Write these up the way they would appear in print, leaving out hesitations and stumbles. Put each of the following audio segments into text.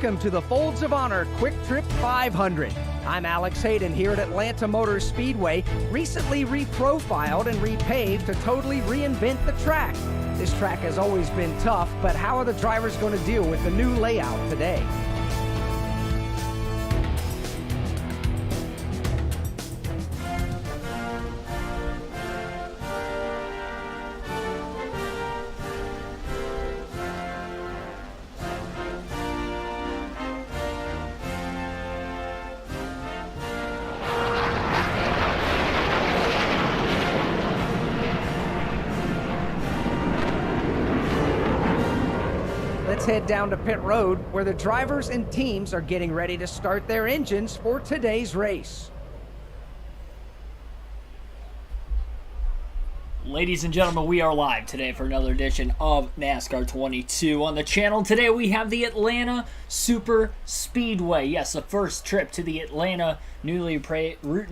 Welcome to the Folds of Honor Quick Trip 500. I'm Alex Hayden here at Atlanta Motor Speedway, recently reprofiled and repaved to totally reinvent the track. This track has always been tough, but how are the drivers going to deal with the new layout today? Let's head down to pit road where the drivers and teams are getting ready to start their engines for today's race. Ladies and gentlemen, we are live today for another edition of NASCAR 22 on the channel. Today we have the Atlanta Super Speedway. Yes, the first trip to the Atlanta newly repaved,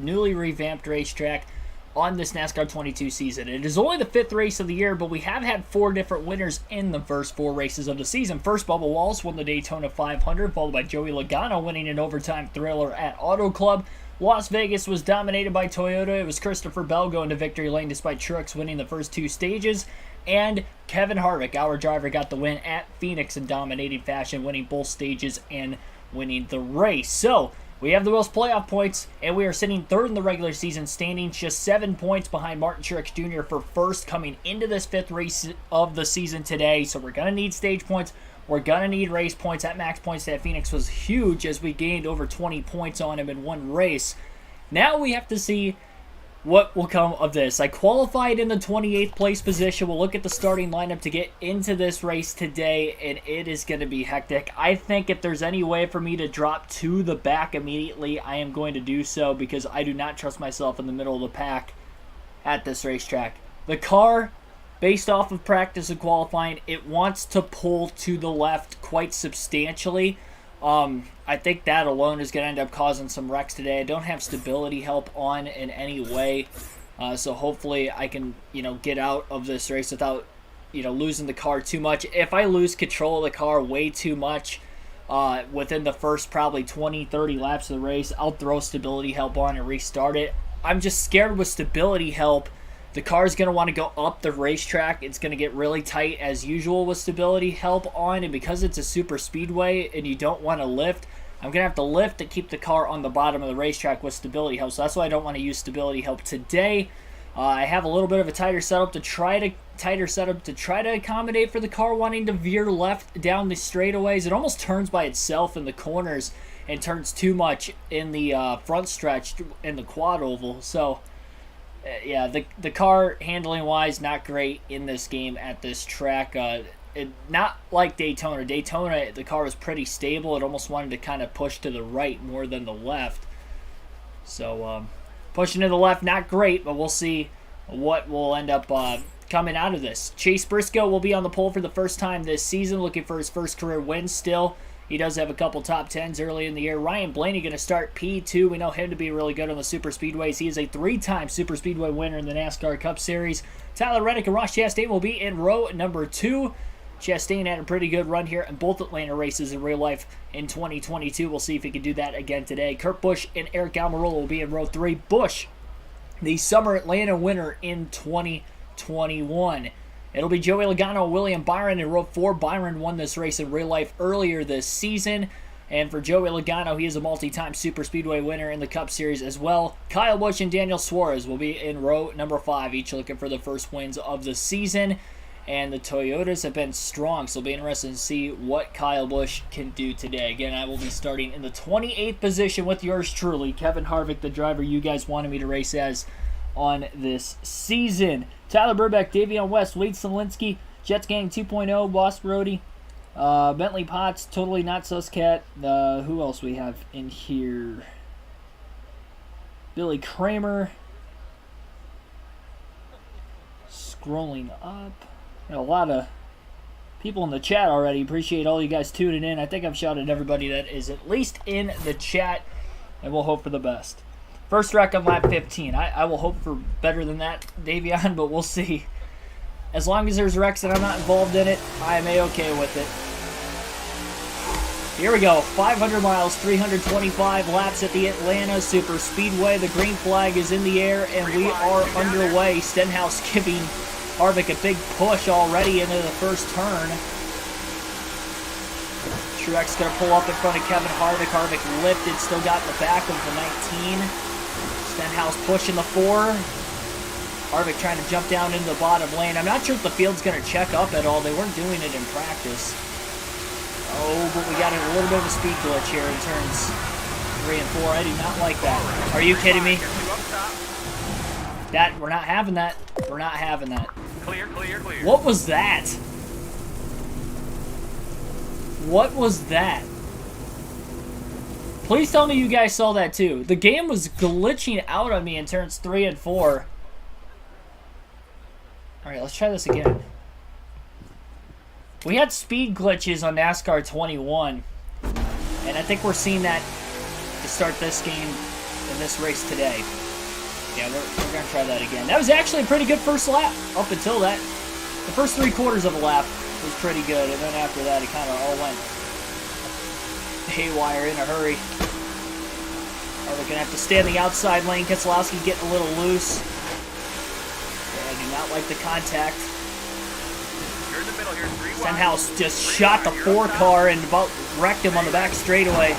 newly revamped racetrack on this NASCAR 22 season. It is only the 5th race of the year, but we have had 4 different winners in the first 4 races of the season. First, Bubba Wallace won the Daytona 500, followed by Joey Logano winning an overtime thriller at Auto Club. Las Vegas was dominated by Toyota. It was Christopher Bell going to victory lane despite Truex winning the first 2 stages. And Kevin Harvick, our driver, got the win at Phoenix in dominating fashion, winning both stages and winning the race. So, we have the most playoff points, and we are sitting 3rd in the regular season standings, just 7 points behind Martin Truex Jr. for first coming into this 5th race of the season today. So we're going to need stage points. We're going to need race points. That max points at Phoenix was huge as we gained over 20 points on him in one race. Now we have to see what will come of this. I qualified in the 28th place position. We'll look at the starting lineup to get into this race today, and it is going to be hectic. I think if there's any way for me to drop to the back immediately, I am going to do so because I do not trust myself in the middle of the pack at this racetrack. The car, based off of practice and qualifying, it wants to pull to the left quite substantially. I think that alone is going to end up causing some wrecks today. I don't have stability help on in any way, so hopefully I can, get out of this race without, losing the car too much. If I lose control of the car way too much within the first probably 20-30 laps of the race, I'll throw stability help on and restart it. I'm just scared with stability help. The car is going to want to go up the racetrack. It's going to get really tight as usual with stability help on, and because it's a super speedway and you don't want to lift, I'm going to have to lift to keep the car on the bottom of the racetrack with stability help, so that's why I don't want to use stability help today. I have a little bit of a tighter setup to try to accommodate for the car wanting to veer left down the straightaways. It almost turns by itself in the corners and turns too much in the front stretch in the quad oval, so yeah, the car handling wise not great in this game at this track. Not like Daytona. Daytona, the car was pretty stable. It almost wanted to kind of push to the right more than the left. So pushing to the left, not great, but we'll see what will end up coming out of this. Chase Briscoe will be on the pole for the first time this season, looking for his first career win still. He does have a couple top 10s early in the year. Ryan Blaney going to start P2. We know him to be really good on the super speedways. He is a 3-time super speedway winner in the NASCAR Cup Series. Tyler Reddick and Ross Chastain will be in row number 2. Chastain had a pretty good run here in both Atlanta races in real life in 2022. We'll see if he can do that again today. Kurt Busch and Eric Almirola will be in row 3. Busch, the summer Atlanta winner in 2021. It'll be Joey Logano and William Byron in row 4. Byron won this race in real life earlier this season. And for Joey Logano, he is a multi-time super speedway winner in the Cup Series as well. Kyle Busch and Daniel Suarez will be in row number 5, each looking for the first wins of the season. And the Toyotas have been strong, so it'll be interesting to see what Kyle Busch can do today. Again, I will be starting in the 28th position with yours truly, Kevin Harvick, the driver you guys wanted me to race as on this season. Tyler Burbeck, Davion West, Wade Selinsky, Jets Gang 2.0, Boss Brody, Bentley Potts, Totally Not Suscat. Who else we have in here? Billy Kramer. Scrolling up. Got a lot of people in the chat already. Appreciate all you guys tuning in. I think I've shouted everybody that is at least in the chat, and we'll hope for the best. First wreck on lap 15. I will hope for better than that, Davion, but we'll see. As long as there's wrecks and I'm not involved in it, I am A-okay with it. Here we go. 500 miles, 325 laps at the Atlanta Super Speedway. The green flag is in the air, and we are underway. Stenhouse giving Harvick a big push already into the first turn. Truex going to pull up in front of Kevin Harvick. Harvick lifted, still got in the back of the 19. Stenhouse pushing the 4. Harvick trying to jump down into the bottom lane. I'm not sure if the field's going to check up at all. They weren't doing it in practice. Oh, but we got a little bit of a speed glitch here in turns 3 and 4. I do not like that. Are you kidding me? We're not having that. We're not having that. Clear. What was that? What was that? Please tell me you guys saw that too. The game was glitching out on me in turns 3 and 4. Alright, let's try this again. We had speed glitches on NASCAR 21, and I think we're seeing that to start this game in this race today. Yeah, we're going to try that again. That was actually a pretty good first lap up until that. The first 3/4 of a lap was pretty good, and then after that it kind of all went haywire in a hurry. Are we going to have to stay in the outside lane? Keselowski getting a little loose. Yeah, I do not like the contact. You're in the middle here. Stenhouse just shot the 4 car and about wrecked him on the back straightaway.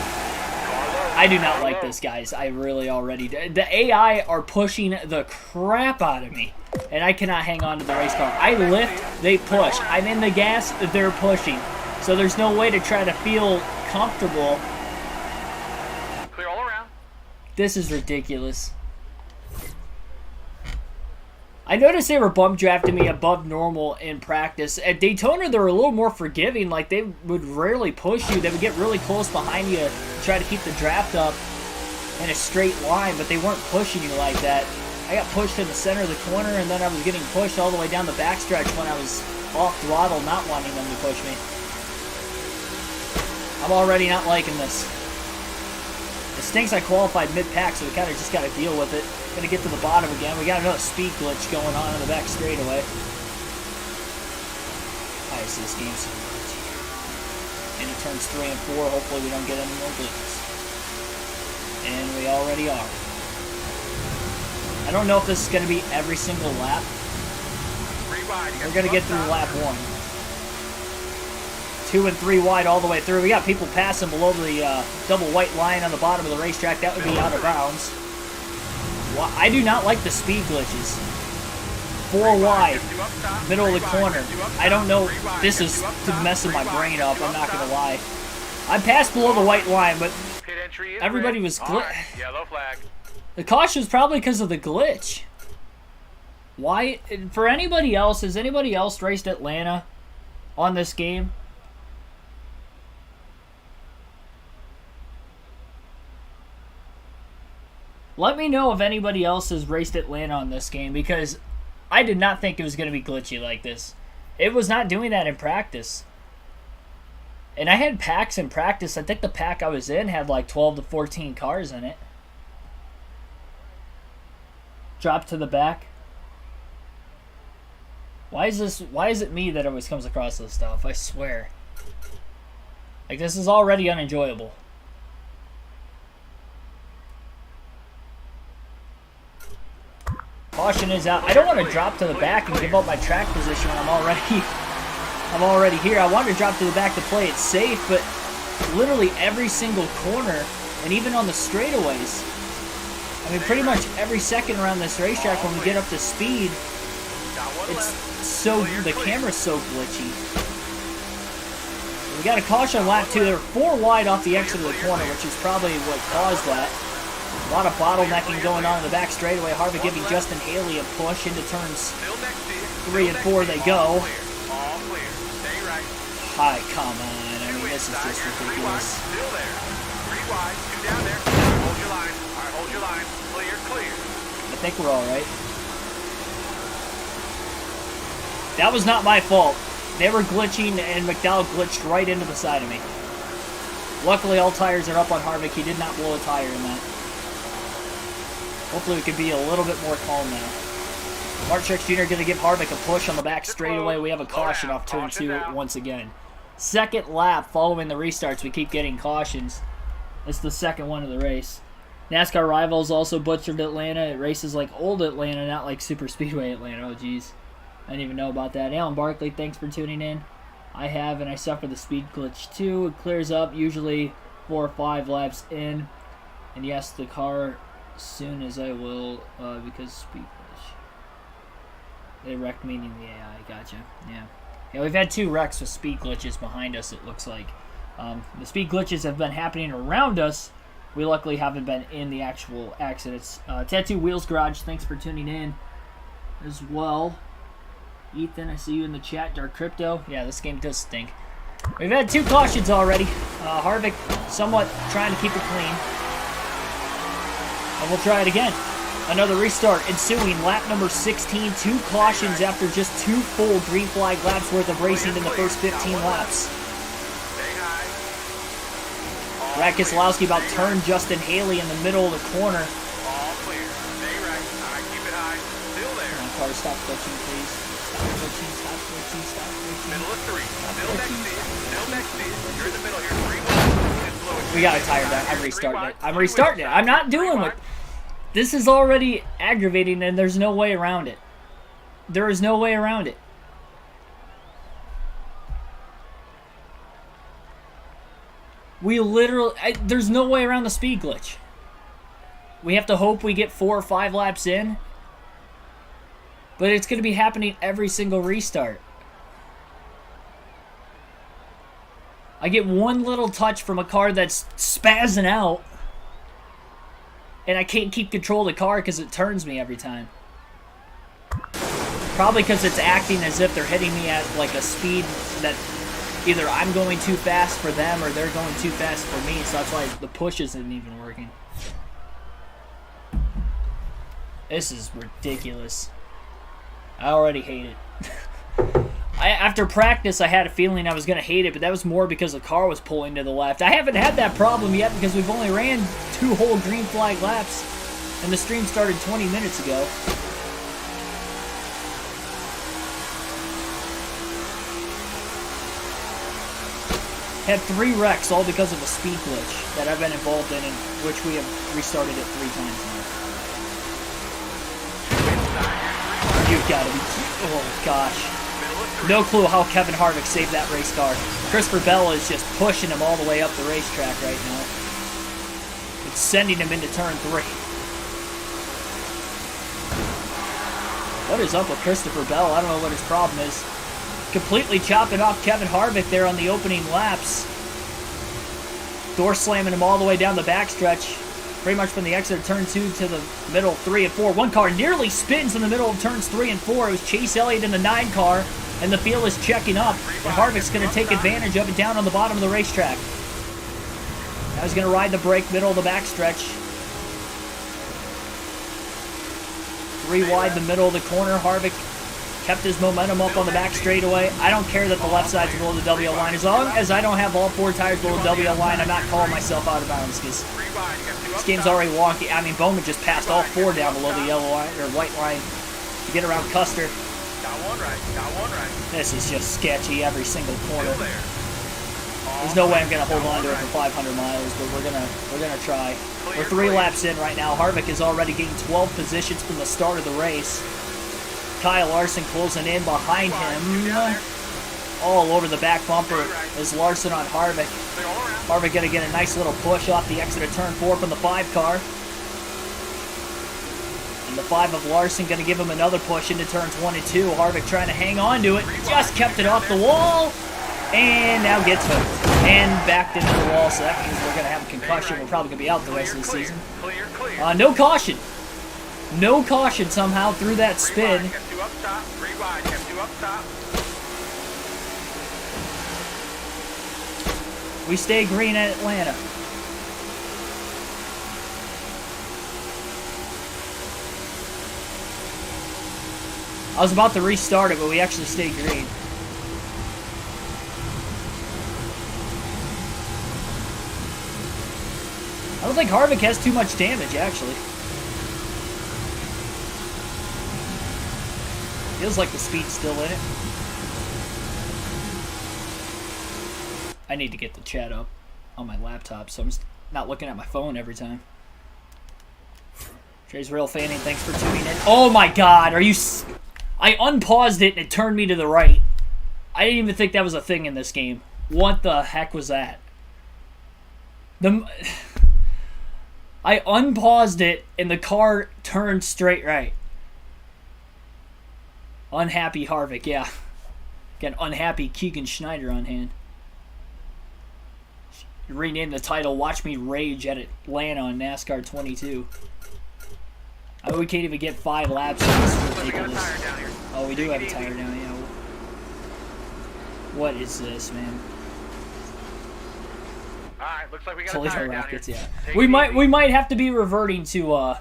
I do not like this, guys. I really already do. The AI are pushing the crap out of me, and I cannot hang on to the race car. I lift, they push. I'm in the gas, they're pushing. So there's no way to try to feel comfortable. Clear all around. This is ridiculous. I noticed they were bump drafting me above normal in practice. At Daytona, they were a little more forgiving. Like, they would rarely push you. They would get really close behind you, try to keep the draft up in a straight line, but they weren't pushing you like that. I got pushed in the center of the corner, and then I was getting pushed all the way down the backstretch when I was off throttle, not wanting them to push me. I'm already not liking this. It stinks I qualified mid-pack, so we kind of just got to deal with it. Gonna get to the bottom again. We got another speed glitch going on in the back straightaway. I see this game so much. Into turns 3 and 4. Hopefully we don't get any more glitches. And we already are. I don't know if this is gonna be every single lap. We're gonna get through lap 1. 2 and 3 wide all the way through. We got people passing below the double white line on the bottom of the racetrack. That would be out of bounds. I do not like the speed glitches. 4 wide, middle of the corner. I don't know. This is messing my brain up. I'm not going to lie. I passed below the white line, but everybody was Yellow flag. The caution is probably because of the glitch. Why? For anybody else, has anybody else raced Atlanta on this game? Let me know if anybody else has raced Atlanta on this game, because I did not think it was going to be glitchy like this. It was not doing that in practice. And I had packs in practice. I think the pack I was in had like 12 to 14 cars in it. Drop to the back. Why is it me that always comes across this stuff? I swear. Like, this is already unenjoyable. Caution is out. I don't want to drop to the back and give up my track position when I'm already here. I wanted to drop to the back to play it safe, but literally every single corner, and even on the straightaways, I mean, pretty much every second around this racetrack when we get up to speed, the camera's so glitchy. We got a caution on lap 2. They were 4 wide off the exit of the corner, which is probably what caused that. A lot of bottlenecking going on in the back straightaway. Harvick giving Justin Haley a push into turns 3 and 4 they go. Hi, come on. I mean, this is just ridiculous. I think we're all right. That was not my fault. They were glitching, and McDowell glitched right into the side of me. Luckily, all tires are up on Harvick. He did not blow a tire in that. Hopefully we can be a little bit more calm now. Mark Truex Jr. going to give Harvick a push on the back straightaway. We have a caution off turn 2 once again. second lap following the restarts. We keep getting cautions. It's the second one of the race. NASCAR Rivals also butchered Atlanta. It races like old Atlanta, not like Super Speedway Atlanta. Oh, geez. I didn't even know about that. Alan Barkley, thanks for tuning in. I have, and I suffer the speed glitch too. It clears up usually 4 or 5 laps in. And yes, the car soon as I will because speed glitch. They wrecked meaning the AI. Gotcha. Yeah. Yeah, we've had 2 wrecks with speed glitches behind us, it looks like. The speed glitches have been happening around us. We luckily haven't been in the actual accidents. Tattoo Wheels Garage, thanks for tuning in as well. Ethan, I see you in the chat. Dark Crypto. Yeah, this game does stink. We've had 2 cautions already. Harvick somewhat trying to keep it clean. And we'll try it again. Another restart ensuing. Lap number 16. 2 cautions after just 2 full green flag laps worth of racing in the first 15 laps. Brad Keselowski about turned Justin Haley in the middle of the corner. All clear. Stay right. All right, keep it high. Still there. Come on, car, stop glitching, please. Stop glitching, stop glitching, stop glitching. Middle of 3. Stop Still next glitching, to you. stop Still glitching, next to you. stop You're in the glitching. middle here. 3 wide. We got a tire down. I'm restarting it. I'm restarting it. I'm not doing what... This is already aggravating, and there's no way around it. There is no way around it. We literally... there's no way around the speed glitch. We have to hope we get 4 or 5 laps in. But it's going to be happening every single restart. I get one little touch from a car that's spazzing out. And I can't keep control of the car because it turns me every time. Probably because it's acting as if they're hitting me at like a speed that either I'm going too fast for them or they're going too fast for me. So that's why the push isn't even working. This is ridiculous. I already hate it. After practice, I had a feeling I was going to hate it, but that was more because the car was pulling to the left. I haven't had that problem yet because we've only ran 2 whole green flag laps, and the stream started 20 minutes ago. Had 3 wrecks, all because of a speed glitch that I've been involved in which we have restarted it 3 times now. You've got to be... Oh, gosh. No clue how Kevin Harvick saved that race car. Christopher Bell is just pushing him all the way up the racetrack right now. It's sending him into turn 3. What is up with Christopher Bell? I don't know what his problem is. Completely chopping off Kevin Harvick there on the opening laps. Door slamming him all the way down the backstretch. Pretty much from the exit of turn 2 to the middle 3 and 4. One car nearly spins in the middle of turns 3 and 4. It was Chase Elliott in the 9 car. And the field is checking up. And Harvick's going to take advantage of it down on the bottom of the racetrack. Now he's going to ride the brake middle of the backstretch. 3 wide the middle of the corner. Harvick kept his momentum up on the back straightaway. I don't care that the left side's below the WL line. As long as I don't have all 4 tires below the WL line, I'm not calling myself out of bounds because this game's already wonky. I mean, Bowman just passed all 4 down below the yellow line or white line to get around Custer. Got one right. Got one right. This is just sketchy every single corner. There's no way I'm gonna hold on to it for 500 miles, but we're gonna try. We're 3 laps in right now. Harvick is already gained 12 positions from the start of the race. Kyle Larson closing in behind him. All over the back bumper is Larson on Harvick. Harvick gonna get a nice little push off the exit of turn 4 from the 5 car. And the 5 of Larson going to give him another push into turns 1 and 2. Harvick trying to hang on to it. Just kept it off the wall. And now gets hooked. And backed into the wall. So that means we're going to have a concussion. We're probably going to be out the rest of the season. No caution. No caution somehow through that spin. We stay green at Atlanta. I was about to restart it, but we actually stayed green. I don't think Harvick has too much damage, actually. Feels like the speed's still in it. I need to get the chat up on my laptop, so I'm not looking at my phone every time. Trey's Real Fanning, thanks for tuning in. Oh my god, are you... I unpaused it and it turned me to the right. I didn't even think that was a thing in this game. What the heck was that? I unpaused it and the car turned straight right. Unhappy Harvick, yeah. Got unhappy Keegan Schneider on hand. Rename the title, Watch Me Rage at Atlanta on NASCAR 22. I mean, we can't even get 5 laps. This is ridiculous. Oh, we do have a tire down, yeah. What is this, man? Alright, looks like we got a Toledo tire down Rockets, here. yeah. We might have to be reverting to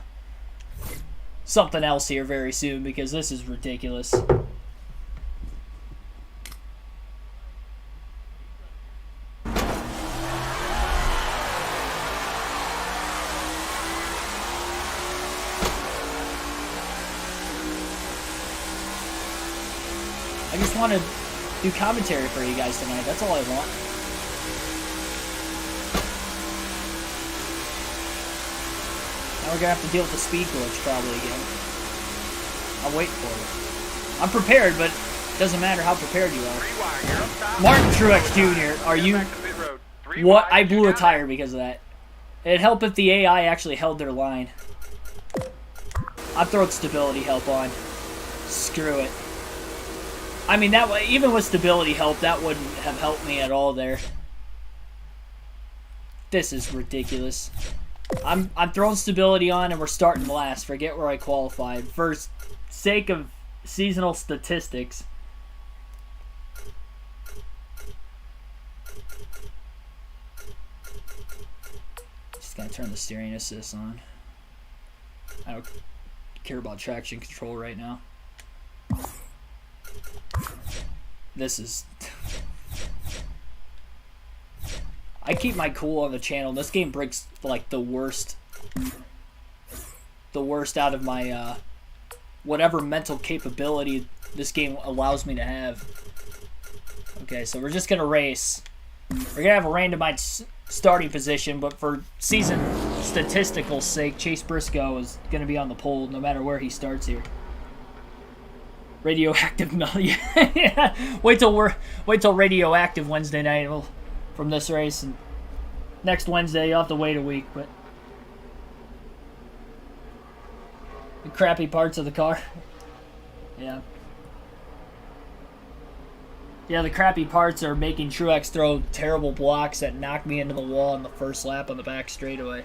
something else here very soon because this is ridiculous. I just want to do commentary for you guys tonight. That's all I want. Now we're going to have to deal with the speed glitch probably again. I'll wait for it. I'm prepared, but it doesn't matter how prepared you are. Martin Truex Jr., are you... What? I blew a tire because of that. It'd help if the AI actually held their line. I'd throw stability help on. Screw it. I mean, that even with stability help, that wouldn't have helped me at all there. This is ridiculous. I'm throwing stability on and we're starting last. Forget where I qualified. For sake of seasonal statistics. Just gotta turn the steering assist on. I don't care about traction control right now. This is... I keep my cool on the channel. This game breaks like the worst out of my whatever mental capability this game allows me to have. Okay, so we're just gonna race. We're gonna have a randomized starting position, but for season statistical sake, Chase Briscoe is gonna be on the pole no matter where he starts here. Radioactive, no, yeah. Wait till Radioactive Wednesday night from this race, and next Wednesday you'll have to wait a week. But the crappy parts of the car, yeah, the crappy parts are making Truex throw terrible blocks that knock me into the wall in the first lap on the back straightaway.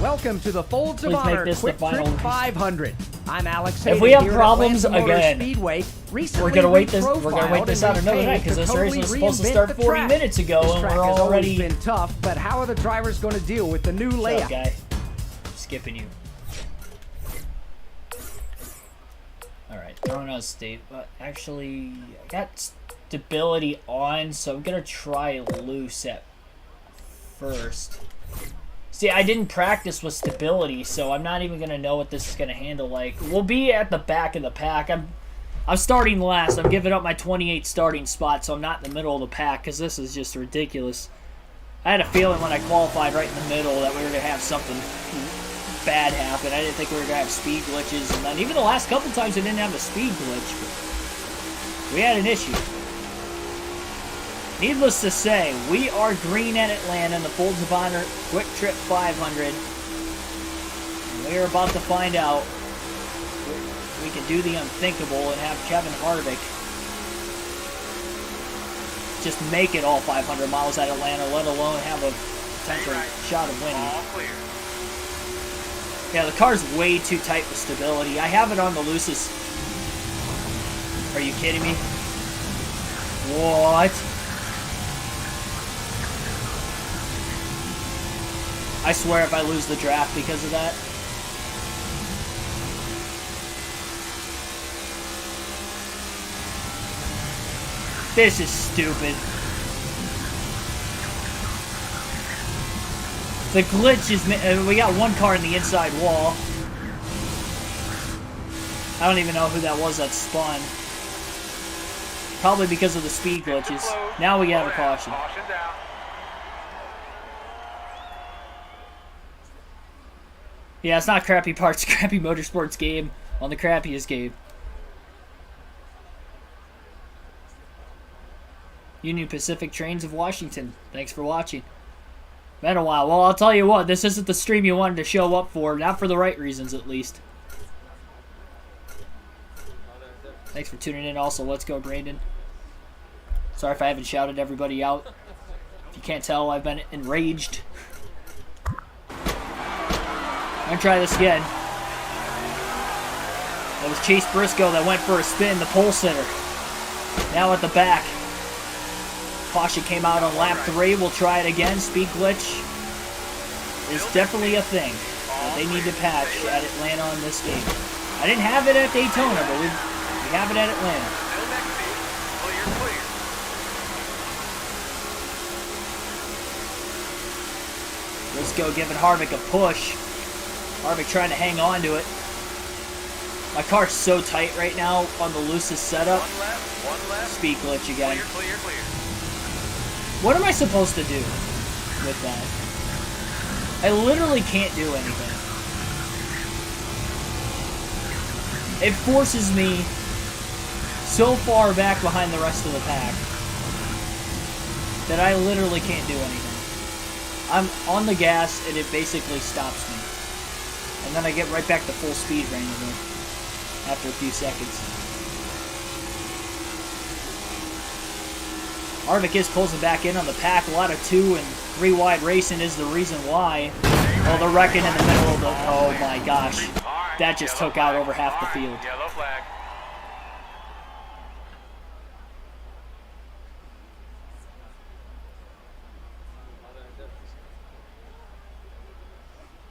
Welcome to the Folds of Honor Quick Trip 500. I'm Alex Hayden. If we have here at problems Atlanta Motor again, Speedway. we're gonna wait this out another night because this race was supposed to start 40 minutes ago, and we're already been tough. But how are the drivers going to deal with the new layout? Guy, skipping you. All right, throwing out state, but actually I got stability on, so I'm gonna try loose at first. See, I didn't practice with stability, so I'm not even gonna know what this is gonna handle like. We'll be at the back of the pack. I'm starting last. I'm giving up my 28 starting spot, so I'm not in the middle of the pack because this is just ridiculous. I had a feeling when I qualified right in the middle that we were gonna have something bad happen. I didn't think we were gonna have speed glitches, and then even the last couple times we didn't have a speed glitch, but we had an issue. Needless to say, we are green at Atlanta in the Folds of Honor Quick Trip 500. And we are about to find out we can do the unthinkable and have Kevin Harvick just make it all 500 miles at Atlanta, let alone have a potential shot of winning. All clear. Yeah, the car's way too tight with stability. I have it on the loosest. Are you kidding me? What? I swear if I lose the draft because of that. This is stupid. The glitch is... we got one car in the inside wall. I don't even know who that was that spun. Probably because of the speed glitches. Now we have a caution. Caution down. Yeah, it's not Crappy Parts, Crappy Motorsports game on the crappiest game. Union Pacific Trains of Washington. Thanks for watching. Been a while. Well, I'll tell you what, this isn't the stream you wanted to show up for. Not for the right reasons, at least. Thanks for tuning in. Also, let's go, Brandon. Sorry if I haven't shouted everybody out. If you can't tell, I've been enraged. I'm going to try this again. That was Chase Briscoe that went for a spin, the pole sitter. Now at the back. Caution came out on lap 3. We'll try it again. Speed glitch is definitely a thing that they need to patch at Atlanta on this game. I didn't have it at Daytona, but we have it at Atlanta. Still next to you. Clear, clear. Let's go, giving Harvick a push. Harvick trying to hang on to it. My car's so tight right now on the loosest setup. One left. Speed glitch again. Clear, clear, clear. What am I supposed to do with that? I literally can't do anything. It forces me so far back behind the rest of the pack that I literally can't do anything. I'm on the gas and it basically stops me. And then I get right back to full speed randomly after a few seconds. Harvick is closing back in on the pack. A lot of 2 and 3 wide racing is the reason why. Oh, they're wrecking in the middle of the... Oh my gosh. That just took out over half the field. Yellow flag.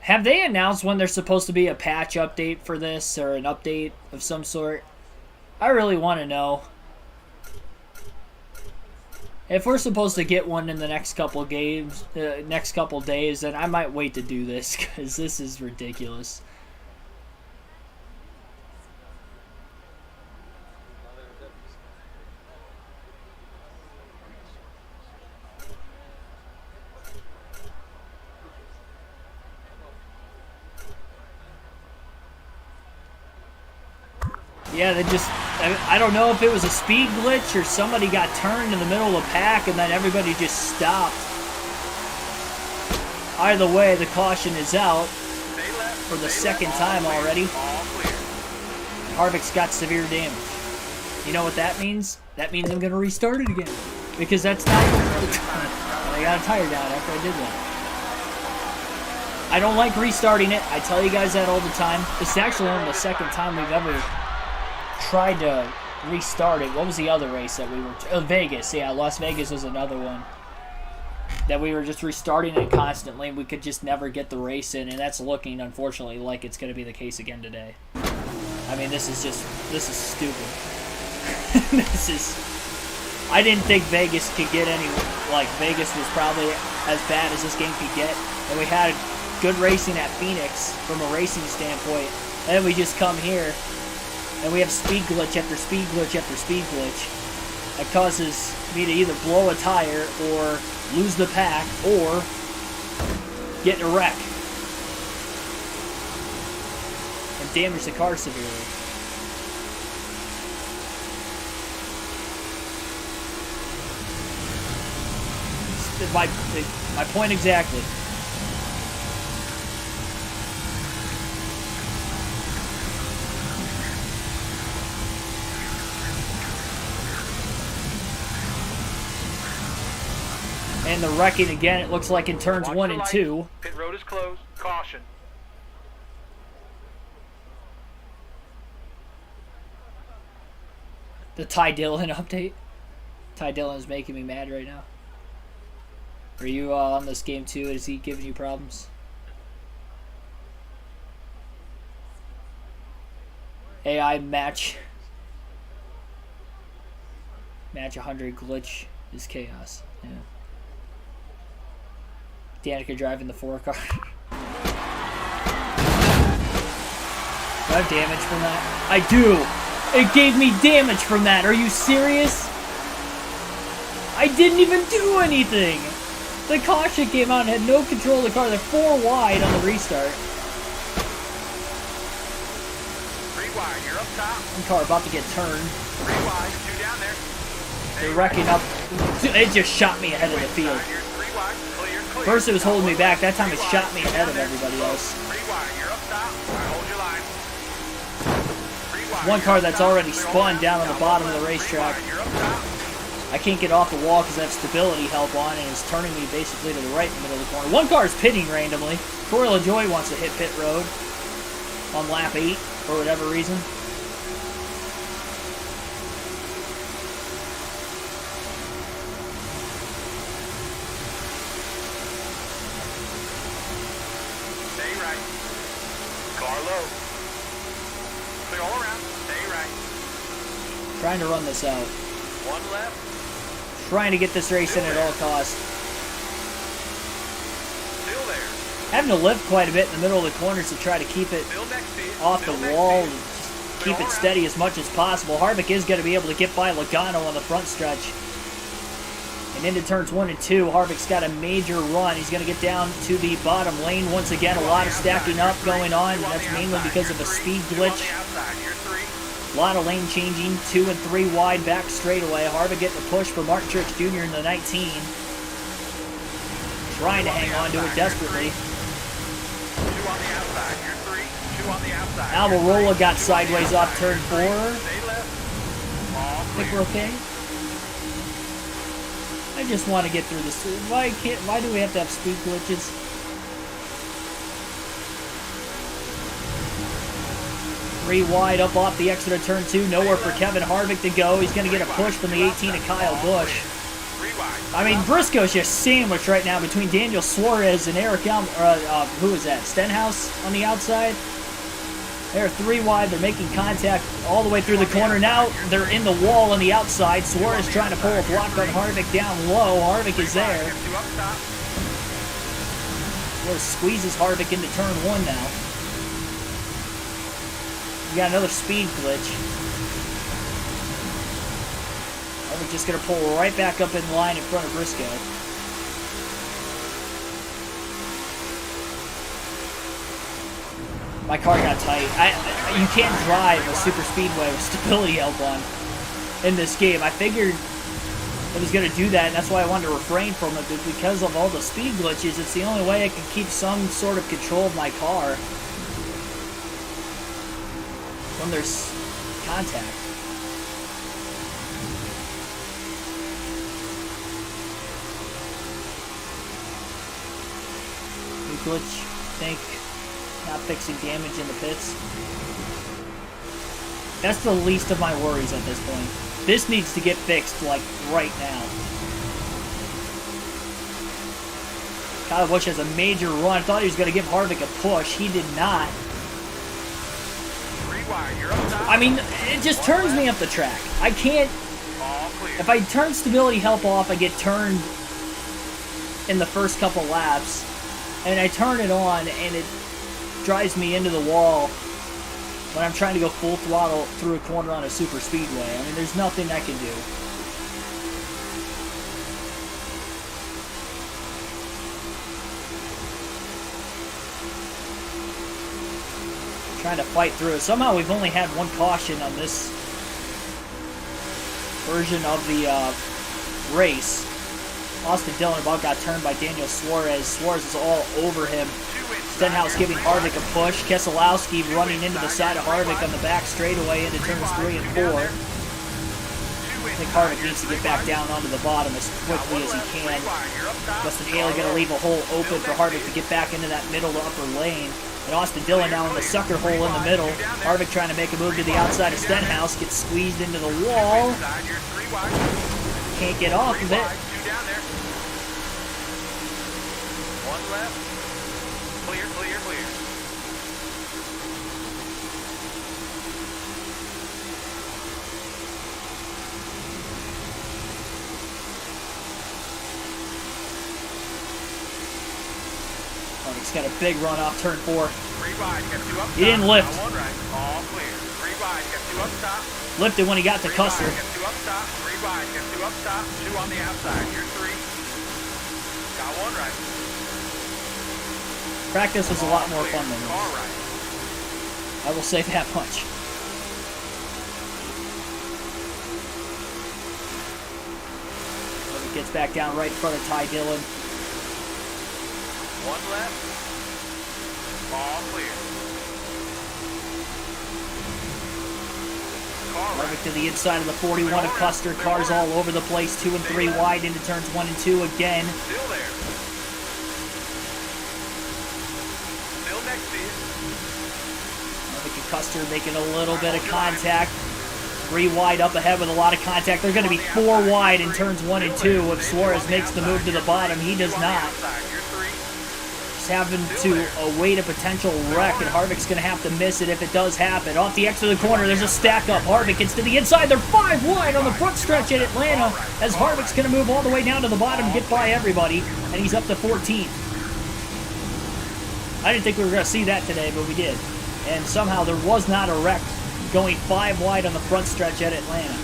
Have they announced when there's supposed to be a patch update for this or an update of some sort? I really want to know. If we're supposed to get one in the next couple games, next couple days, then I might wait to do this because this is ridiculous. Yeah, they just... I don't know if it was a speed glitch or somebody got turned in the middle of the pack and then everybody just stopped. Either way, the caution is out for the second time already. Harvick's got severe damage. You know what that means? That means I'm going to restart it again. Because that's not... I got a tire down after I did that. I don't like restarting it. I tell you guys that all the time. This is actually only the second time we've ever tried to restart it. What was the other race that we were... Vegas. Yeah, Las Vegas was another one. That we were just restarting it constantly. We could just never get the race in. And that's looking, unfortunately, like it's going to be the case again today. I mean, this is stupid. This is... I didn't think Vegas could get any... Like, Vegas was probably as bad as this game could get. And we had good racing at Phoenix from a racing standpoint. And then we just come here... And we have speed glitch after speed glitch after speed glitch. That causes me to either blow a tire or lose the pack or get in a wreck. And damage the car severely. My point exactly. And the wrecking again, it looks like in turns 1 and 2. Pit road is closed. Caution. The Ty Dillon update. Ty Dillon is making me mad right now. Are you on this game too? Is he giving you problems? AI match 100 glitch is chaos. Yeah. Danica driving the 4 car. I have damage from that? I do. It gave me damage from that. Are you serious? I didn't even do anything. The caution came out and had no control of the car. They're 4 wide on the restart. 3 wide, you're up top. One car about to get turned. 3 wide, 2 down there. They're wrecking up. It just shot me ahead of the field. You're 3 wide, clear, clear. First it was holding me back. That time it shot me ahead of everybody else. 3 wide, you're up top. All right, hold your line. 3 wide. One car that's already spun down on the bottom of the racetrack. You're up top. I can't get off the wall because I have stability help on, and it's turning me basically to the right in the middle of the corner. One car is pitting randomly. Corey LaJoy wants to hit pit road on lap 8 for whatever reason. Stay right. Car low. Clear all around. Stay right. Trying to run this out. 1 left. Trying to get this race in at all costs. Still there. Having to lift quite a bit in the middle of the corners to try to keep it Still next to you. off the Still next wall to and you. just keep it steady as much as possible. Harvick is going to be able to get by Logano on the front stretch. And into turns 1 and 2, Harvick's got a major run. He's going to get down to the bottom lane once again. A lot of stacking up going on. And that's mainly because of a speed glitch. A lot of lane changing, 2 and 3 wide back straightaway. Harvick getting a push for Martin Truex Jr. in the 19. Trying to hang on to it desperately. 2 on the outside. You're 3. 2 on the outside. Almirola got sideways off turn 4. Stay left. All I think clear. we're okay. I just want to get through this. Why do we have to have speed glitches? Three wide up off the exit of turn 2. Nowhere for Kevin Harvick to go. He's going to get a push from the 18 of Kyle Busch. 3 wide. I mean, Briscoe's just sandwiched right now between Daniel Suarez and Eric who is that? Stenhouse on the outside. They're 3 wide. They're making contact all the way through the corner. Now they're in the wall on the outside. Suarez trying to pull a block on Harvick down low. Harvick is there. 2 up top. Suarez squeezes Harvick into turn 1 now. We got another speed glitch. Harvick just going to pull right back up in line in front of Briscoe. My car got tight. You can't drive a super speedway with stability help on in this game. I figured it was going to do that, and that's why I wanted to refrain from it. But because of all the speed glitches, it's the only way I can keep some sort of control of my car when there's contact. New glitch, think. Not fixing damage in the pits. That's the least of my worries at this point. This needs to get fixed, like, right now. Kyle Busch has a major run. I thought he was going to give Harvick a push. He did not. 3 wide. You're up top. I mean, it just turns me up the track. I can't... All clear. If I turn stability help off, I get turned in the first couple laps. And I turn it on, and it drives me into the wall when I'm trying to go full throttle through a corner on a super speedway. I mean, there's nothing I can do. Trying to fight through it. Somehow we've only had 1 caution on this version of the race. Austin Dillon about got turned by Daniel Suarez. Suarez is all over him. Stenhouse giving Harvick a push. Keselowski running into the side of Harvick on the back straightaway into turns 3 and 4. I think Harvick needs to get back down onto the bottom as quickly as he can. Justin Haley going to leave a hole open for Harvick to get back into that middle to upper lane. And Austin Dillon now in the sucker hole in the middle. Harvick trying to make a move to the outside of Stenhouse. Gets squeezed into the wall. Can't get off of it. 1 left. Clear, clear, clear. Harvick's got a big run off turn 4. 3 wide, got 2 up top. He didn't lift. Got 1 right. All clear. 3 wide, got 2 up top. Lifted when he got to 3 Custer. wide, got 2 up top. 3 wide, got 2 up top. 2 on the outside. You're 3. Got 1 right. Practice was a lot more fun than Car this. right. I will say that much. Gets back down right in front of Ty Dillon. 1 left. All clear. Car right. Harvick to the inside of the 41 of Custer. Cars all over the place. 2 and 3 wide into turns 1 and 2 again. Still there. Still next to you. Harvick and Custer making a little bit of contact. 3 wide up ahead with a lot of contact. They're going to be 4 wide in turns 1 and 2 if Suarez makes the move to the bottom. He does not. He's having to await a potential wreck, and Harvick's going to have to miss it if it does happen. Off the exit of the corner, there's a stack up. Harvick gets to the inside. They're 5 wide on the front stretch at Atlanta as Harvick's going to move all the way down to the bottom and get by everybody, and he's up to 14th. I didn't think we were going to see that today, but we did. And somehow there was not a wreck going 5 wide on the front stretch at Atlanta.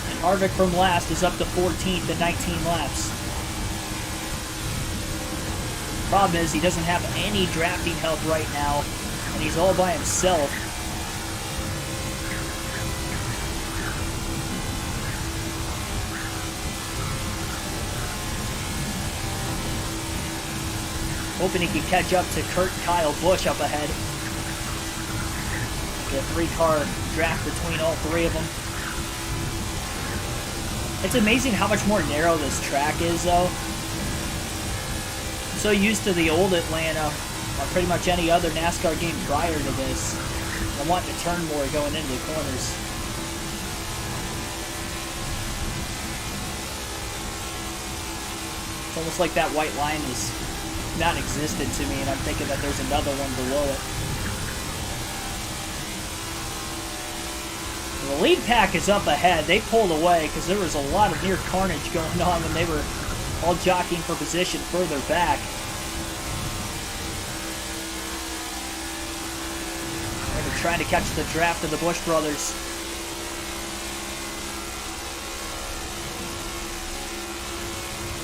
And Harvick from last is up to 14th in 19 laps. Problem is he doesn't have any drafting help right now, and he's all by himself. Hoping he can catch up to Kurt and Kyle Busch up ahead. The 3-car draft between all 3 of them. It's amazing how much more narrow this track is, though. I'm so used to the old Atlanta, or pretty much any other NASCAR game prior to this. I want to turn more going into the corners. It's almost like that white line is non-existent to me, and I'm thinking that there's another one below it. The lead pack is up ahead. They pulled away because there was a lot of near carnage going on when they were all jockeying for position further back. They were trying to catch the draft of the Busch brothers.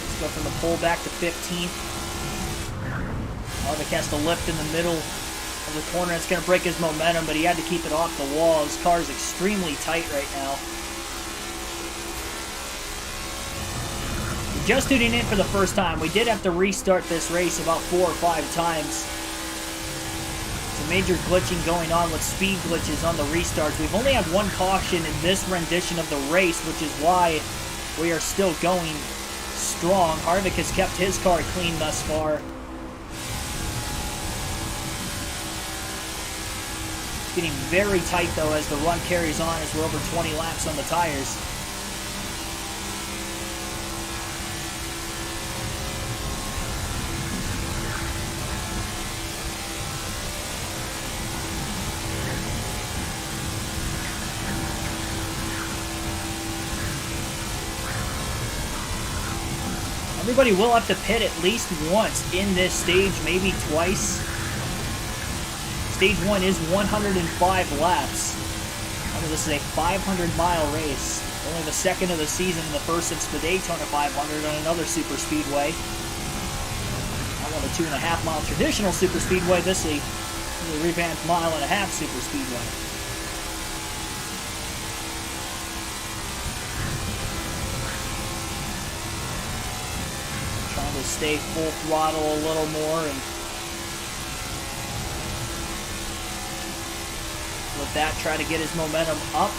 Let's go from the pole back to 15th. Harvick has to lift in the middle of the corner. It's going to break his momentum, but he had to keep it off the wall. His car is extremely tight right now. If you're just tuning in for the first time, we did have to restart this race about 4 or 5 times. Some major glitching going on with speed glitches on the restarts. We've only had 1 caution in this rendition of the race, which is why we are still going strong. Harvick has kept his car clean thus far. Getting very tight, though, as the run carries on as we're over 20 laps on the tires. Everybody will have to pit at least once in this stage, maybe twice. Stage 1 is 105 laps. Remember, this is a 500-mile race. Only the second of the season, the first since the Daytona 500 on another super speedway. Not on a 2.5-mile traditional super speedway. This is a revamped 1.5-mile super speedway. Trying to stay full throttle a little more and with that, try to get his momentum up.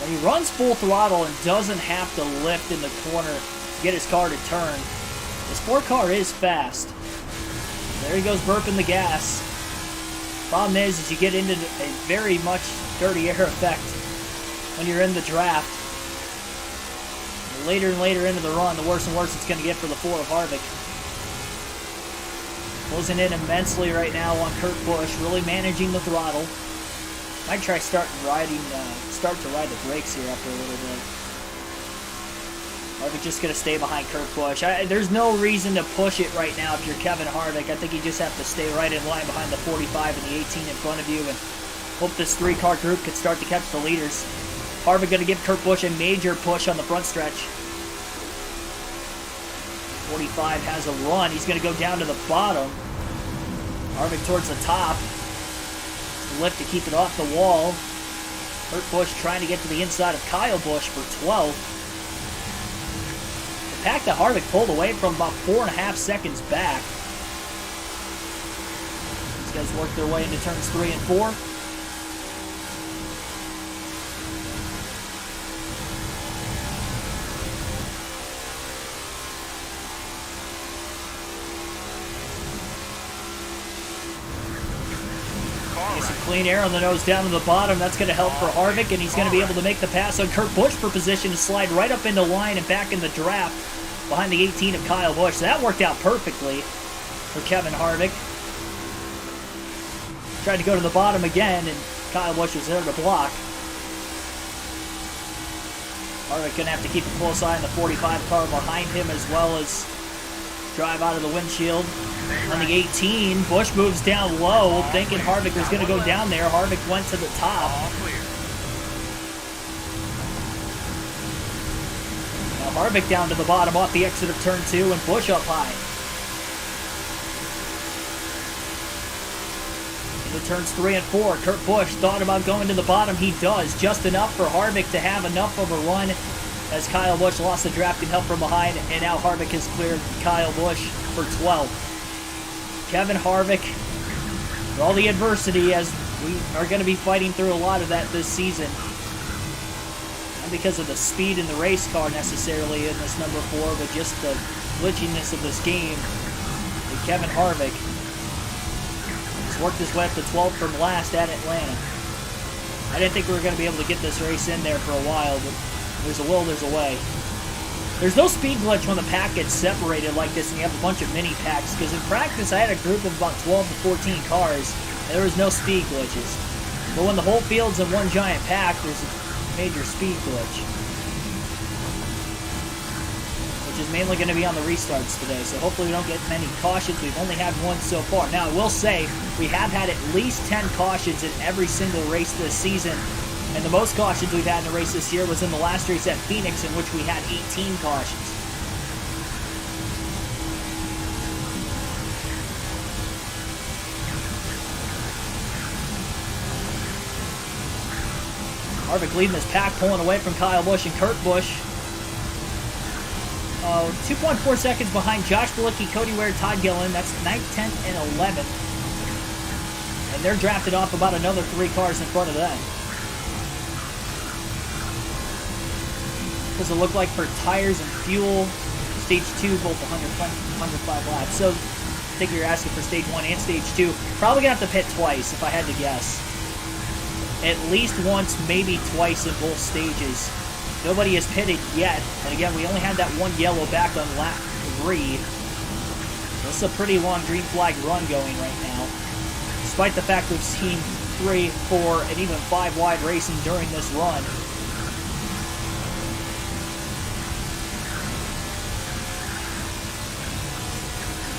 When he runs full throttle and doesn't have to lift in the corner to get his car to turn, the sport car is fast. There he goes burping the gas. Problem is you get into a very much dirty air effect when you're in the draft. The later and later into the run, the worse and worse it's going to get for the 4 of Harvick. Closing in immensely right now on Kurt Busch, really managing the throttle. Might try start to ride the brakes here after a little bit. Harvick just going to stay behind Kurt Busch. There's no reason to push it right now if you're Kevin Harvick. I think you just have to stay right in line behind the 45 and the 18 in front of you and hope this three-car group can start to catch the leaders. Harvick going to give Kurt Busch a major push on the front stretch. 45 has a run. He's going to go down to the bottom. Harvick towards the top. Lift to keep it off the wall. Kurt Busch trying to get to the inside of Kyle Busch for 12th. The pack that Harvick pulled away from about 4.5 seconds back. These guys work their way into turns 3 and 4. Clean air on the nose down to the bottom. That's going to help for Harvick, and he's going to be able to make the pass on Kurt Busch for position to slide right up into line and back in the draft behind the 18 of Kyle Busch. So that worked out perfectly for Kevin Harvick. Tried to go to the bottom again, and Kyle Busch was there to block. Harvick going to have to keep a close eye on the 45 car behind him as well as drive out of the windshield. On the 18, Busch moves down low, thinking Harvick was going to go down there. Harvick went to the top. Now Harvick down to the bottom off the exit of turn 2 and Busch up high. Into turns 3 and 4, Kurt Busch thought about going to the bottom. He does, just enough for Harvick to have enough of a run as Kyle Busch lost the drafting help from behind, and now Harvick has cleared Kyle Busch for 12th. Kevin Harvick, with all the adversity, as we are going to be fighting through a lot of that this season. Not because of the speed in the race car necessarily in this number 4, but just the glitchiness of this game. And Kevin Harvick has worked his way up to 12th from last at Atlanta. I didn't think we were going to be able to get this race in there for a while, but there's a will, there's a way. There's no speed glitch when the pack gets separated like this and you have a bunch of mini packs, because in practice I had a group of about 12 to 14 cars and there was no speed glitches. But when the whole field's in one giant pack, there's a major speed glitch, which is mainly going to be on the restarts today, so hopefully we don't get many cautions. We've only had one so far. Now I will say, we have had at least 10 cautions in every single race this season. And the most cautions we've had in a race this year was in the last race at Phoenix, in which we had 18 cautions. Harvick leading this pack, pulling away from Kyle Busch and Kurt Busch. 2.4 seconds behind Josh Bilicki, Cody Ware, Todd Gillen. That's 9th, 10th, and 11th. And they're drafted off about another 3 cars in front of them. Does it look like for tires and fuel, stage 2, both 105 laps. So I think you're asking for stage 1 and stage 2. Probably going to have to pit twice if I had to guess. At least once, maybe twice in both stages. Nobody has pitted yet. And again, we only had that one yellow back on lap 3. This is a pretty long green flag run going right now. Despite the fact we've seen 3, 4, and even 5 wide racing during this run.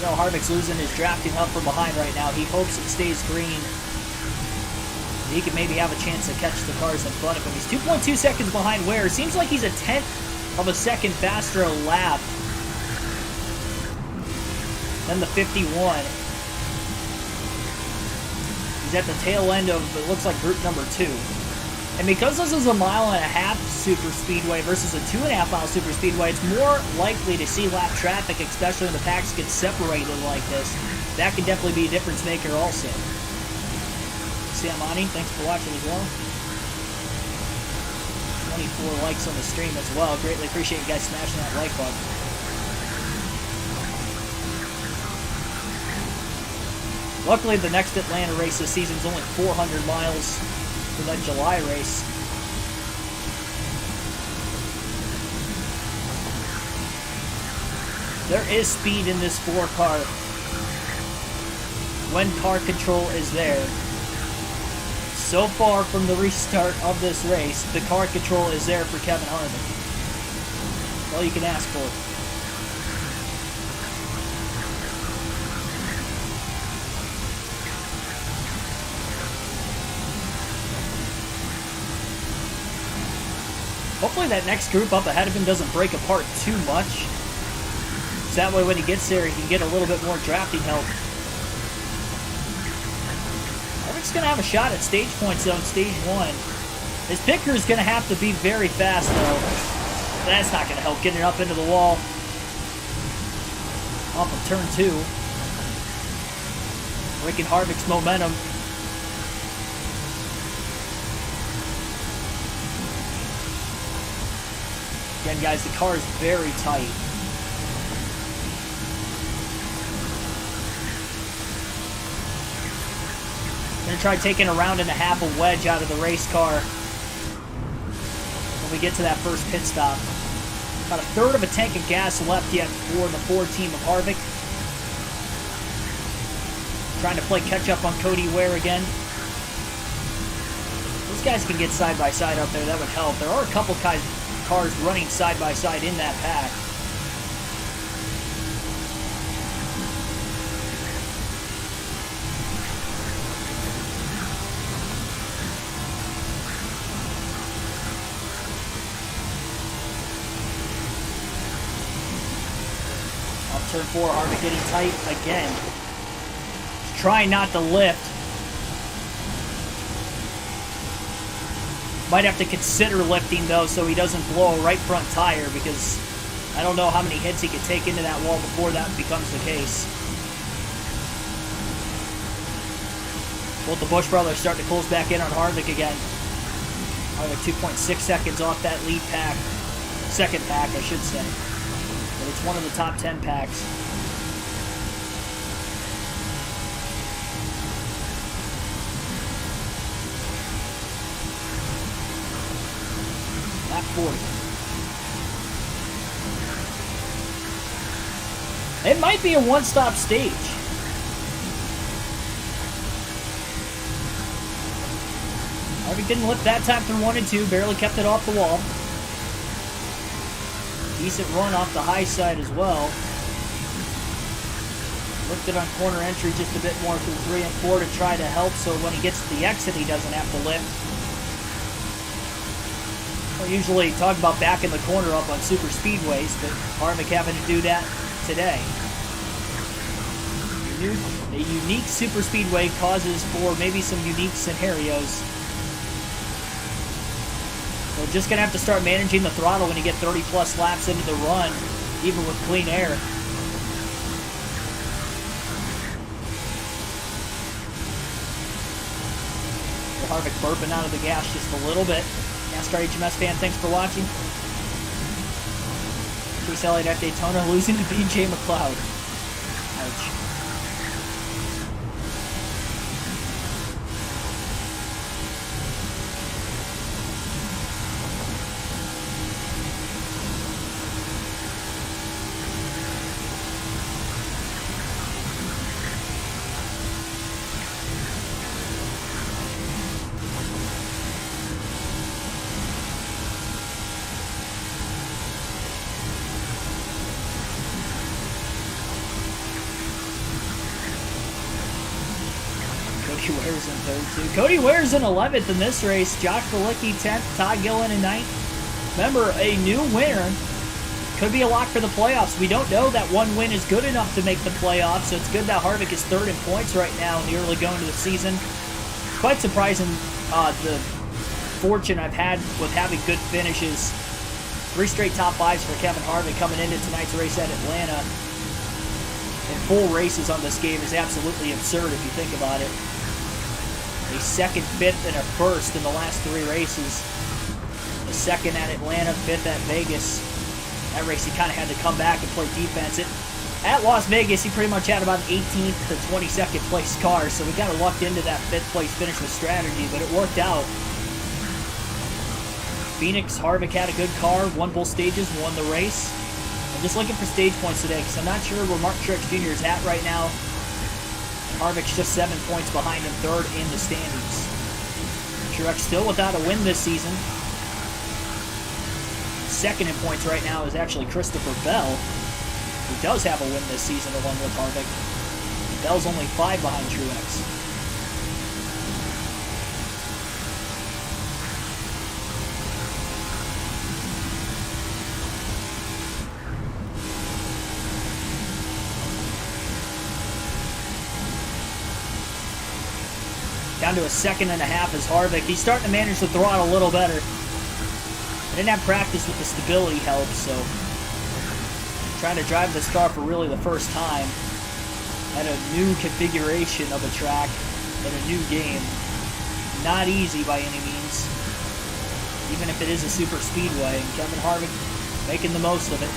You know, Harvick's losing his drafting help from behind right now. He hopes it stays green. He can maybe have a chance to catch the cars in front of him. He's 2.2 seconds behind Ware. Seems like he's a 10th of a second faster a lap than the 51. He's at the tail end of, it looks like, group number 2. And because this is a 1.5 mile super speedway versus a 2.5 mile super speedway, it's more likely to see lap traffic, especially when the packs get separated like this. That can definitely be a difference maker also. Sam Ani, thanks for watching as well. 24 likes on the stream as well. Greatly appreciate you guys smashing that like button. Luckily, the next Atlanta race this season is only 400 miles for that July race. There is speed in this 4 car when car control is there. So far from the restart of this race, the car control is there for Kevin Harvick. That's all you can ask for. Hopefully that next group up ahead of him doesn't break apart too much. So that way when he gets there, he can get a little bit more drafting help. Harvick's going to have a shot at stage points though in stage 1. His pit crew is going to have to be very fast though. That's not going to help getting up into the wall. Off of turn 2. Breaking Harvick's momentum. Again, guys, the car is very tight. Gonna try taking a round and a half a wedge out of the race car when we get to that first pit stop. About a third of a tank of gas left yet for the Ford team of Harvick. Trying to play catch up on Cody Ware again. Those guys can get side by side up there, that would help. There are a couple cars running side by side in that pack. Off turn 4, Harvick getting tight again. He's trying not to lift. Might have to consider lifting though so he doesn't blow a right front tire, because I don't know how many hits he could take into that wall before that becomes the case. Both the Busch brothers starting to close back in on Harvick again. Harvick 2.6 seconds off that lead pack. Second pack, I should say. But it's one of the top 10 packs. Lap 40. It might be a one-stop stage. Harvick didn't lift that time through 1 and 2, barely kept it off the wall. Decent run off the high side as well. Lifted on corner entry just a bit more through 3 and 4 to try to help, so when he gets to the exit he doesn't have to lift. We usually talk about backing the corner up on super speedways, but Harvick having to do that today. A unique super speedway causes for maybe some unique scenarios. We're just going to have to start managing the throttle when you get 30 plus laps into the run, even with clean air. Harvick burping out of the gas just a little bit. NASCAR HMS fan, thanks for watching. Chase Elliott at Daytona losing to BJ McLeod. Ouch. Cody Ware's in 3rd too. Cody Ware's in 11th in this race. Josh Bilicki 10th. Todd Gillen in 9th. Remember, a new winner could be a lock for the playoffs. We don't know that one win is good enough to make the playoffs, so it's good that Harvick is 3rd in points right now in the early going to the season. It's quite surprising the fortune I've had with having good finishes. 3 straight top 5s for Kevin Harvick coming into tonight's race at Atlanta. And full races on this game is absolutely absurd if you think about it. A 2nd, 5th, and a 1st in the last 3 races. A 2nd at Atlanta, 5th at Vegas. That race he kind of had to come back and play defense. At Las Vegas, he pretty much had about an 18th to 22nd place car, so we kind of lucked into that 5th place finish with strategy, but it worked out. Phoenix, Harvick had a good car, won both stages, won the race. I'm just looking for stage points today because I'm not sure where Mark Truex Jr. is at right now. Harvick's just 7 points behind him, 3rd in the standings. Truex still without a win this season. Second in points right now is actually Christopher Bell, who does have a win this season along with Harvick. Bell's only 5 behind Truex. Down to a 1.5 seconds as Harvick. He's starting to manage the throttle a little better. I didn't have practice with the stability help, so trying to drive this car for really the first time at a new configuration of a track and a new game. Not easy by any means, even if it is a super speedway. And Kevin Harvick making the most of it.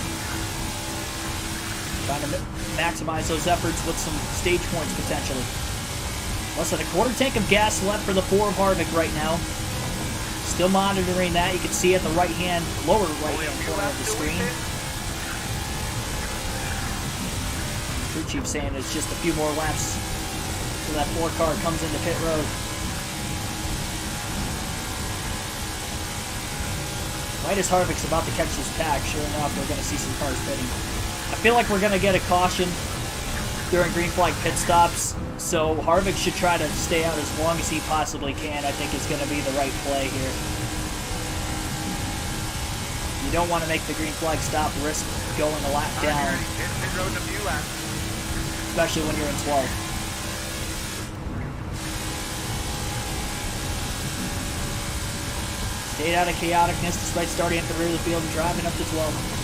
Trying to maximize those efforts with some stage points potentially. Less than a quarter tank of gas left for the 4 of Harvick right now. Still monitoring that. You can see at the lower right hand corner of the screen. Crew chief saying it's just a few more laps so that 4 car comes into pit road. Right as Harvick's about to catch this pack, sure enough, we're going to see some cars pitting. I feel like we're going to get a caution during green flag pit stops, so Harvick should try to stay out as long as he possibly can. I think it's going to be the right play here. You don't want to make the green flag stop, risk going a lap down, especially when you're in 12th. Stayed out of chaoticness despite starting at the rear of the field and driving up to 12th.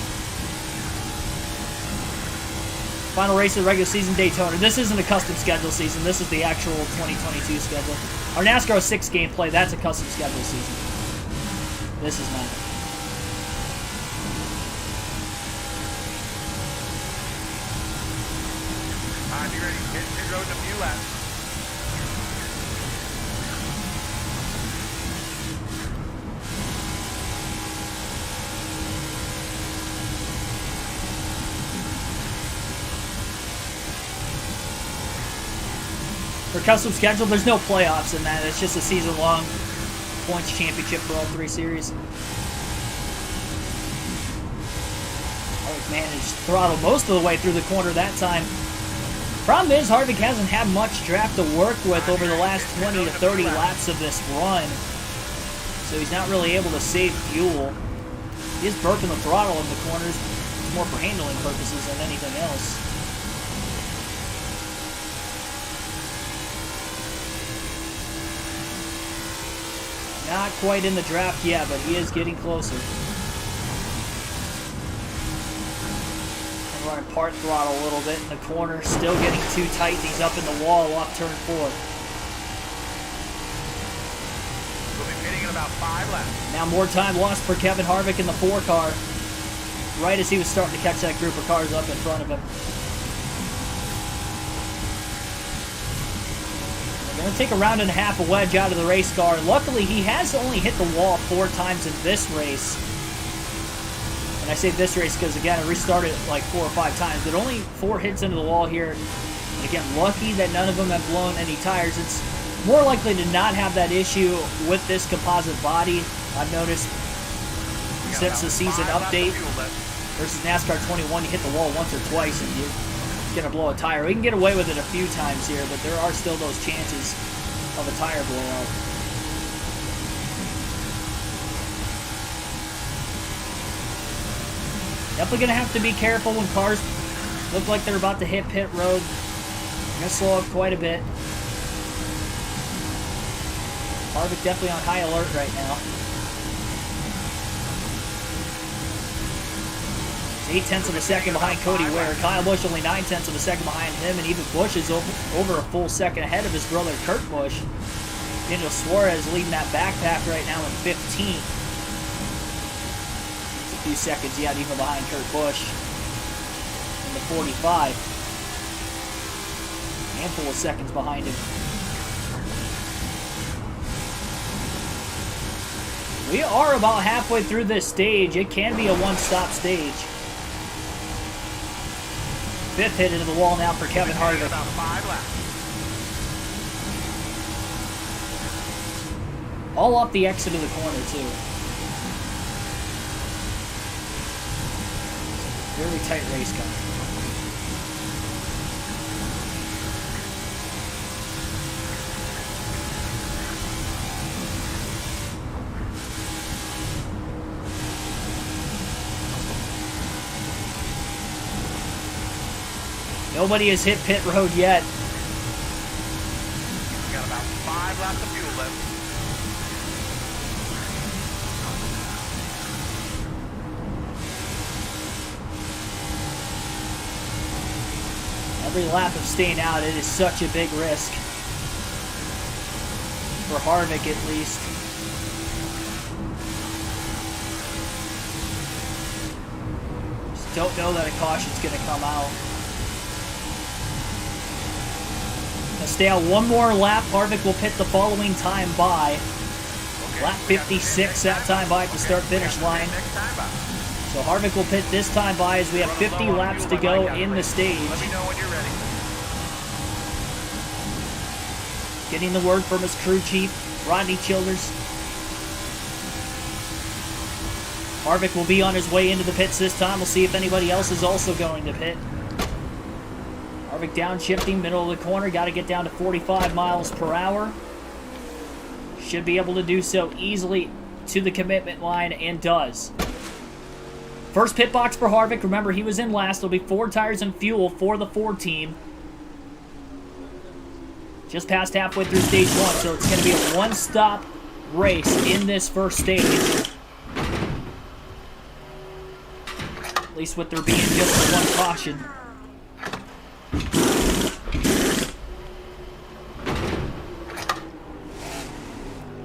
Final race of the regular season, Daytona. This isn't a custom schedule season. This is the actual 2022 schedule. Our NASCAR 6 game play, that's a custom schedule season. This is not. Be ready. Hit road in a few laps. For custom schedule, there's no playoffs in that. It's just a season-long points championship for all 3 series. Harvick managed to throttle most of the way through the corner that time. Problem is, Harvick hasn't had much draft to work with over the last 20 to 30 laps of this run, so he's not really able to save fuel. He is burping the throttle in the corners. It's more for handling purposes than anything else. Not quite in the draft yet, but he is getting closer. And running part throttle a little bit in the corner. Still getting too tight. He's up in the wall off turn 4. We'll be pitting in about 5 laps. Now more time lost for Kevin Harvick in the 4 car. Right as he was starting to catch that group of cars up in front of him. Going to take a 1.5 rounds a wedge out of the race car. Luckily, he has only hit the wall 4 times in this race. And I say this race because, again, it restarted like 4 or 5 times. But only 4 hits into the wall here. And again, lucky that none of them have blown any tires. It's more likely to not have that issue with this composite body, I've noticed, since the season update. Versus NASCAR 21, you hit the wall once or twice and you're going to blow a tire. We can get away with it a few times here, but there are still those chances of a tire blowout. Definitely going to have to be careful when cars look like they're about to hit pit road. Going to slow up quite a bit. Harvick definitely on high alert right now. 0.8 of a second behind Cody Ware. Kyle Busch only 0.9 of a second behind him, and even Busch is over a full second ahead of his brother Kurt Busch. Daniel Suarez leading that backpack right now in 15th. It's a few seconds yet, even behind Kurt Busch in the 45. Handful of seconds behind him. We are about halfway through this stage. It can be a one-stop stage. 5th hit into the wall now for Kevin Harvick. About 5 laps. All off the exit of the corner, too. Very tight race car. Nobody has hit pit road yet. We got about 5 laps of fuel left. Every lap of staying out, it is such a big risk. For Harvick, at least. Just don't know that a caution's going to come out. Now stay out one more lap. Harvick will pit the following time by. Okay, Lap 56, that time by at the start-finish line. Next time by. So Harvick will pit this time by as we have 50 laps to go in the stage. Let me know when you're ready. Getting the word from his crew chief, Rodney Childers. Harvick will be on his way into the pits this time. We'll see if anybody else is also going to pit. Harvick downshifting, middle of the corner. Got to get down to 45 miles per hour. Should be able to do so easily to the commitment line, and does. First pit box for Harvick. Remember, he was in last. There'll be 4 tires and fuel for the Ford team. Just past halfway through stage 1, so it's going to be a one-stop race in this first stage. At least with there being just the one caution.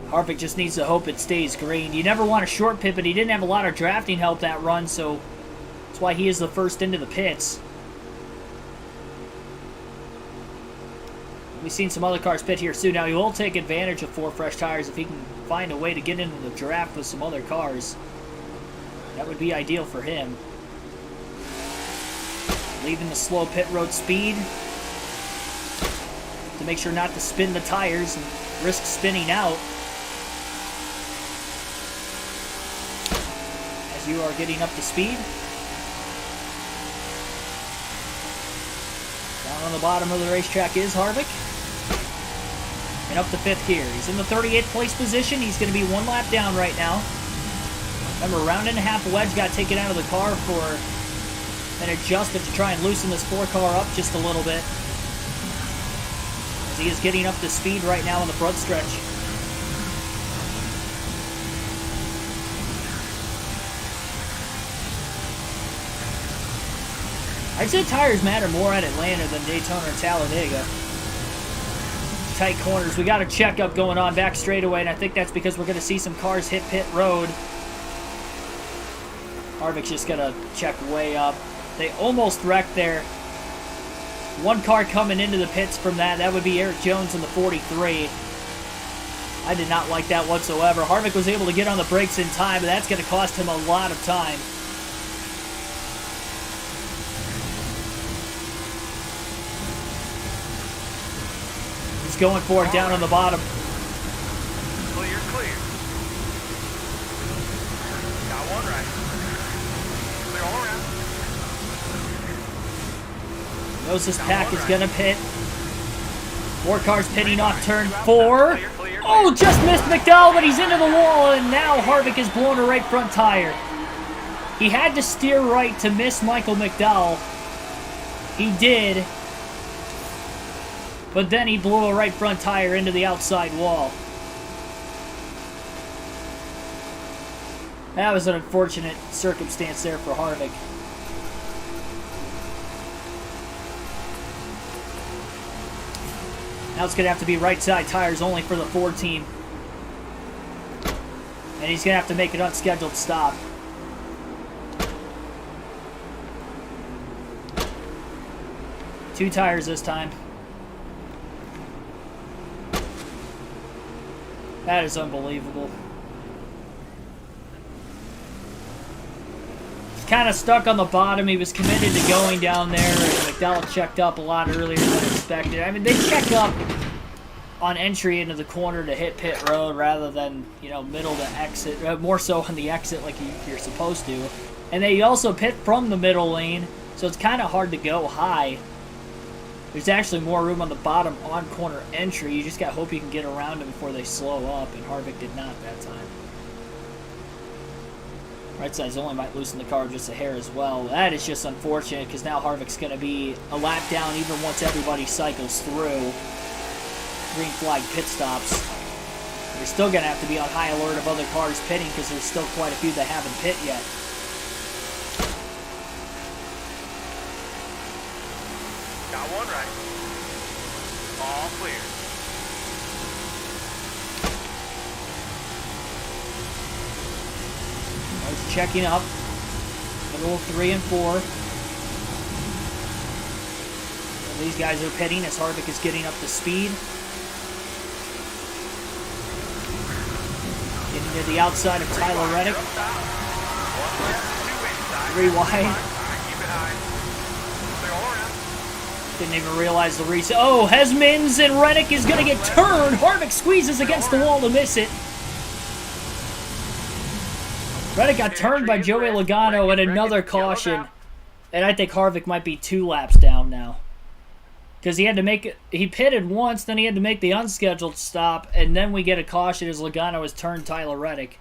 Harvick just needs to hope it stays green. You never want a short pit, but he didn't have a lot of drafting help that run, so that's why he is the first into the pits. We've seen some other cars pit here soon. Now, he will take advantage of 4 fresh tires if he can find a way to get into the draft with some other cars. That would be ideal for him. Leaving the slow pit road speed to make sure not to spin the tires and risk spinning out. As you are getting up to speed. Down on the bottom of the racetrack is Harvick. And up to 5th gear. He's in the 38th place position. He's going to be 1 lap down right now. Remember, round and a half wedge got taken out of the car for an adjustment to try and loosen this 4 car up just a little bit. As he is getting up to speed right now in the front stretch. I'd say tires matter more at Atlanta than Daytona or Talladega. Tight corners. We got a checkup going on back straightaway, and I think that's because we're going to see some cars hit pit road. Harvick's just going to check way up. They almost wrecked there. 1 car coming into the pits from that. That would be Eric Jones in the 43. I did not like that whatsoever. Harvick was able to get on the brakes in time, but that's going to cost him a lot of time. Going for it down on the bottom. Clear, clear. Got one right. Clear all around. Knows this pack is going to pit. 4 cars pitting off turn 4. Oh, just missed McDowell, but he's into the wall, and now Harvick has blown a right front tire. He had to steer right to miss Michael McDowell. He did. But then he blew a right front tire into the outside wall. That was an unfortunate circumstance there for Harvick. Now it's going to have to be right side tires only for the Ford team. And he's going to have to make an unscheduled stop. Two tires this time. That is unbelievable. He's kind of stuck on the bottom. He was committed to going down there, and McDowell checked up a lot earlier than expected. I mean, they check up on entry into the corner to hit pit road rather than, you know, middle to exit, more so on the exit like you're supposed to. And they also pit from the middle lane, so it's kind of hard to go high. There's actually more room on the bottom on corner entry. You just got to hope you can get around them before they slow up, and Harvick did not that time. Right side's only might loosen the car just a hair as well. That is just unfortunate because now Harvick's going to be a lap down even once everybody cycles through. Green flag pit stops. You're still going to have to be on high alert of other cars pitting because there's still quite a few that haven't pit yet. Got one right. All clear. He's checking up. Middle 3 and 4. And these guys are pitting as Harvick is getting up to speed. Getting to the outside of Tyler Reddick. 3 wide. Didn't even realize the reset. Oh, Hesmans and Reddick is going to get turned. Harvick squeezes against the wall to miss it. Reddick got turned by Joey Logano and another caution. And I think Harvick might be 2 laps down now. Because he had to make it. He pitted once, then he had to make the unscheduled stop, and then we get a caution as Logano has turned Tyler Reddick.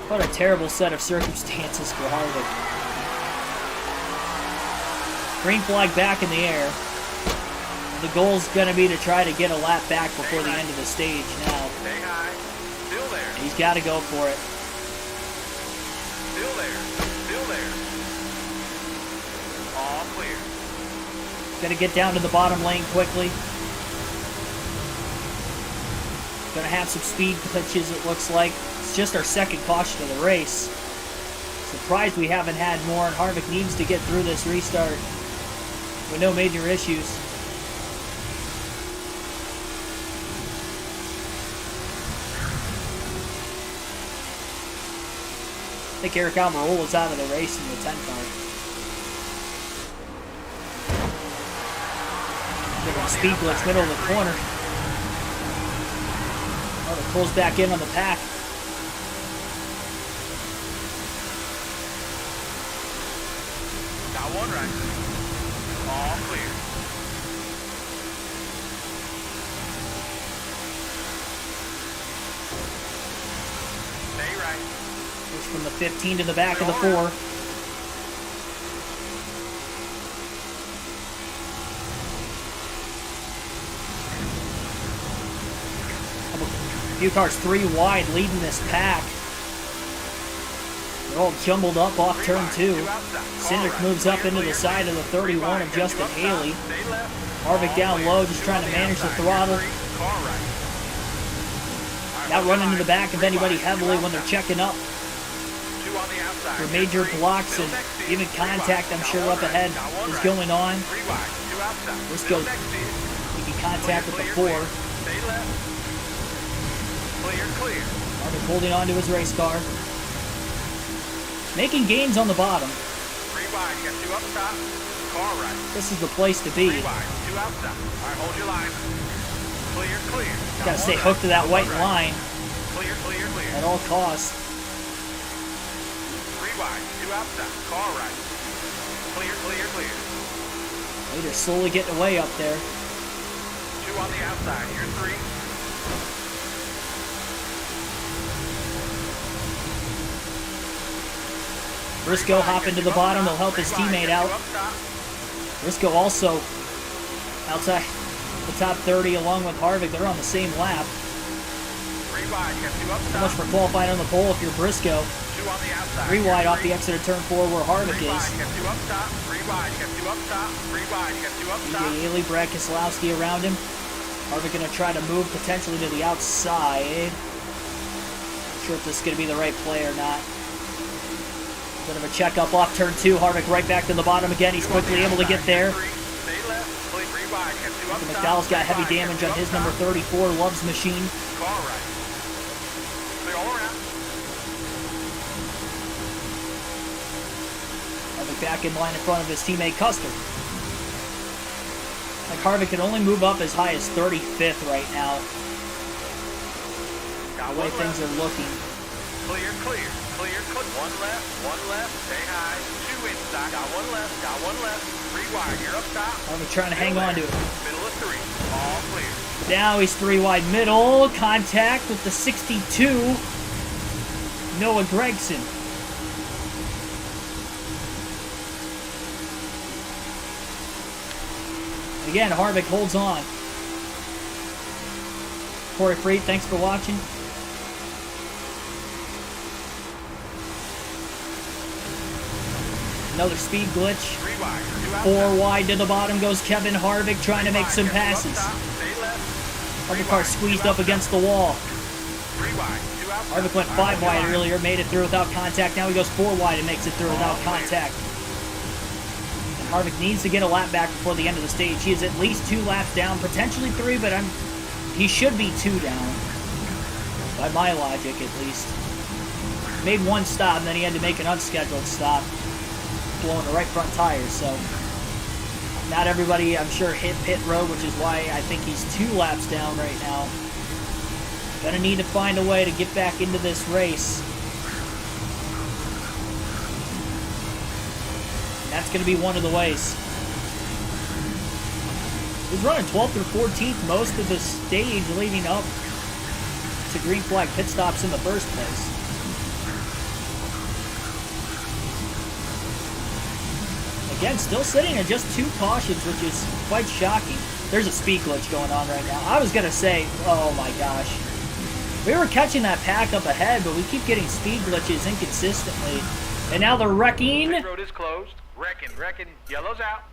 What a terrible set of circumstances for Harvick. Green flag back in the air. The goal's going to be to try to get a lap back before the end of the stage now. Stay high. Still there. He's got to go for it. Still there. Still there. All clear. Going to get down to the bottom lane quickly. Going to have some speed glitches, it looks like. It's just our second caution of the race. Surprised we haven't had more, and Harvick needs to get through this restart with no major issues. I think Eric Almirola is out of the race in the 10 car. Give him a speed glitch, middle of the corner. Harvick pulls back in on the pack. Got one right. All clear. Stay right. Push from the 15 to the back of the 4. A few cars 3 wide leading this pack. They're all jumbled up off turn 2. Cindric moves up into the side of the 31 of Justin Haley. Harvick down low, just trying to manage the throttle. Not running into the back of anybody heavily when they're checking up. For major blocks and even contact, I'm sure, up ahead is going on. Briscoe making contact with the 4. Harvick holding on to his race car. Making gains on the bottom. This is the place to be. Gotta stay hooked to that white line at all costs. They're slowly getting away up there. 2 on the outside. You're 3. Briscoe hopping to the bottom. He'll help his teammate out. Briscoe also outside the top 30 along with Harvick. They're on the same lap. So much for qualifying on the pole if you're Briscoe. 3 wide off the exit of turn 4 where Harvick is. DJ Haley, Brad Keselowski around him. Harvick going to try to move potentially to the outside. Not sure if this is going to be the right play or not. Bit of a checkup off turn 2. Harvick right back to the bottom again. He's quickly able to get there. McDowell's got heavy damage on his number 34, Love's Machine. Harvick back in line in front of his teammate Custer. Like Harvick can only move up as high as 35th right now. Got The way one things left. are looking. Clear, clear, clear, clear. One left, stay high. 2 inside. Got one left. 3 wide. You're up top. Harvick trying to hang on to it. Middle of 3. All clear. Now he's 3 wide middle. Contact with the 62. Noah Gregson. Again, Harvick holds on. Corey Freed, thanks for watching. Another speed glitch. 3 wide. 2 outside. 4 wide to the bottom goes Kevin Harvick trying to make some passes. Stay left. Other car squeezed up against the wall. 3 wide. 2 outside. Harvick went 5 wide earlier, made it through without contact. Now he goes 4 wide and makes it through without contact. And Harvick needs to get a lap back before the end of the stage. He is at least 2 laps down, potentially 3, but he should be 2 down. By my logic, at least. Made 1 stop, and then he had to make an unscheduled stop, blowing the right front tires, so not everybody, I'm sure, hit pit road, which is why I think he's 2 laps down right now. Gonna need to find a way to get back into this race. And that's gonna be one of the ways. He's running 12th or 14th most of the stage leading up to green flag pit stops in the first place. Again, still sitting at just 2 cautions, which is quite shocking. There's a speed glitch going on right now. I was going to say, oh my gosh. We were catching that pack up ahead, but we keep getting speed glitches inconsistently. And now they're wrecking. Pit road is closed. Wrecking. Yellow's out.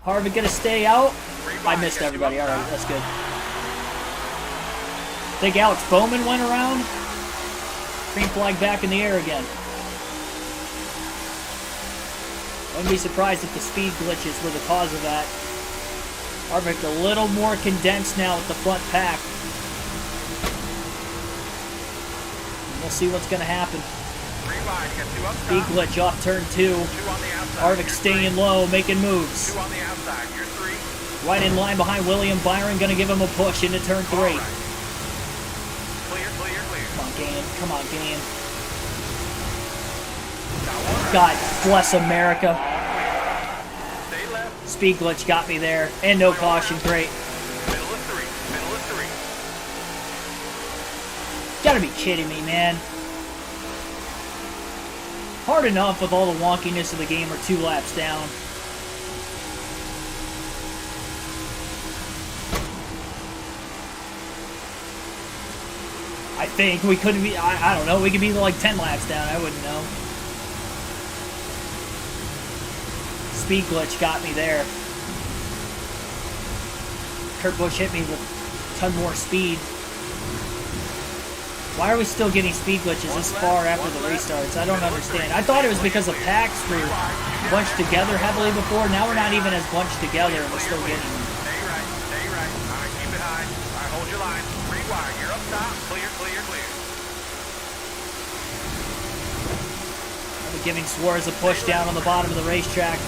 Harvick going to stay out. 3 I wide. missed Got 2 everybody. up All top. right, that's good. Think Alex Bowman went around. Green flag back in the air again. Wouldn't be surprised if the speed glitches were the cause of that. Harvick a little more condensed now with the front pack. And we'll see what's going to happen. 3 wide. You got 2 up Speed top. glitch off turn 2. 2 on the outside. Harvick You're staying 3. low, making moves. 2 on the outside. You're 3. Right in line behind William Byron, going to give him a push into turn 3. All right. Clear. Come on, Gann. Come on, Gann. Got 1 right. God bless America. Stay left. Speed glitch got me there. And no caution. Great. Middle of 3. Gotta be kidding me, man. Hard enough with all the wonkiness of the game or 2 laps down. I think we could be, I don't know, we could be like 10 laps down, I wouldn't know. Speed glitch got me there. Kurt Busch hit me with a ton more speed. Why are we still getting speed glitches this far after the restarts? I don't understand. I thought it was because the packs were bunched together heavily before. Now we're not even as bunched together and we're still getting them. Stay right. All right, keep it high. All right, hold your line. 3 wide. You're up top. Clear. I'm giving Suarez a push down on the bottom of the racetrack.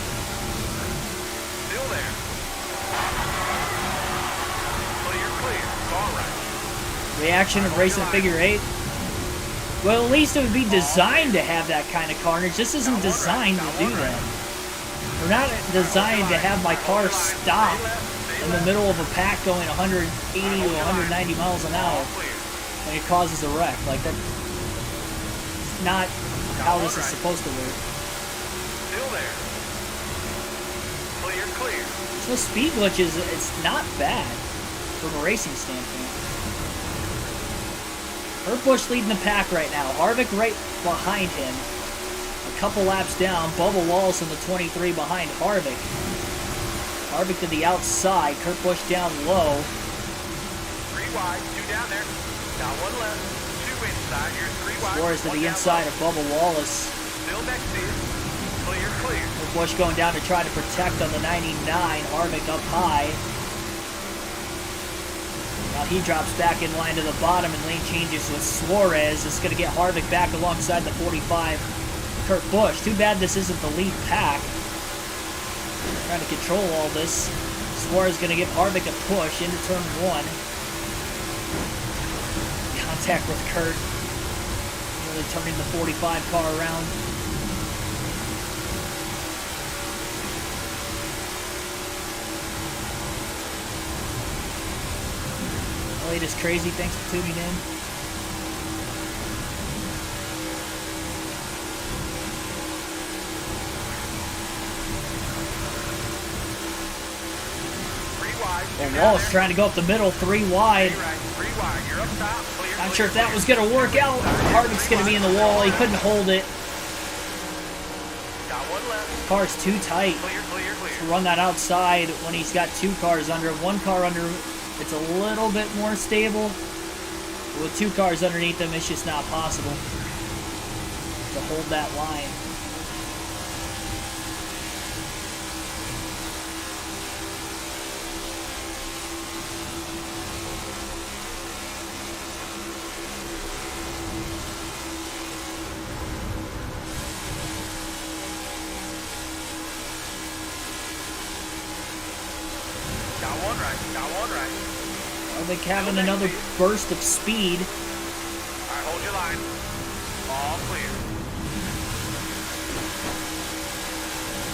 Still there. Clear. All right. Reaction of racing figure 8. Well, at least it would be designed to have that kind of carnage. This isn't designed to do that. We're not designed to have my car stop in the middle of a pack going 180 to 190 miles an hour when it causes a wreck. Like, that's not how this is supposed to work. Still there. Clear. There's no speed glitches. It's not bad from a racing standpoint. Kurt Busch leading the pack right now. Harvick right behind him. A couple laps down. Bubba Wallace in the 23 behind Harvick. Harvick to the outside. Kurt Busch down low. 3 wide. 2 down there. Got 1 left. 2 inside. You're 3 wide. Suarez to 1 the down inside low. of Bubba Wallace. Still next to you. Clear. Kurt Busch going down to try to protect on the 99. Harvick up high. Now he drops back in line to the bottom and lane changes with Suarez. It's going to get Harvick back alongside the 45. Kurt Busch. Too bad this isn't the lead pack. Trying to control all this. Suarez going to give Harvick a push into turn 1. Contact with Kurt. Really turning the 45 car around. Latest crazy, thanks for tuning in. And Wallace trying to go up the middle, 3 wide. Not sure if that was going to work out. Harvick's going to be in the wall. He couldn't hold it. Car's too tight to run that outside when he's got 2 cars under him. 1 car under him, it's a little bit more stable. But with 2 cars underneath him, it's just not possible to hold that line. Harvick having another burst of speed. Alright, hold your line. All clear.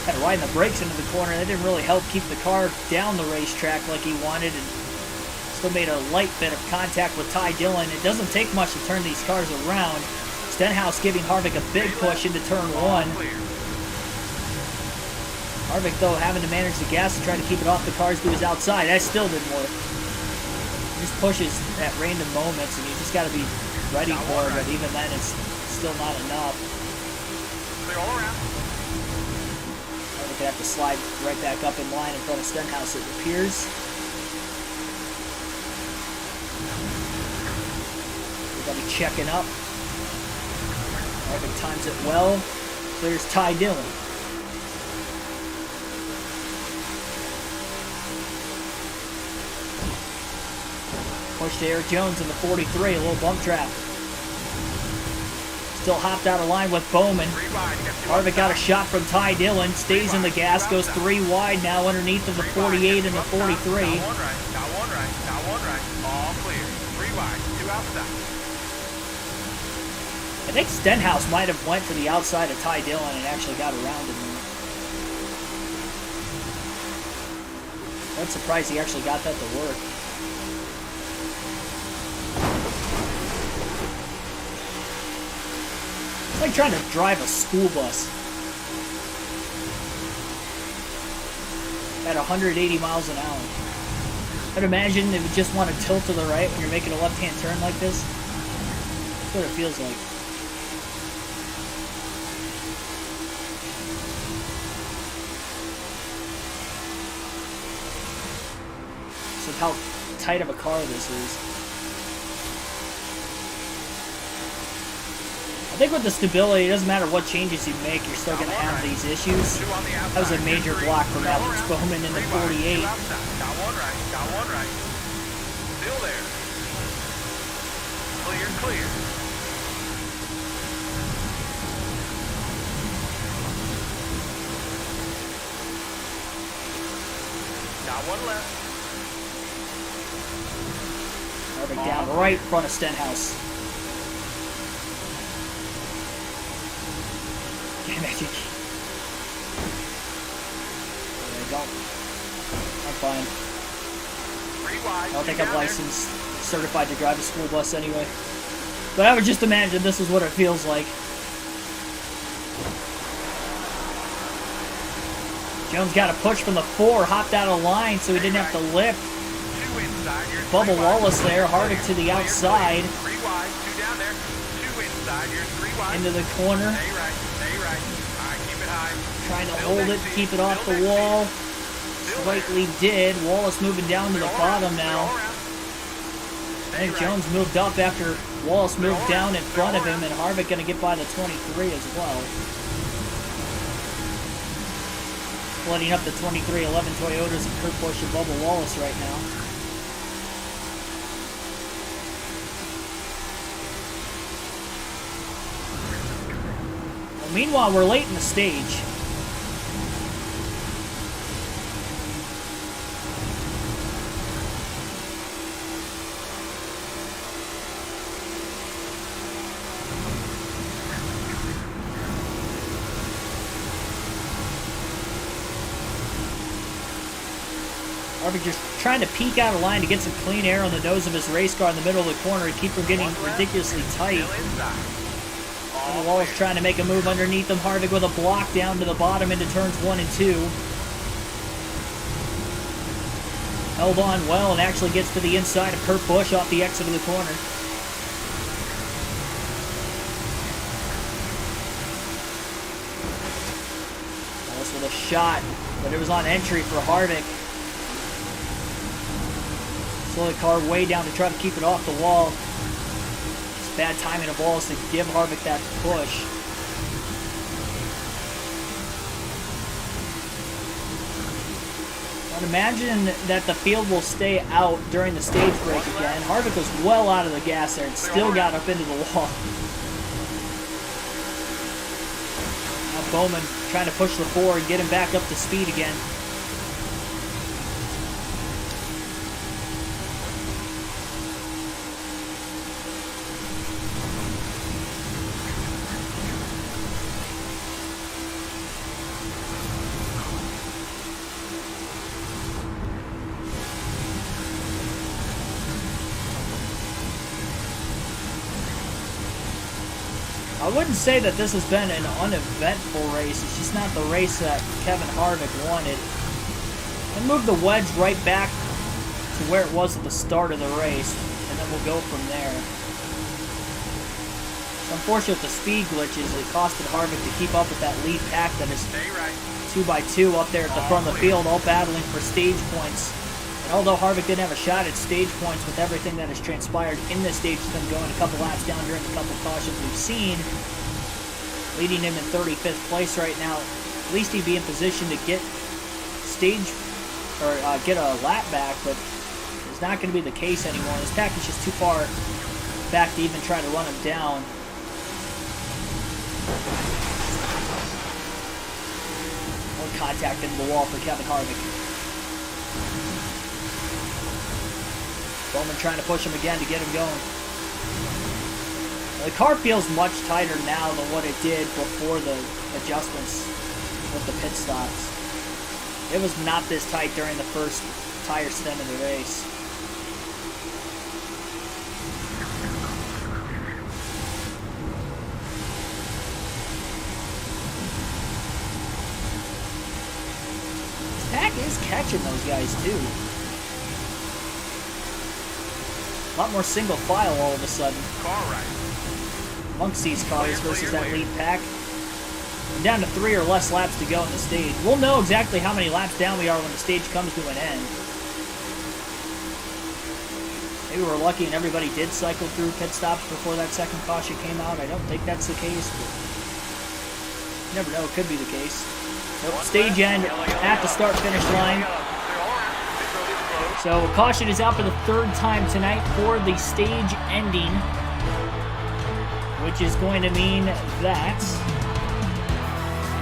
Had to ride the brakes into the corner. That didn't really help keep the car down the racetrack like he wanted, and still made a light bit of contact with Ty Dillon. It doesn't take much to turn these cars around. Stenhouse giving Harvick a big push into turn 1. Harvick, though, having to manage the gas to try to keep it off the cars to his outside. That still didn't work. Just pushes at random moments, and you just got to be ready for it. But even then, it's still not enough. Clear all around. Harvick could have to slide right back up in line in front of Stenhouse, it appears. Everybody checking up. Harvick times it well. There's Ty Dillon. Push to Eric Jones in the 43, a little bump trap. Still hopped out of line with Bowman. Harvick got a shot from Ty Dillon, stays in the gas, goes 3 wide now underneath of the 48 and the 43. Got one right. All clear. 3 wide, 2 outside. I think Stenhouse might have went to the outside of Ty Dillon and actually got around him. I'm surprised he actually got that to work. It's like trying to drive a school bus at 180 miles an hour. I'd imagine it would just want to tilt to the right when you're making a left-hand turn like this. That's what it feels like. So how tight of a car this is. I think with the stability, it doesn't matter what changes you make, you're still going to have these issues. That was a major block from Alex Bowman in the 48. Got one right. Still there. Clear. Got one left. Harvick down right in front of Stenhouse. Damn it. There we go. I'm fine. 3 wide. I don't think I'm licensed, certified to drive a school bus anyway. But I would just imagine this is what it feels like. Jones got a push from the 4, hopped out of line so he didn't have to lift. 2 inside. Bubba Wallace there, Harvick to the outside. 3 wide, 2 down there. 2 inside. You're 3 wide. Into the corner. Stay right. All right, keep it high. Trying to hold it, keep it off the wall. Slightly did. Wallace moving down to the bottom now. I think Jones moved up after Wallace moved down in front of him, and Harvick going to get by the 23 as well. Splitting up the 23-11 Toyotas and Kurt Busch and Bubba Wallace right now. Well, meanwhile, we're late in the stage. Harvick just trying to peek out of line to get some clean air on the nose of his race car in the middle of the corner and keep from getting ridiculously tight. The wall is trying to make a move underneath him. Harvick with a block down to the bottom into turns 1 and 2. Held on well and actually gets to the inside of Kurt Busch off the exit of the corner. Almost with a shot, but it was on entry for Harvick. Slow the car way down to try to keep it off the wall. It's bad timing of balls to give Harvick that push. I'd imagine that the field will stay out during the stage break again. Harvick was well out of the gas there and still got up into the wall. Now Bowman trying to push the four and get him back up to speed again. I wouldn't say that this has been an uneventful race. It's just not the race that Kevin Harvick wanted. And move the wedge right back to where it was at the start of the race, and then we'll go from there. It's unfortunate with the speed glitches. It costed Harvick to keep up with that lead pack that is 2x2 up there at the front of the field, all battling for stage points. And although Harvick didn't have a shot at stage points with everything that has transpired in this stage, with him going a couple laps down during the couple cautions we've seen, leading him in 35th place right now, at least he'd be in position to get stage, or get a lap back, but it's not going to be the case anymore. His pack is just too far back to even try to run him down. More contact into the wall for Kevin Harvick. Bowman trying to push him again to get him going. The car feels much tighter now than what it did before the adjustments with the pit stops. It was not this tight during the first tire stint of the race. Pack is catching those guys too. A lot more single file all of a sudden. Car right. Amongst these cars versus that lead pack. We're down to 3 or less laps to go in the stage. We'll know exactly how many laps down we are when the stage comes to an end. Maybe we're lucky and everybody did cycle through pit stops before that second caution came out. I don't think that's the case, but you never know. It could be the case. Nope, stage end at the start-finish line. So caution is out for the 3rd time tonight for the stage ending, which is going to mean that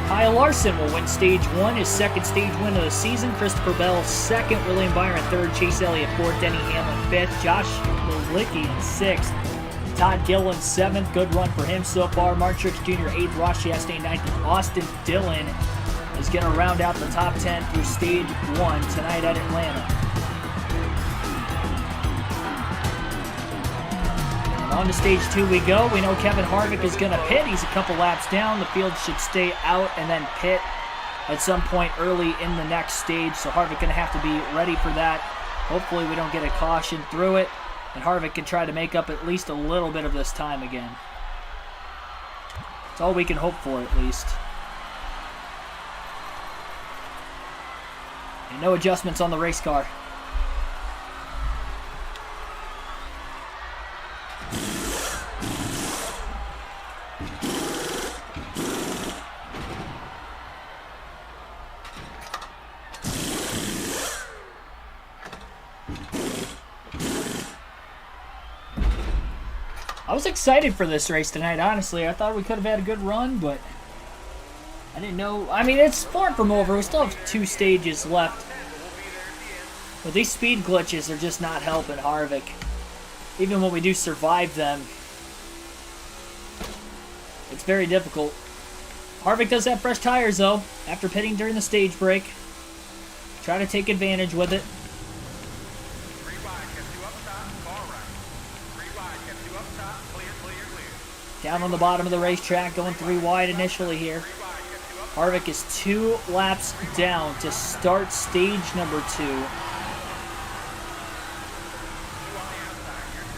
Kyle Larson will win stage 1, his 2nd stage win of the season. Christopher Bell 2nd, William Byron 3rd, Chase Elliott 4th, Denny Hamlin 5th, Josh Lozlicki 6th, Todd Gilliland 7th. Good run for him so far. Mark Trix Jr. 8th, Ross Chastain 9th, and Austin Dillon is going to round out the top 10 through stage 1 tonight at Atlanta. On to stage 2 we go. We know Kevin Harvick is going to pit. He's a couple laps down. The field should stay out and then pit at some point early in the next stage. So Harvick going to have to be ready for that. Hopefully we don't get a caution through it, and Harvick can try to make up at least a little bit of this time again. It's all we can hope for, at least. And no adjustments on the race car. I was excited for this race tonight, honestly. I thought we could have had a good run, but I didn't know. I mean, it's far from over. We still have 2 stages left. But these speed glitches are just not helping Harvick. Even when we do survive them, it's very difficult. Harvick does have fresh tires, though, after pitting during the stage break. Try to take advantage with it. Down on the bottom of the racetrack, going 3 wide initially here. Harvick is 2 laps down to start stage number 2.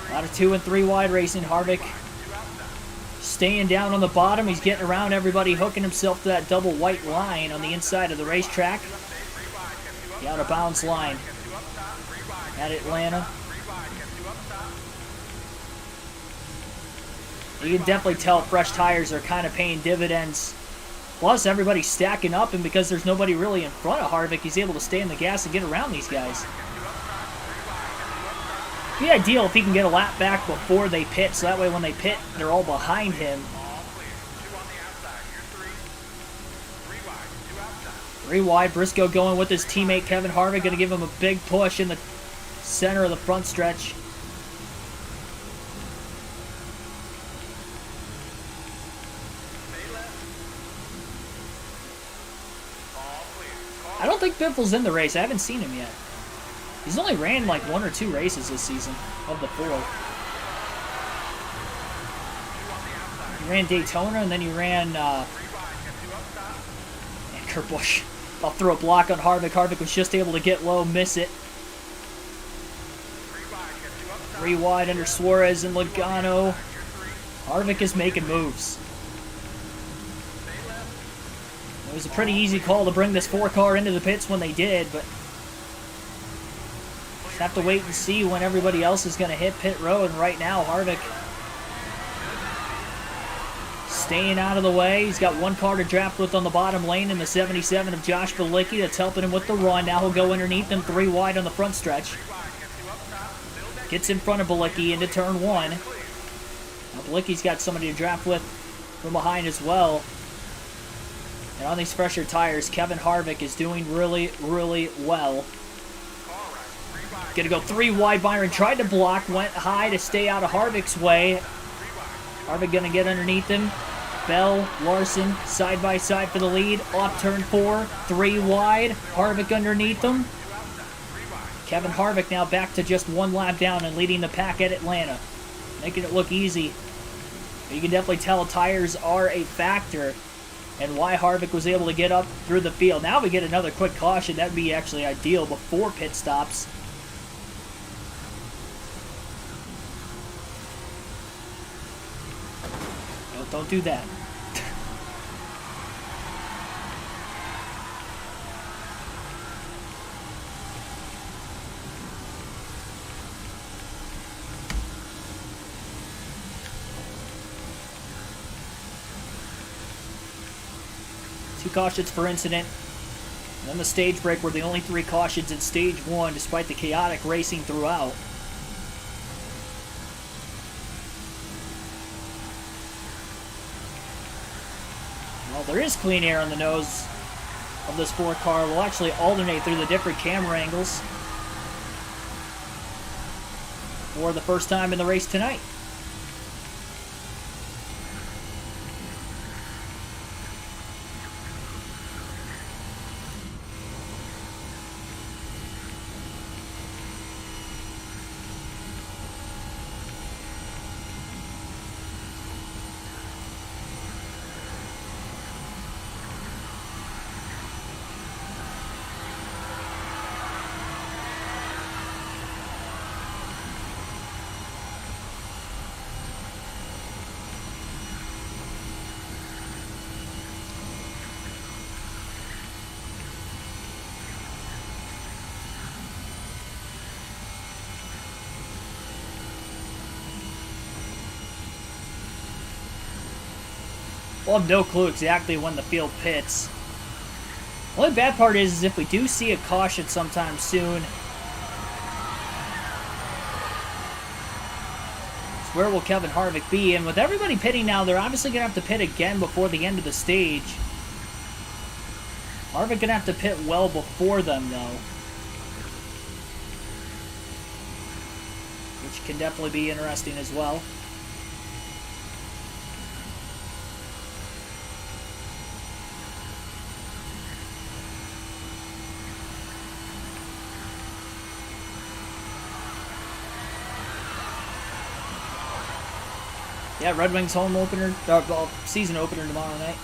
A lot of 2 and 3 wide racing. Harvick staying down on the bottom. He's getting around everybody, hooking himself to that double white line on the inside of the racetrack. The out of bounds line at Atlanta. You can definitely tell fresh tires are kind of paying dividends. Plus, everybody's stacking up, and because there's nobody really in front of Harvick, he's able to stay in the gas and get around these guys. It'd be ideal if he can get a lap back before they pit, so that way when they pit, they're all behind him. 3 wide, Briscoe going with his teammate Kevin Harvick, going to give him a big push in the center of the front stretch. I don't think Biffle's in the race. I haven't seen him yet. He's only ran like 1 or 2 races this season of the 4. He ran Daytona and then he ran Kurt Busch. I'll throw a block on Harvick. Harvick was just able to get low, miss it. 3 wide under Suarez and Logano. Harvick is making moves. It was a pretty easy call to bring this 4 car into the pits when they did, but just have to wait and see when everybody else is going to hit pit road. And right now, Harvick staying out of the way. He's got 1 car to draft with on the bottom lane in the 77 of Josh Bilicki that's helping him with the run. Now he'll go underneath him, 3 wide on the front stretch. Gets in front of Bilicki into turn 1. Now Bilicki's got somebody to draft with from behind as well. And on these fresher tires, Kevin Harvick is doing really, really well. Gonna go 3 wide. Byron tried to block, went high to stay out of Harvick's way. Harvick gonna get underneath him. Bell, Larson, side by side for the lead. Off turn 4, 3 wide. Harvick underneath them. Kevin Harvick now back to just 1 lap down and leading the pack at Atlanta. Making it look easy. But you can definitely tell tires are a factor and why Harvick was able to get up through the field. Now we get another quick caution. That'd be actually ideal before pit stops. No, don't do that. Two cautions per incident. And then the stage break were the only 3 cautions in stage 1, despite the chaotic racing throughout. Well, there is clean air on the nose of this 4 car. We'll actually alternate through the different camera angles for the first time in the race tonight. We'll have no clue exactly when the field pits. The only bad part is if we do see a caution sometime soon, where will Kevin Harvick be? And with everybody pitting now, they're obviously going to have to pit again before the end of the stage. Harvick going to have to pit well before them, though. Which can definitely be interesting as well. Yeah, Red Wings home opener, season opener tomorrow night.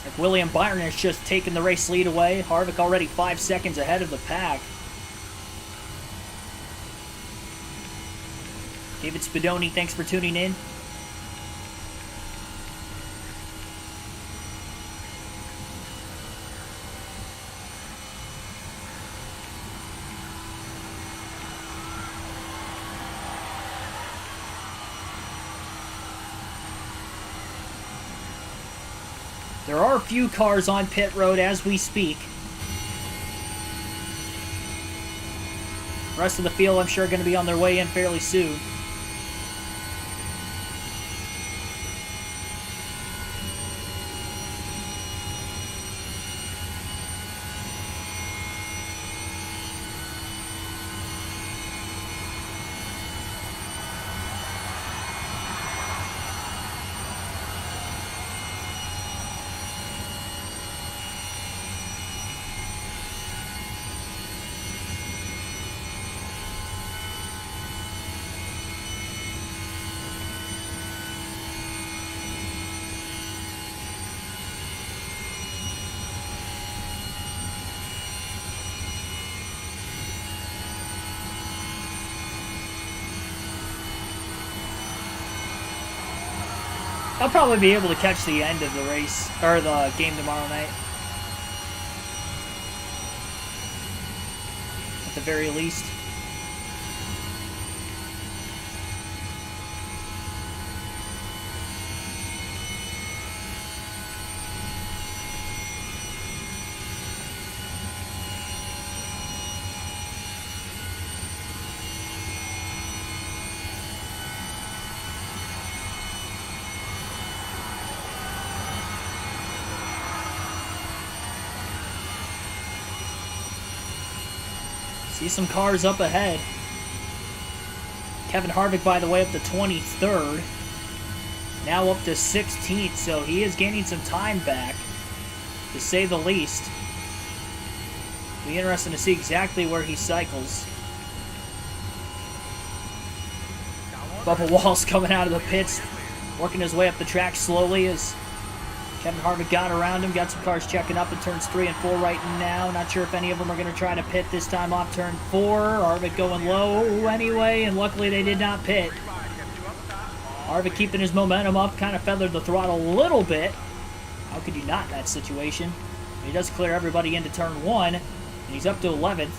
Like William Byron has just taken the race lead away. Harvick already 5 seconds ahead of the pack. David Spadoni, thanks for tuning in. There are a few cars on pit road as we speak. The rest of the field, I'm sure, going to be on their way in fairly soon. I'll probably be able to catch the end of the race, or the game tomorrow night. At the very least. See some cars up ahead. Kevin Harvick, by the way, up to 23rd. Now up to 16th, so he is gaining some time back, to say the least. Be interesting to see exactly where he cycles. Bubba Wallace coming out of the pits, working his way up the track slowly as Kevin Harvick got around him, got some cars checking up in turns 3 and 4 right now. Not sure if any of them are going to try to pit this time off turn 4. Harvick going low anyway, and luckily they did not pit. Harvick keeping his momentum up, kind of feathered the throttle a little bit. How could you not in that situation? He does clear everybody into turn 1, and he's up to 11th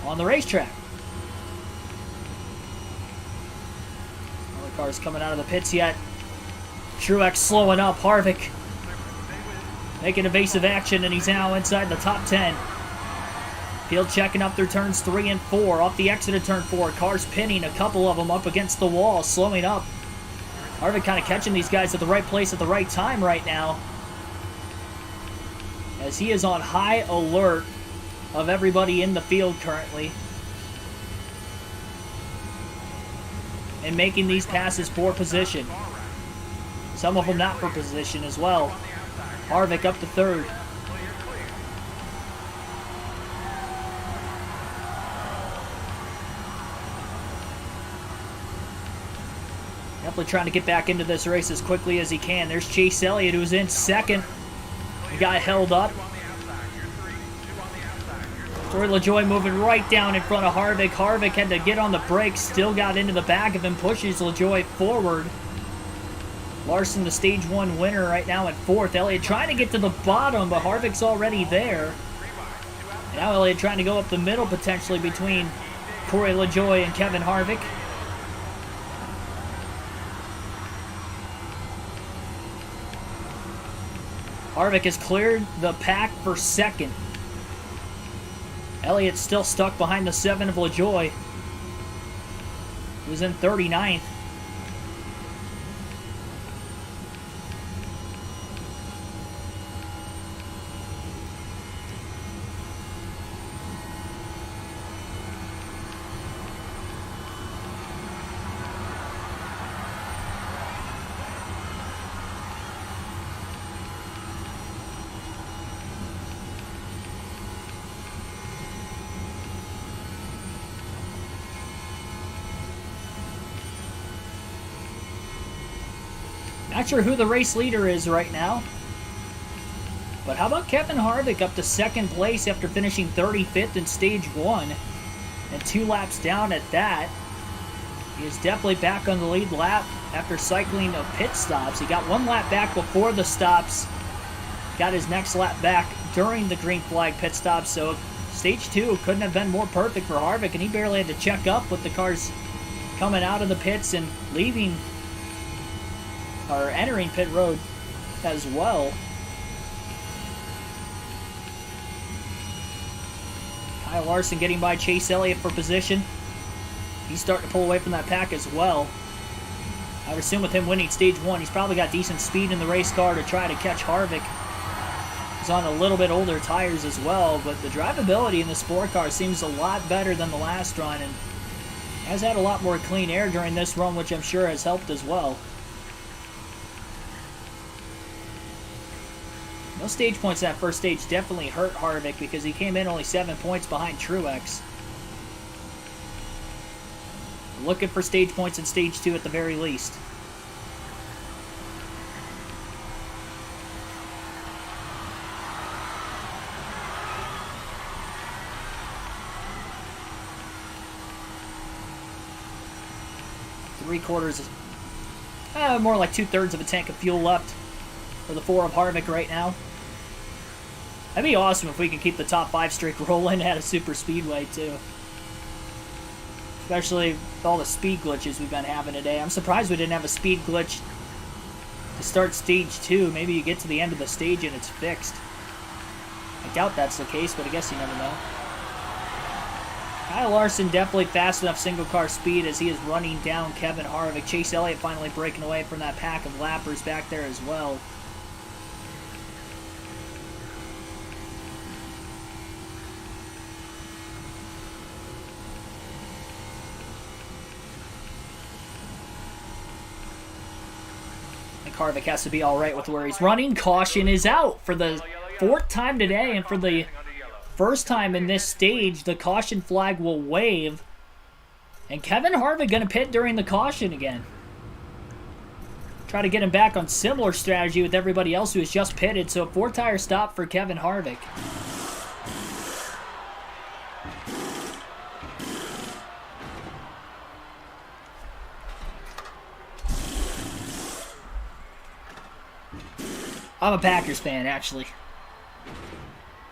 on the racetrack. Other cars coming out of the pits yet. Truex slowing up. Harvick making evasive action, and he's now inside the top 10. Field checking up through turns 3 and 4. Off the exit of turn 4. Cars pinning, a couple of them up against the wall, slowing up. Harvick kind of catching these guys at the right place at the right time right now, as he is on high alert of everybody in the field currently, and making these passes for position. Some of them not for position as well. Harvick up to 3rd. Definitely trying to get back into this race as quickly as he can. There's Chase Elliott, who's in 2nd. He got held up. Troy LaJoie moving right down in front of Harvick. Harvick had to get on the brakes, still got into the back of him, pushes LaJoie forward. Larson, the Stage 1 winner right now at 4th. Elliott trying to get to the bottom, but Harvick's already there. And now Elliott trying to go up the middle potentially between Corey LaJoie and Kevin Harvick. Harvick has cleared the pack for 2nd. Elliott's still stuck behind the 7 of LaJoie, who's in 39th. Not sure who the race leader is right now. But how about Kevin Harvick up to second place after finishing 35th in stage 1 and 2 laps down at that. He is definitely back on the lead lap after cycling of pit stops. He got 1 lap back before the stops. Got his next lap back during the green flag pit stop. So stage 2 couldn't have been more perfect for Harvick, and he barely had to check up with the cars coming out of the pits and leaving or entering pit road as well. Kyle Larson getting by Chase Elliott for position. He's starting to pull away from that pack as well. I would assume with him winning stage 1, he's probably got decent speed in the race car to try to catch Harvick. He's on a little bit older tires as well, but the drivability in the sport car seems a lot better than the last run, and has had a lot more clean air during this run, which I'm sure has helped as well. Those stage points in that first stage definitely hurt Harvick because he came in only 7 points behind Truex. Looking for stage points in stage 2 at the very least. More like 2/3 of a tank of fuel left for the 4 of Harvick right now. That'd be awesome if we can keep the top 5 streak rolling at a super speedway too. Especially with all the speed glitches we've been having today. I'm surprised we didn't have a speed glitch to start stage 2. Maybe you get to the end of the stage and it's fixed. I doubt that's the case, but I guess you never know. Kyle Larson definitely fast enough single car speed as he is running down Kevin Harvick. Chase Elliott finally breaking away from that pack of lappers back there as well. Harvick has to be alright with where he's running. Caution is out for the 4th time today, and for the first time in this stage, the caution flag will wave. And Kevin Harvick going to pit during the caution again. Try to get him back on similar strategy with everybody else who has just pitted. So a 4-tire stop for Kevin Harvick. I'm a Packers fan, actually.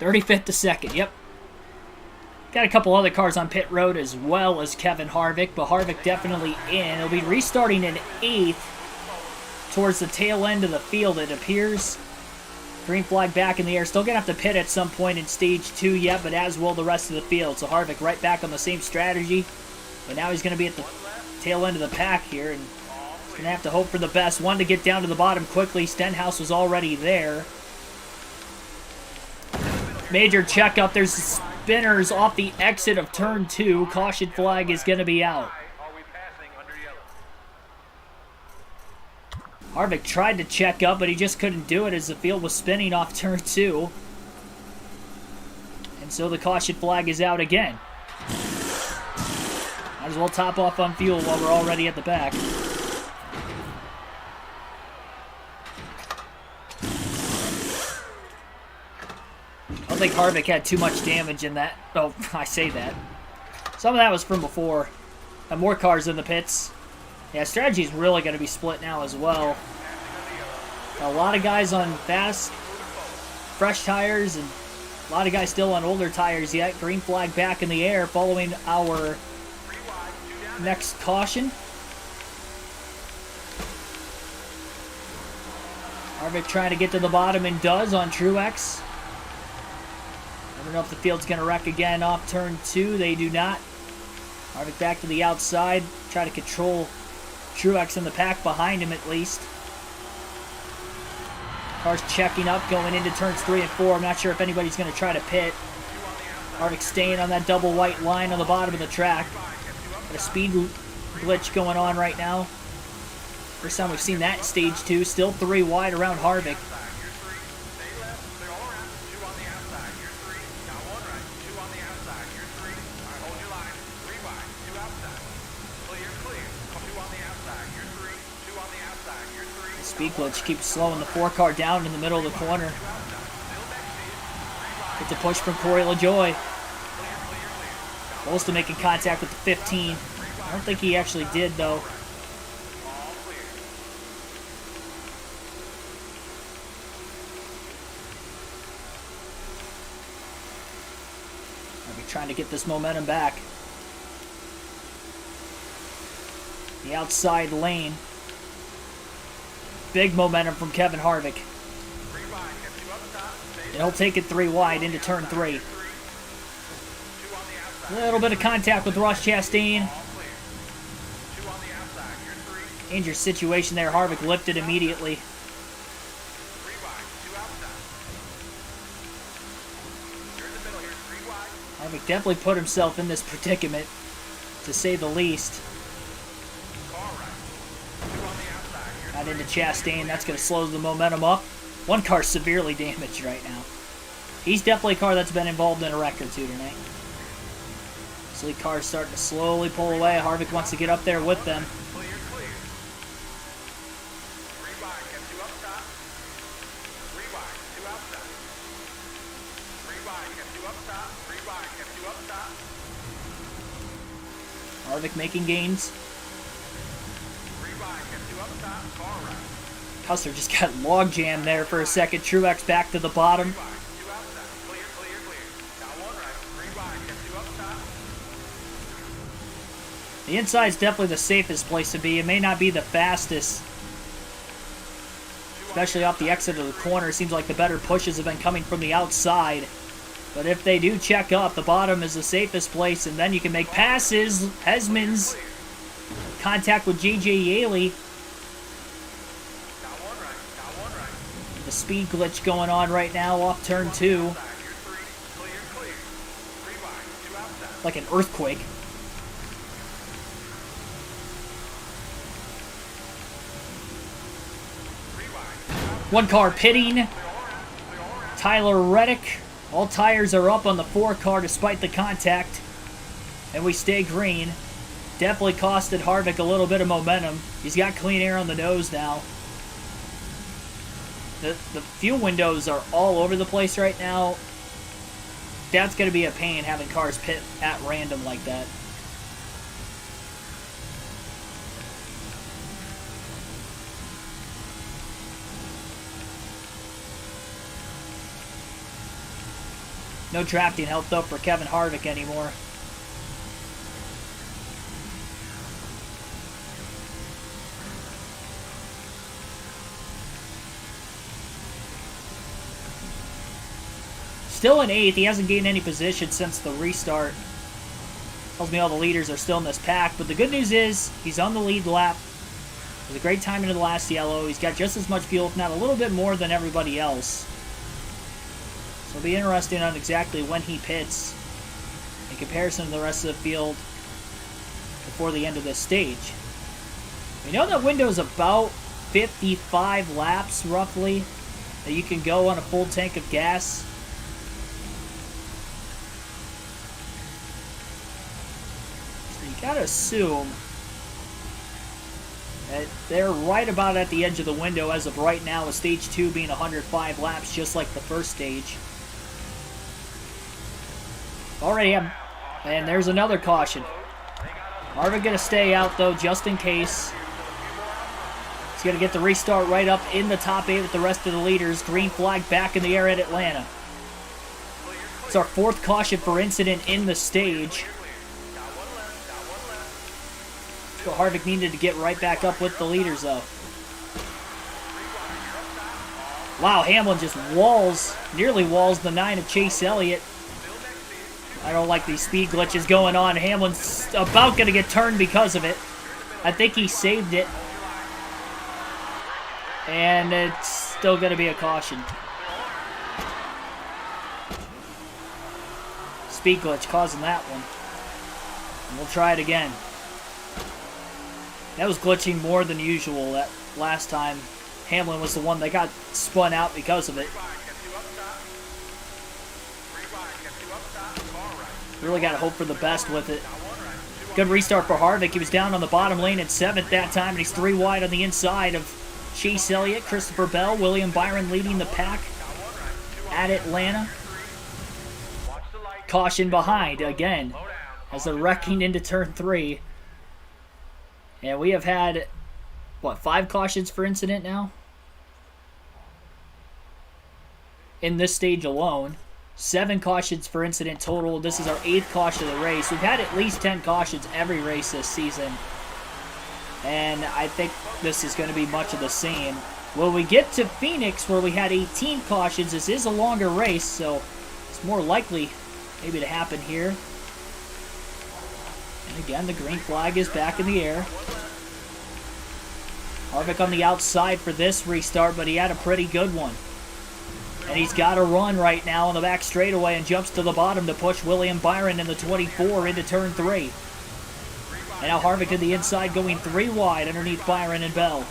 35th to 2nd, yep. Got a couple other cars on pit road as well as Kevin Harvick, but Harvick definitely in. He'll be restarting in 8th towards the tail end of the field, it appears. Green flag back in the air. Still going to have to pit at some point in stage 2 yet, but as will the rest of the field. So Harvick right back on the same strategy, but now he's going to be at the tail end of the pack here, and he's going to have to hope for the best. One to get down to the bottom quickly. Stenhouse was already there. Major checkup. There's spinners off the exit of turn 2. Caution flag is going to be out. Harvick tried to check up, but he just couldn't do it as the field was spinning off turn 2. And so the caution flag is out again. Might as well top off on fuel while we're already at the back. I don't think Harvick had too much damage in that. Oh, I say that. Some of that was from before. And more cars in the pits. Yeah, strategy is really going to be split now as well. Got a lot of guys on fast, fresh tires, and a lot of guys still on older tires yet. Green flag back in the air following our next caution. Harvick trying to get to the bottom and does on Truex. I don't know if the field's going to wreck again off turn 2. They do not. Harvick back to the outside. Try to control Truex in the pack behind him at least. Car's checking up going into turns 3 and 4. I'm not sure if anybody's going to try to pit. Harvick staying on that double white line on the bottom of the track. Got a speed glitch going on right now. First time we've seen that in stage 2. Still 3 wide around Harvick. Speed glitch keeps slowing the 4 car down in the middle of the corner. Gets a push from Corey LaJoy. Close to making contact with the 15. I don't think he actually did, though. Harvick trying to get this momentum back. The outside lane. Big momentum from Kevin Harvick. And he'll take it 3 wide into turn 3. A little bit of contact with Ross Chastain. Dangerous situation there. Harvick lifted immediately. Harvick definitely put himself in this predicament, to say the least. Got into Chastain. That's going to slow the momentum up. 1 car severely damaged right now. He's definitely a car that's been involved in a wreck or 2 tonight. Sleek car's starting to slowly pull away. Harvick wants to get up there with them. Harvick making gains. Custer just got log jammed there for a second. Truex back to the bottom. The inside is definitely the safest place to be. It may not be the fastest, especially off the exit of the corner. It seems like the better pushes have been coming from the outside. But if they do check up, the bottom is the safest place, and then you can make passes. Hesman's contact with J.J. Yaley. The speed glitch going on right now off turn 2. Like an earthquake. One car pitting. Tyler Reddick. All tires are up on the 4 car despite the contact. And we stay green. Definitely costed Harvick a little bit of momentum. He's got clean air on the nose now. The fuel windows are all over the place right now. That's going to be a pain having cars pit at random like that. No drafting help though for Kevin Harvick anymore. Still in 8th. He hasn't gained any position since the restart. Tells me all the leaders are still in this pack. But the good news is he's on the lead lap. It was a great time into the last yellow. He's got just as much fuel, if not a little bit more than everybody else. So it'll be interesting on exactly when he pits in comparison to the rest of the field before the end of this stage. We know that window is about 55 laps, roughly, that you can go on a full tank of gas. So you gotta assume that they're right about at the edge of the window as of right now, with stage 2 being 105 laps, just like the first stage. Already have, and there's another caution. Harvick gonna stay out though, just in case. He's gonna get the restart right up in the top 8 with the rest of the leaders. Green flag back in the air at Atlanta. It's our 4th caution for incident in the stage. So Harvick needed to get right back up with the leaders though. Wow, Hamlin just nearly walls the 9 of Chase Elliott. I don't like these speed glitches going on. Hamlin's about going to get turned because of it. I think he saved it. And it's still going to be a caution. Speed glitch causing that one. And we'll try it again. That was glitching more than usual that last time. Hamlin was the one that got spun out because of it. Really got to hope for the best with it. Good restart for Harvick. He was down on the bottom lane in 7th that time, and he's 3 wide on the inside of Chase Elliott, Christopher Bell, William Byron leading the pack at Atlanta. Caution behind again as they're wrecking into turn 3. And we have had, what, 5 cautions for incident now? In this stage alone. 7 cautions for incident total. This is our 8th caution of the race. We've had at least 10 cautions every race this season. And I think this is going to be much of the same. When we get to Phoenix, where we had 18 cautions, this is a longer race, so it's more likely maybe to happen here. And again, the green flag is back in the air. Harvick on the outside for this restart, but he had a pretty good one. And he's got a run right now on the back straightaway and jumps to the bottom to push William Byron in the 24 into turn 3. And now Harvick to the inside going 3 wide underneath Byron and Bell.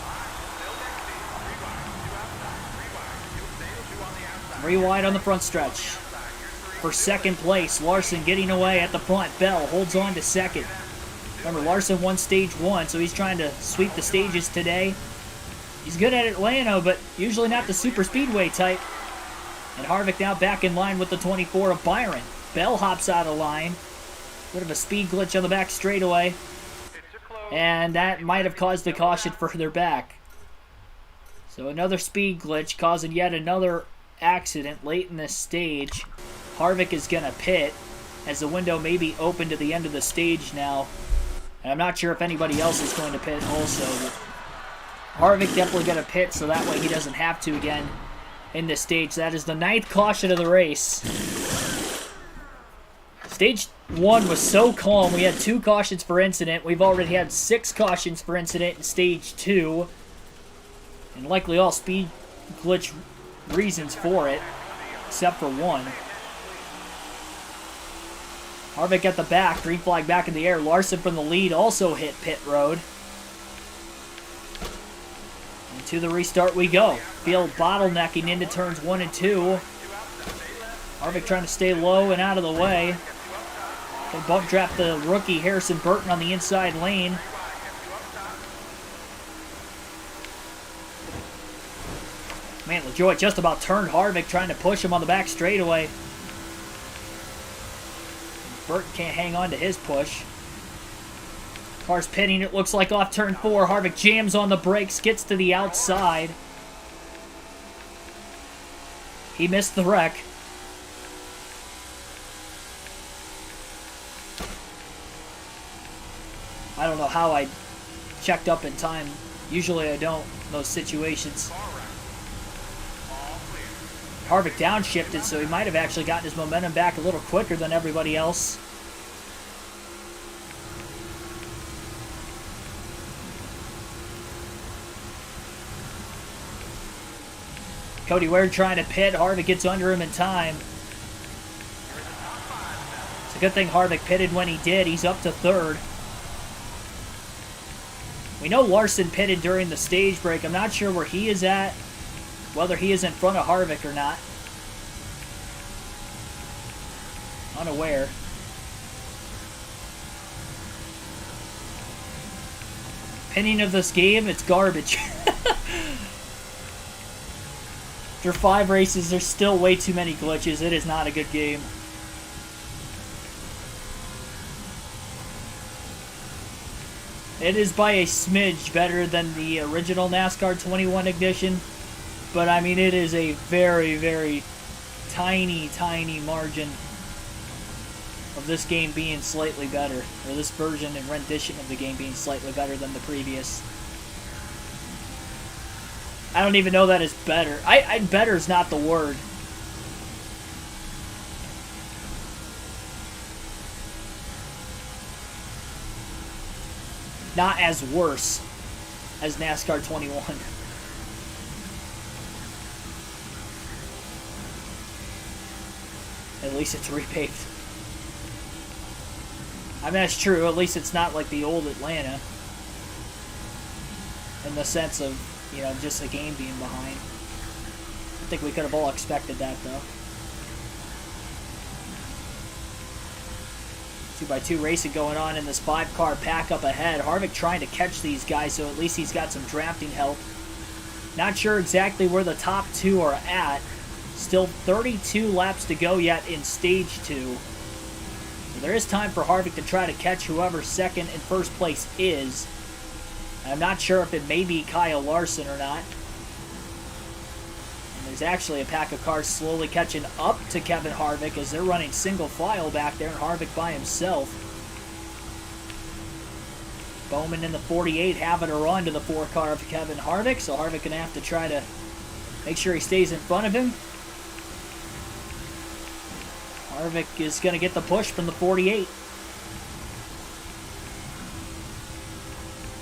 3 wide on the front stretch. For second place, Larson getting away at the front. Bell holds on to second. Remember, Larson won stage 1, so he's trying to sweep the stages today. He's good at Atlanta, but usually not the super speedway type. And Harvick now back in line with the 24 of Byron. Bell hops out of line. Bit of a speed glitch on the back straightaway. And that might have caused the caution further back. So another speed glitch causing yet another accident late in this stage. Harvick is going to pit as the window may be open to the end of the stage now. And I'm not sure if anybody else is going to pit also. But Harvick definitely going to pit so that way he doesn't have to again in this stage. That is the 9th caution of the race. Stage 1 was so calm. We had 2 cautions for incident. We've already had 6 cautions for incident in stage 2. And likely all speed glitch reasons for it, except for one. Harvick at the back, green flag back in the air. Larson from the lead also hit pit road. And to the restart we go. Field bottlenecking into turns 1 and 2. Harvick trying to stay low and out of the way. They bump draft the rookie Harrison Burton on the inside lane. Man, LaJoy just about turned Harvick, trying to push him on the back straightaway. Burton can't hang on to his push. Car's pitting, it looks like off turn 4. Harvick jams on the brakes, gets to the outside. He missed the wreck. I don't know how I checked up in time. Usually I don't in those situations. Harvick downshifted, so he might have actually gotten his momentum back a little quicker than everybody else. Cody Ware trying to pit. Harvick gets under him in time. It's a good thing Harvick pitted when he did. He's up to 3rd. We know Larson pitted during the stage break. I'm not sure where he is at, whether he is in front of Harvick or not. Unaware. Opinion of this game, it's garbage. After 5 races, there's still way too many glitches. It is not a good game. It is by a smidge better than the original NASCAR 21 edition. But, I mean, it is a very, very tiny, tiny margin of this game being slightly better. Or this version and rendition of the game being slightly better than the previous. I don't even know that is better. Better is not the word. Not as worse as NASCAR 21. At least it's repaved. I mean, that's true. At least it's not like the old Atlanta. In the sense of, you know, just the game being behind. I think we could have all expected that, though. 2x2 racing going on in this 5-car pack up ahead. Harvick trying to catch these guys, so at least he's got some drafting help. Not sure exactly where the top two are at. Still 32 laps to go yet in stage 2. There is time for Harvick to try to catch whoever second and first place is. I'm not sure if it may be Kyle Larson or not. And there's actually a pack of cars slowly catching up to Kevin Harvick as they're running single file back there, and Harvick by himself. Bowman in the 48 having a run to the 4 car of Kevin Harvick, so Harvick going to have to try to make sure he stays in front of him. Harvick is going to get the push from the 48.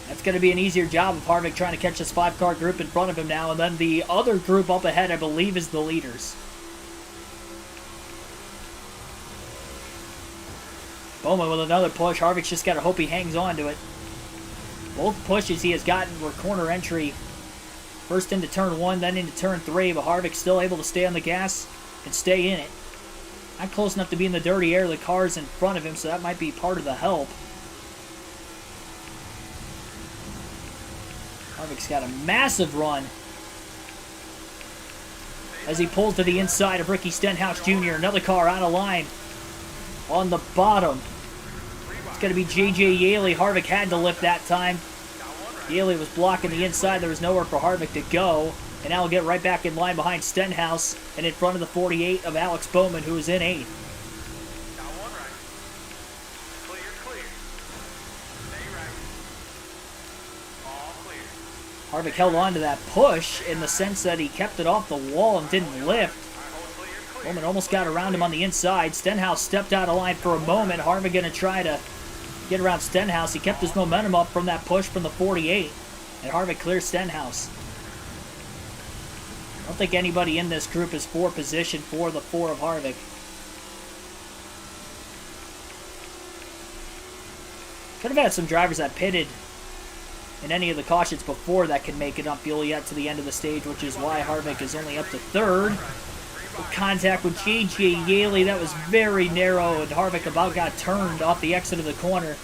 That's going to be an easier job of Harvick trying to catch this 5-car group in front of him now. And then the other group up ahead, I believe, is the leaders. Bowman with another push. Harvick's just got to hope he hangs on to it. Both pushes he has gotten were corner entry. First into turn 1, then into turn 3. But Harvick's still able to stay on the gas and stay in it. Not close enough to be in the dirty air of the cars in front of him, so that might be part of the help. Harvick's got a massive run as he pulls to the inside of Ricky Stenhouse Jr. Another car out of line on the bottom. It's going to be J.J. Yaley. Harvick had to lift that time. Yaley was blocking the inside. There was nowhere for Harvick to go. And now we'll get right back in line behind Stenhouse and in front of the 48 of Alex Bowman, who is in 8th. Got one right. Clear, clear. Stay right. All clear. Harvick held on to that push in the sense that he kept it off the wall and didn't lift. Bowman almost got around him on the inside. Stenhouse stepped out of line for a moment. Harvick going to try to get around Stenhouse. He kept his momentum up from that push from the 48. And Harvick clears Stenhouse. I don't think anybody in this group is for position for the 4 of Harvick. Could have had some drivers that pitted in any of the cautions before that could make it uphill yet to the end of the stage, which is why Harvick is only up to 3rd. Contact with J.J. Yaley, that was very narrow, and Harvick about got turned off the exit of the corner.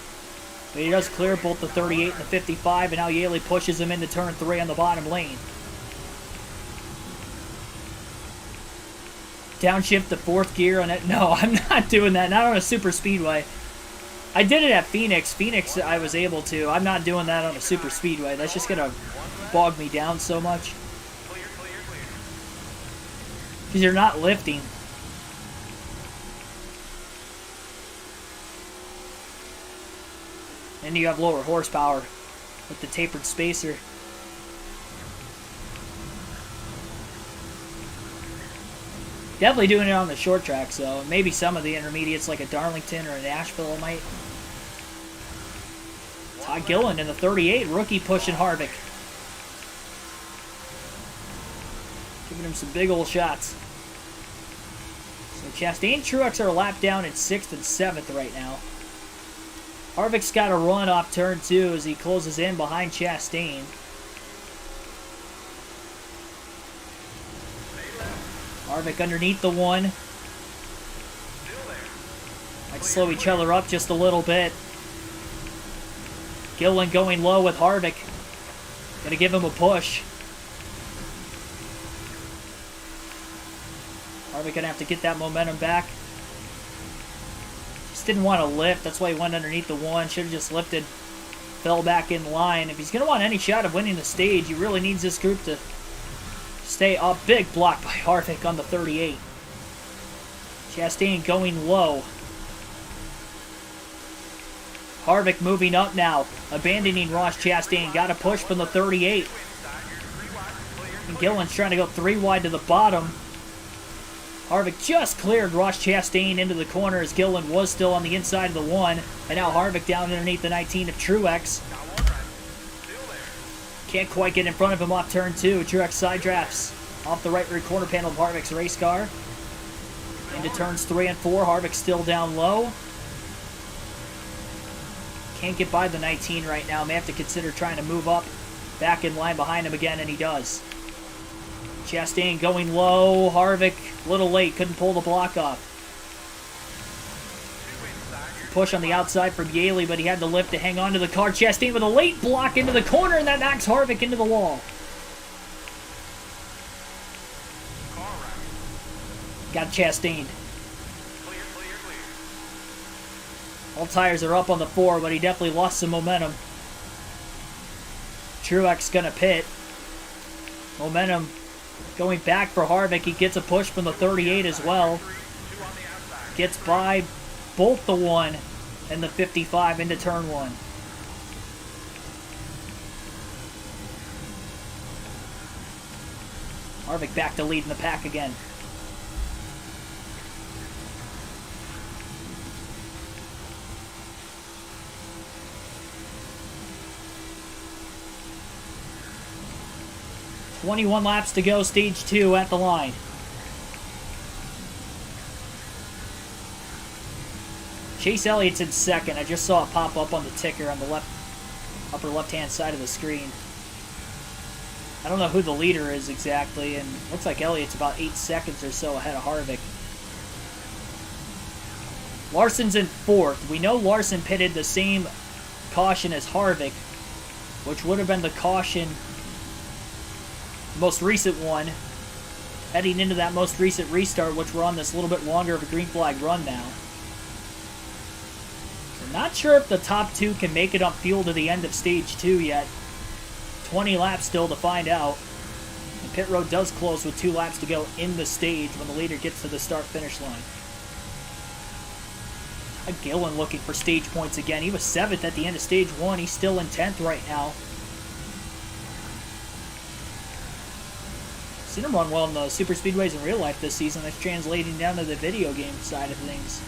But he does clear both the 38 and the 55, and now Yaley pushes him into turn 3 on the bottom lane. Downshift to 4th gear on it. No, I'm not doing that. Not on a super speedway. I did it at Phoenix. Phoenix, I was able to. I'm not doing that on a super speedway. That's just going to bog me down so much. Because you're not lifting. And you have lower horsepower with the tapered spacer. Definitely doing it on the short track, so maybe some of the intermediates like a Darlington or an Asheville might. Todd Gillen in the 38, rookie pushing Harvick. Giving him some big old shots. So Chastain, Truex are lapped down at 6th and 7th right now. Harvick's got a run off turn 2 as he closes in behind Chastain. Harvick underneath the 1. Might slow each other up just a little bit. Gillen going low with Harvick. Gonna give him a push. Harvick gonna have to get that momentum back. Just didn't want to lift. That's why he went underneath the 1. Should have just lifted. Fell back in line. If he's gonna want any shot of winning the stage, he really needs this group to stay up. Big block by Harvick on the 38. Chastain going low. Harvick moving up now. Abandoning Ross Chastain. Got a push from the 38. And Gillen's trying to go 3 wide to the bottom. Harvick just cleared Ross Chastain into the corner as Gillen was still on the inside of the 1. And now Harvick down underneath the 19 of Truex. Can't quite get in front of him off turn 2. Truex side drafts off the right rear corner panel of Harvick's race car. Into turns 3 and 4. Harvick still down low. Can't get by the 19 right now. May have to consider trying to move up back in line behind him again, and he does. Chastain going low. Harvick a little late. Couldn't pull the block off. Push on the outside from Yaley, but he had to lift to hang on to the car. Chastain with a late block into the corner, and that knocks Harvick into the wall. Got Chastained. Clear, clear, clear. All tires are up on the 4, but he definitely lost some momentum. Truex gonna pit. Momentum going back for Harvick. He gets a push from the 38 as well. 2 on the outside. Gets by both the 1 and the 55 into turn 1. Harvick back to lead in the pack again. "21 laps to go, stage 2 at the line." Chase Elliott's in second. I just saw it pop up on the ticker on the upper left-hand side of the screen. I don't know who the leader is exactly, and looks like Elliott's about 8 seconds or so ahead of Harvick. Larson's in 4th. We know Larson pitted the same caution as Harvick, which would have been the caution, most recent one, heading into that most recent restart, which we're on this little bit longer of a green flag run now. So not sure if the top 2 can make it on fuel to the end of stage 2 yet. 20 laps still to find out. The pit road does close with 2 laps to go in the stage when the leader gets to the start-finish line. Gillen looking for stage points again. He was 7th at the end of stage 1. He's still in 10th right now. Seen him run well in the super speedways in real life this season. That's translating down to the video game side of things.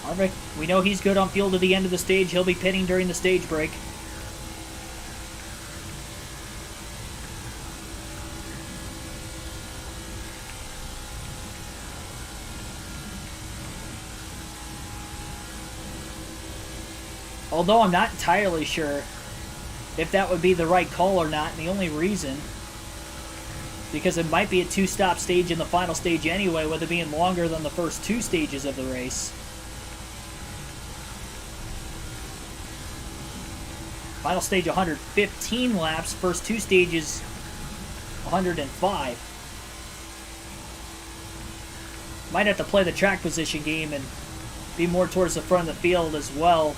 Harvick, we know he's good on fuel to the end of the stage. He'll be pitting during the stage break. Although I'm not entirely sure if that would be the right call or not, and the only reason, because it might be a 2-stop stage in the final stage anyway, with it being longer than the first 2 stages of the race. Final stage 115 laps, first 2 stages 105. Might have to play the track position game and be more towards the front of the field as well,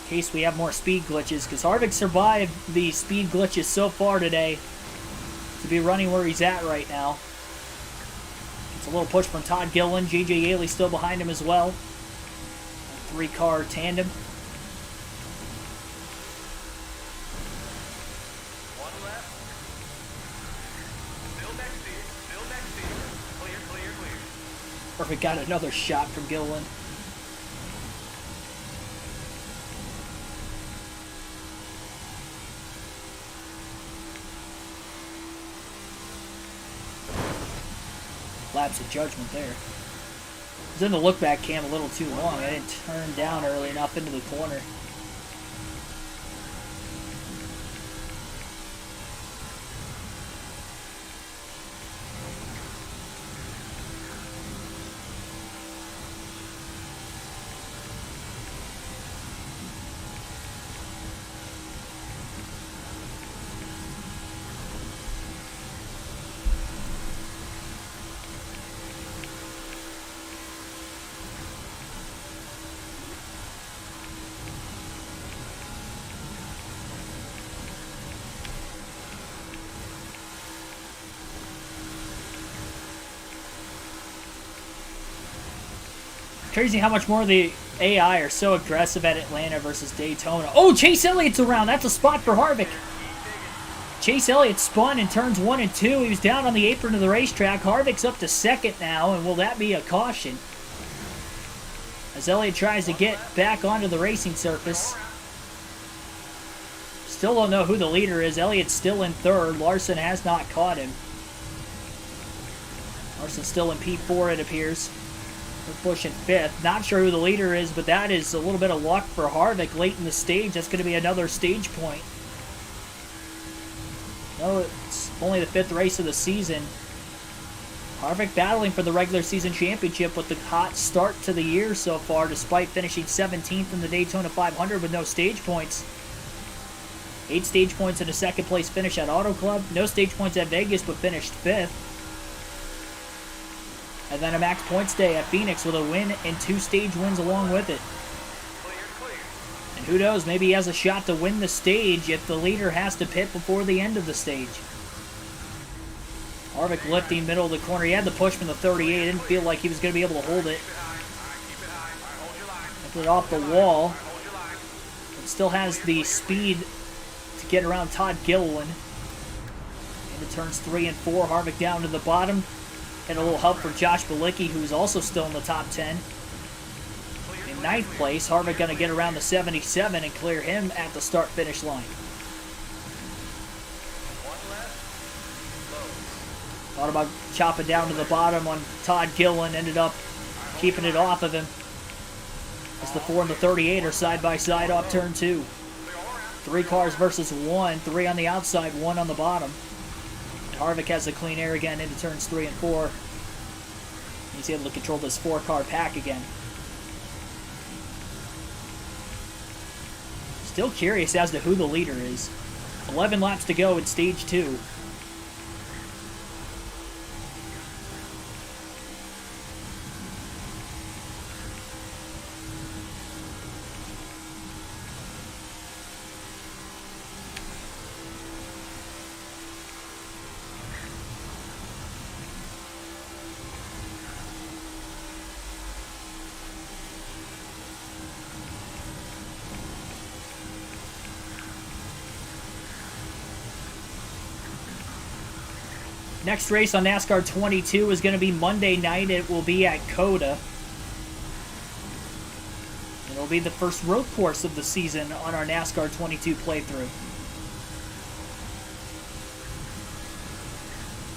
in case we have more speed glitches, because Harvick survived the speed glitches so far today to be running where he's at right now. It's a little push from Todd Gilliland. J.J. Yaley still behind him as well. A 3-car tandem. Perfect, got another shot from Gilliland. Lapse of judgment there. I was in the look back cam a little too long. I didn't turn down early enough into the corner. Crazy how much more the AI are so aggressive at Atlanta versus Daytona. Oh, Chase Elliott's around. That's a spot for Harvick. Chase Elliott spun in turns 1 and 2. He was down on the apron of the racetrack. Harvick's up to second now, and will that be a caution? As Elliott tries to get back onto the racing surface. Still don't know who the leader is. Elliott's still in 3rd. Larson has not caught him. Larson's still in P4, it appears. We're pushing 5th. Not sure who the leader is, but that is a little bit of luck for Harvick late in the stage. That's going to be another stage point. No, it's only the 5th race of the season. Harvick battling for the regular season championship with the hot start to the year so far, despite finishing 17th in the Daytona 500 with no stage points. 8 stage points in a second place finish at Auto Club. No stage points at Vegas, but finished 5th. And then a max points day at Phoenix with a win and 2 stage wins along with it. And who knows, maybe he has a shot to win the stage if the leader has to pit before the end of the stage. Harvick lifting middle of the corner. He had the push from the 38. Didn't feel like he was going to be able to hold it. Lifted it off the wall. But still has the speed to get around Todd Gilliland. Into turns 3 and 4. Harvick down to the bottom. Had a little help for Josh Bilicki, who's also still in the top 10. In 9th place, Harvick going to get around the 77 and clear him at the start-finish line. Thought about chopping down to the bottom on Todd Gilliland. Ended up keeping it off of him. As the 4 and the 38 are side-by-side off turn 2. 3 cars versus 1. 3 on the outside, 1 on the bottom. Harvick has the clean air again into turns 3 and 4. He's able to control this 4-car pack again. Still curious as to who the leader is. 11 laps to go in stage 2. Next race on NASCAR 22 is going to be Monday night. It will be at COTA. It'll be the first road course of the season on our NASCAR 22 playthrough.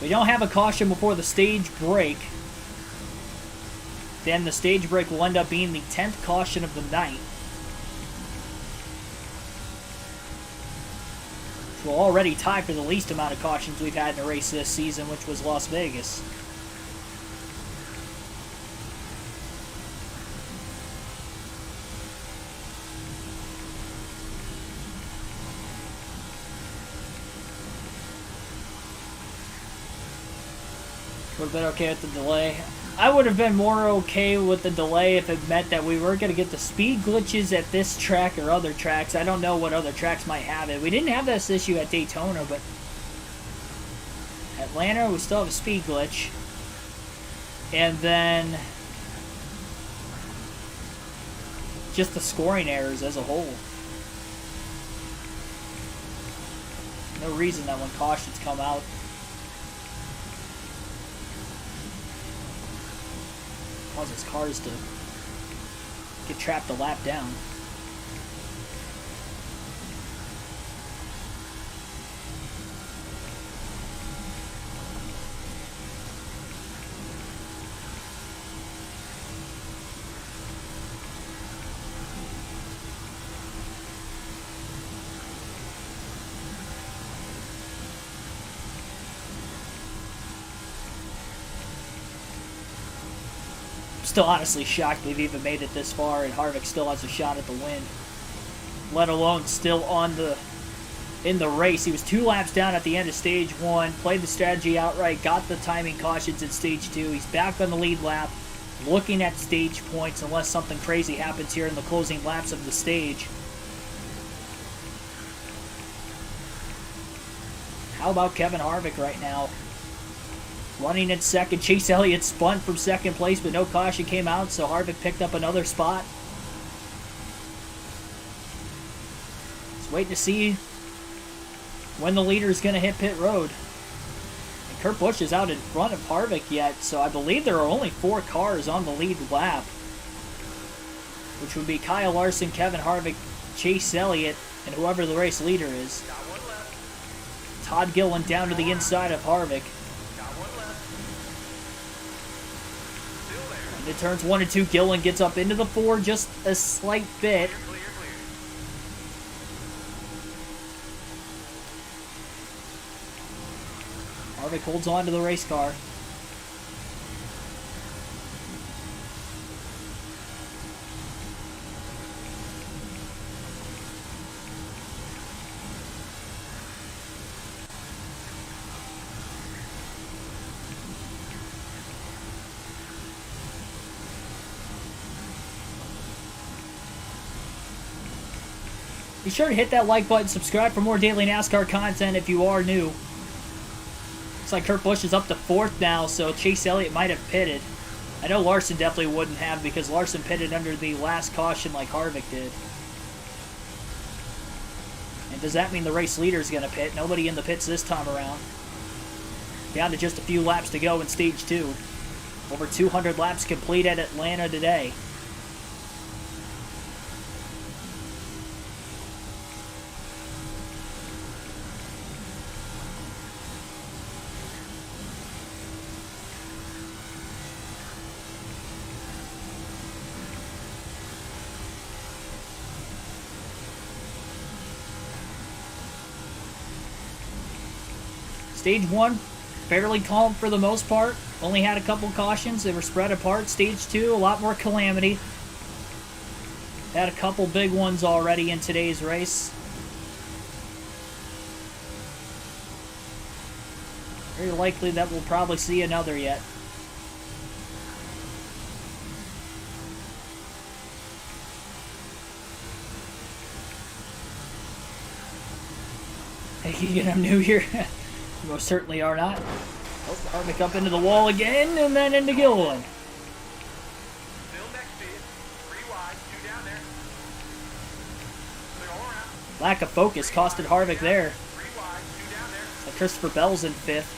We don't have a caution before the stage break. Then the stage break will end up being the 10th caution of the night. We'll already tie for the least amount of cautions we've had in a race this season, which was Las Vegas. Would have been okay with the delay. I would have been more okay with the delay if it meant that we were going to get the speed glitches at this track or other tracks. I don't know what other tracks might have it. We didn't have this issue at Daytona, but Atlanta, we still have a speed glitch. And then just the scoring errors as a whole. No reason that when cautions come out, causes cars to get trapped a lap down. Still honestly shocked we've even made it this far and Harvick still has a shot at the win. Let alone still in the race. He was 2 laps down at the end of stage 1, played the strategy outright, got the timing cautions in stage 2. He's back on the lead lap, looking at stage points unless something crazy happens here in the closing laps of the stage. How about Kevin Harvick right now? Running in second. Chase Elliott spun from second place, but no caution came out, so Harvick picked up another spot. Just waiting to see when the leader is going to hit pit road. And Kurt Busch is out in front of Harvick yet, so I believe there are only 4 cars on the lead lap, which would be Kyle Larson, Kevin Harvick, Chase Elliott, and whoever the race leader is. Todd Gilliland down to the inside of Harvick. It turns 1 and 2. Gilliland gets up into the 4 just a slight bit. Harvick holds on to the race car. Be sure to hit that like button, subscribe for more daily NASCAR content if you are new. Looks like Kurt Busch is up to 4th now, so Chase Elliott might have pitted. I know Larson definitely wouldn't have because Larson pitted under the last caution like Harvick did. And does that mean the race leader is going to pit? Nobody in the pits this time around. Down to just a few laps to go in Stage 2. Over 200 laps complete at Atlanta today. Stage 1, fairly calm for the most part. Only had a couple cautions. They were spread apart. Stage 2, a lot more calamity. Had a couple big ones already in today's race. Very likely that we'll probably see another yet. Thinking I'm new here. Most certainly are not. Oh, Harvick up into the wall again, and then into Gilliland. Still next to you. 3 wide, 2 down there. Clear all around. Lack of focus costed Harvick there. 3 wide, 2 down there. So Christopher Bell's in 5th.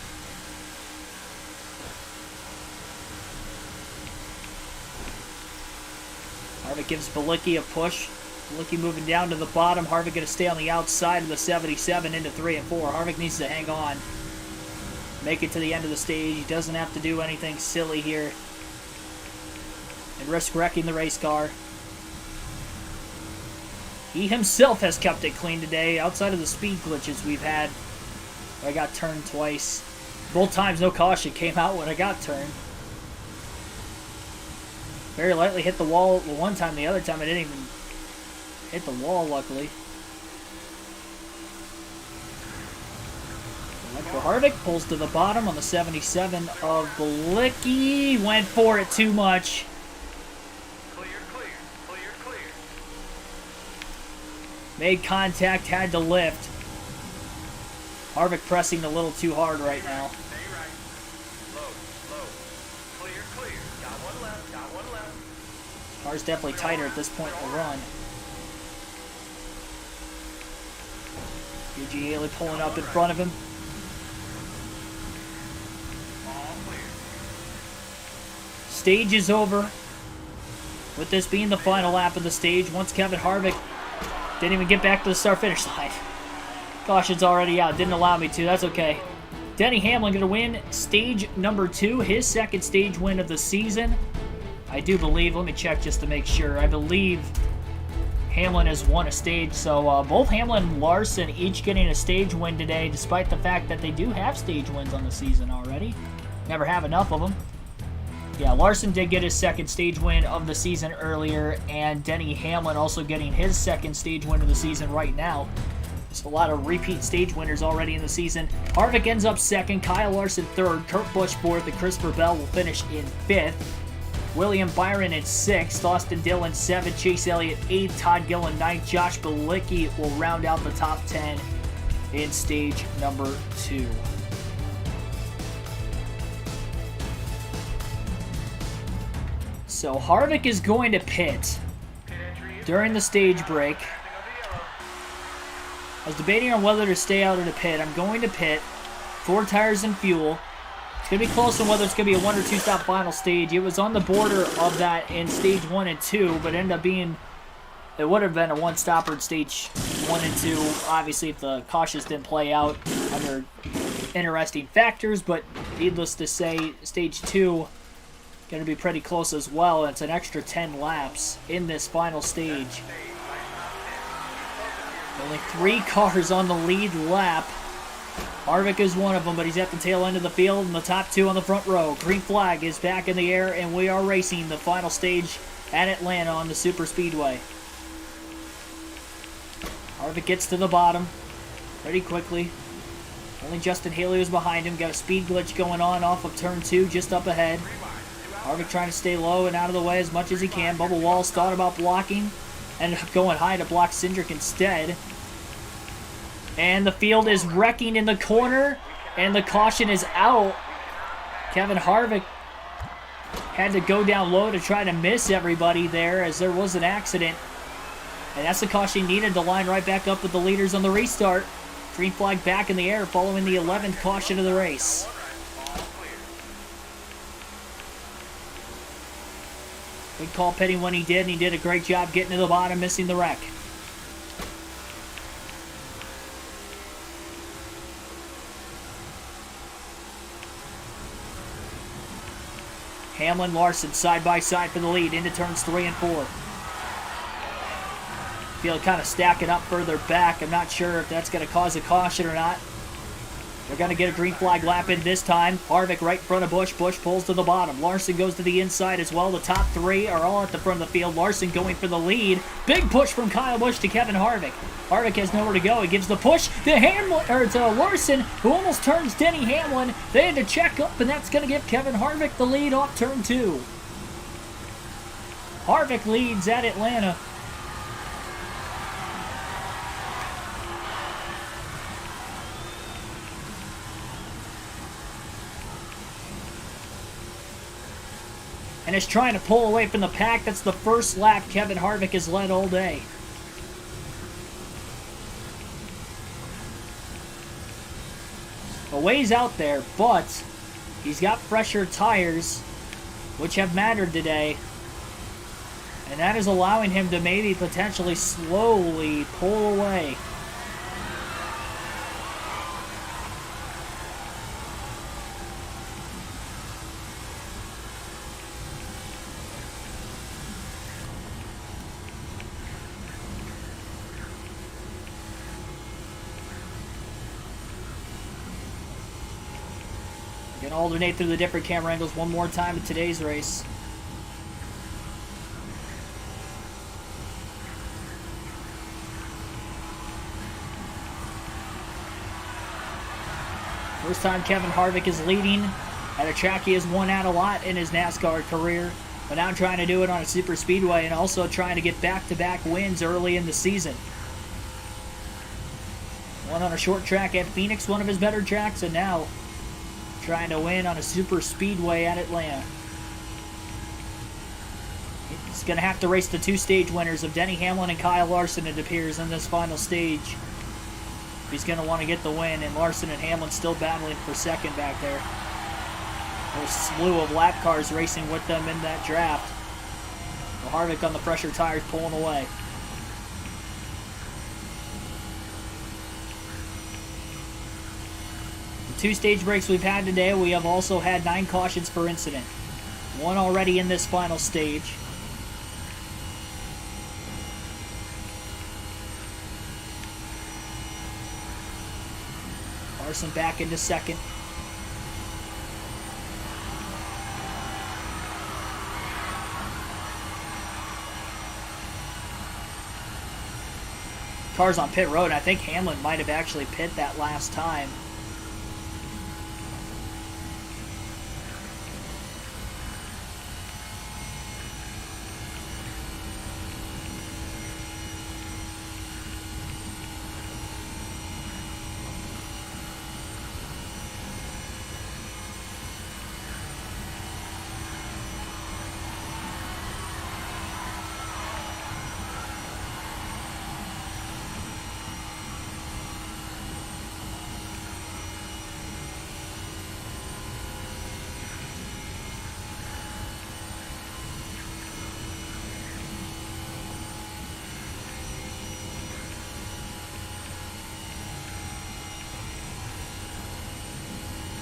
Harvick gives Bilicki a push. Bilicki moving down to the bottom. Harvick going to stay on the outside of the 77 into 3 and 4. Harvick needs to hang on. Make it to the end of the stage. He doesn't have to do anything silly here and risk wrecking the race car. He himself has kept it clean today outside of the speed glitches we've had. I got turned twice. Both times no caution came out when I got turned. Very lightly hit the wall the one time. The other time I didn't even hit the wall, luckily. For Harvick, pulls to the bottom on the 77 of Bilicki. Went for it too much. Clear, clear, clear, clear. Made contact, had to lift. Harvick pressing a little too hard right now. Stay right. Low, low. Clear, clear. Got one left, got one left. Car's definitely tighter at this point in the run. Eugene Haley pulling up in front of him. Stage is over. With this being the final lap of the stage, once Kevin Harvick didn't even get back to the start-finish line. Caution's already out. Didn't allow me to. That's okay. Denny Hamlin going to win stage number 2, his second stage win of the season. I do believe, let me check just to make sure. I believe Hamlin has won a stage, so both Hamlin and Larson each getting a stage win today, despite the fact that they do have stage wins on the season already. Never have enough of them. Yeah, Larson did get his second stage win of the season earlier, and Denny Hamlin also getting his second stage win of the season right now. Just a lot of repeat stage winners already in the season. Harvick ends up 2nd, Kyle Larson 3rd, Kurt Busch 4th, and Christopher Bell will finish in 5th. William Byron in 6th, Austin Dillon 7th, Chase Elliott 8th, Todd Gilliland 9th, Josh Bilicki will round out the top 10 in stage number 2. So Harvick is going to pit during the stage break. I was debating on whether to stay out or to pit. I'm going to pit. 4 tires and fuel. It's going to be close on whether it's going to be a 1 or 2 stop final stage. It was on the border of that in stage 1 and 2, but ended up being, it would have been a 1 stopper in stage 1 and 2. Obviously, if the cautions didn't play out under interesting factors, but needless to say, stage 2 going to be pretty close as well. It's an extra 10 laps in this final stage. Only 3 cars on the lead lap. Harvick is one of them, but he's at the tail end of the field, and the top 2 on the front row. Green flag is back in the air, and we are racing the final stage at Atlanta on the Super Speedway. Harvick gets to the bottom pretty quickly. Only Justin Haley was behind him. Got a speed glitch going on off of turn 2, just up ahead. Harvick trying to stay low and out of the way as much as he can. Bubba Wallace thought about blocking. ended up going high to block Cindric instead. And the field is wrecking in the corner, and the caution is out. Kevin Harvick had to go down low to try to miss everybody there as there was an accident. And that's the caution needed to line right back up with the leaders on the restart. Green flag back in the air following the 11th caution of the race. Good call pitting when he did, and he did a great job getting to the bottom, missing the wreck. Hamlin, Larson side by side for the lead into turns 3 and 4. Field kind of stacking up further back. I'm not sure if that's going to cause a caution or not. They're going to get a green flag lap in this time. Harvick right in front of Busch. Busch pulls to the bottom. Larson goes to the inside as well. The top 3 are all at the front of the field. Larson going for the lead. Big push from Kyle Busch to Kevin Harvick. Harvick has nowhere to go. He gives the push to Larson, who almost turns Denny Hamlin. They had to check up, and that's going to give Kevin Harvick the lead off turn 2. Harvick leads at Atlanta. And is trying to pull away from the pack. That's the first lap Kevin Harvick has led all day. A ways out there, but he's got fresher tires, which have mattered today. And that is allowing him to maybe potentially slowly pull away. Gonna alternate through the different camera angles one more time in today's race. First time Kevin Harvick is leading at a track he has won at a lot in his NASCAR career, but now trying to do it on a super speedway and also trying to get back-to-back wins early in the season. One on a short track at Phoenix, one of his better tracks, and now trying to win on a super speedway at Atlanta. He's going to have to race the 2 stage winners of Denny Hamlin and Kyle Larson, it appears, in this final stage. He's going to want to get the win, and Larson and Hamlin still battling for second back there. There's a slew of lap cars racing with them in that draft. Well, Harvick on the fresher tires pulling away. The 2 stage breaks we've had today, we have also had 9 cautions per incident. 1 already in this final stage. Larson back into second. Cars on pit road. I think Hamlin might have actually pit that last time.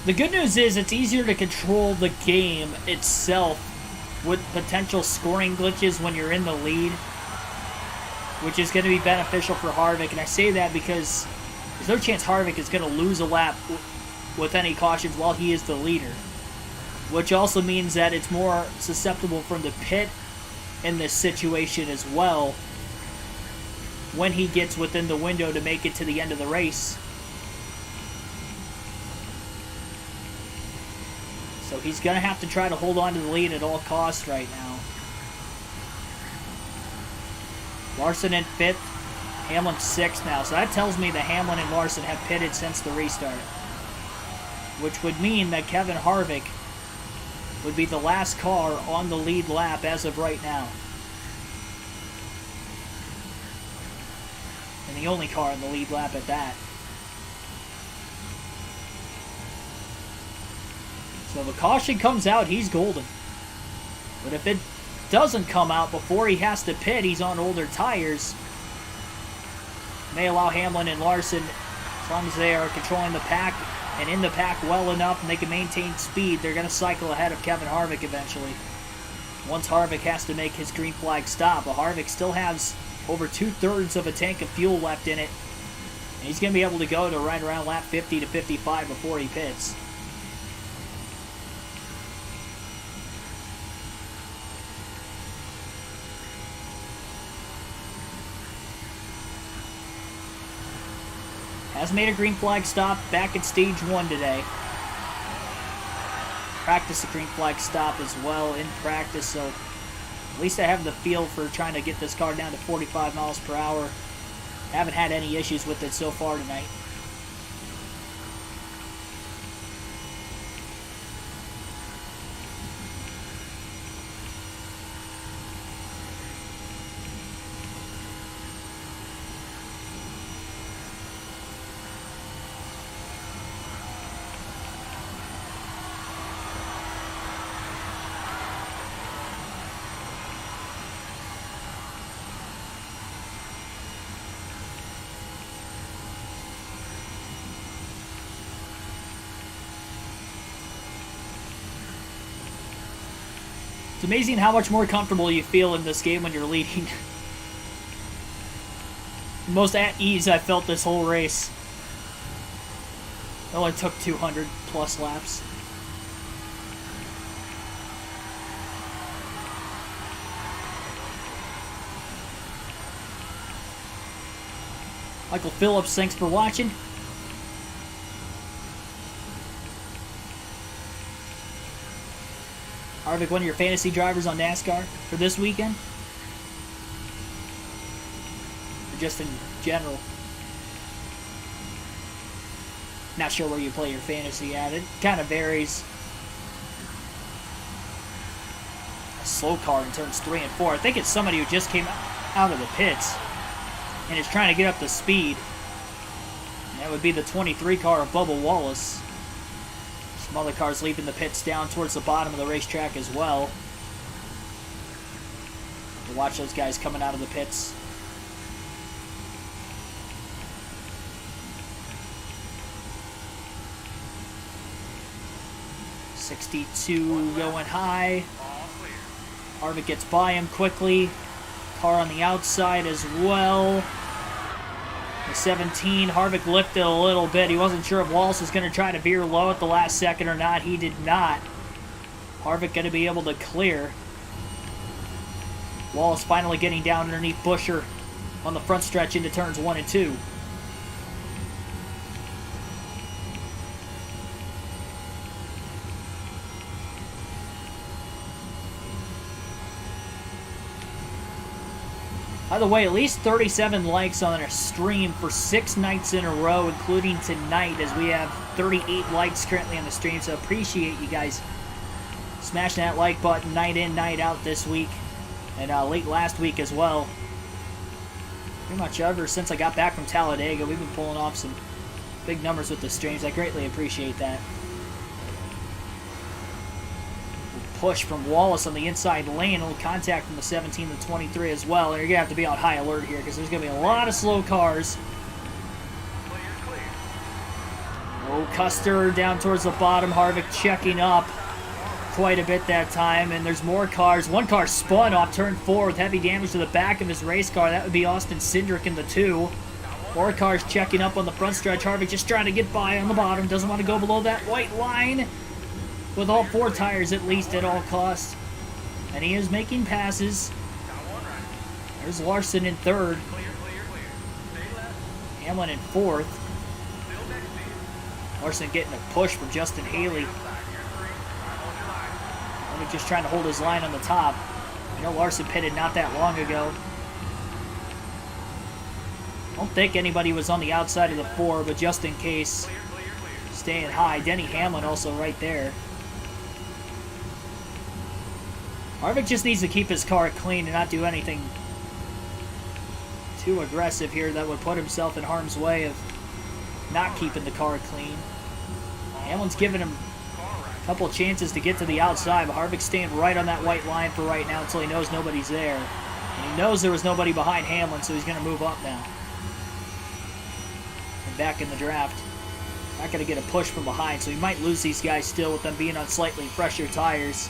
The good news is it's easier to control the game itself with potential scoring glitches when you're in the lead, which is going to be beneficial for Harvick. And I say that because there's no chance Harvick is going to lose a lap with any cautions while he is the leader, which also means that it's more susceptible for him to pit in this situation as well when he gets within the window to make it to the end of the race. So he's going to have to try to hold on to the lead at all costs right now. Larson in 5th. Hamlin 6th now. So that tells me that Hamlin and Larson have pitted since the restart. Which would mean that Kevin Harvick would be the last car on the lead lap as of right now. And the only car on the lead lap at that. So if a caution comes out, he's golden. But if it doesn't come out before he has to pit, he's on older tires. May allow Hamlin and Larson, as long as they are controlling the pack and in the pack well enough and they can maintain speed, they're going to cycle ahead of Kevin Harvick eventually. Once Harvick has to make his green flag stop, but Harvick still has over 2/3 of a tank of fuel left in it. And he's going to be able to go to right around lap 50 to 55 before he pits. Has made a green flag stop back at stage 1 today. Practice the green flag stop as well in practice, so at least I have the feel for trying to get this car down to 45 miles per hour. Haven't had any issues with it so far tonight. It's amazing how much more comfortable you feel in this game when you're leading. Most at ease I felt this whole race. It only took 200 plus laps. Michael Phillips, thanks for watching. Harvick, one of your fantasy drivers on NASCAR for this weekend? Or just in general? Not sure where you play your fantasy at. It kind of varies. A slow car in turns 3 and 4. I think it's somebody who just came out of the pits and is trying to get up to speed. And that would be the 23 car of Bubba Wallace. Some other cars leaving the pits down towards the bottom of the racetrack as well. To watch those guys coming out of the pits. .62 going high. Harvick gets by him quickly. Car on the outside as well. The 17, Harvick lifted a little bit. He wasn't sure if Wallace was going to try to veer low at the last second or not. He did not. Harvick going to be able to clear. Wallace finally getting down underneath Buescher on the front stretch into turns 1 and 2. By the way, at least 37 likes on our stream for 6 nights in a row, including tonight, as we have 38 likes currently on the stream. So appreciate you guys smashing that like button night in, night out this week, and late last week as well. Pretty much ever since I got back from Talladega, we've been pulling off some big numbers with the streams. I greatly appreciate that. Push from Wallace on the inside lane. A little contact from the 17 to 23 as well. You're going to have to be on high alert here because there's going to be a lot of slow cars. Oh, Custer down towards the bottom. Harvick checking up quite a bit that time. And there's more cars. One car spun off turn 4 with heavy damage to the back of his race car. That would be Austin Cindric in the 2. More cars checking up on the front stretch. Harvick just trying to get by on the bottom. Doesn't want to go below that white line. With all 4 tires at least at all costs. And he is making passes. There's Larson in 3rd. Hamlin in 4th. Larson getting a push from Justin Haley. Only just trying to hold his line on the top. I know Larson pitted not that long ago. don't think anybody was on the outside of the 4, but just in case, staying high. Denny Hamlin also right there. Harvick just needs to keep his car clean and not do anything too aggressive here that would put himself in harm's way of not keeping the car clean. Hamlin's giving him a couple of chances to get to the outside, but Harvick's staying right on that white line for right now until he knows nobody's there. And he knows there was nobody behind Hamlin, so he's going to move up now. And back in the draft. Not going to get a push from behind, so he might lose these guys still with them being on slightly fresher tires.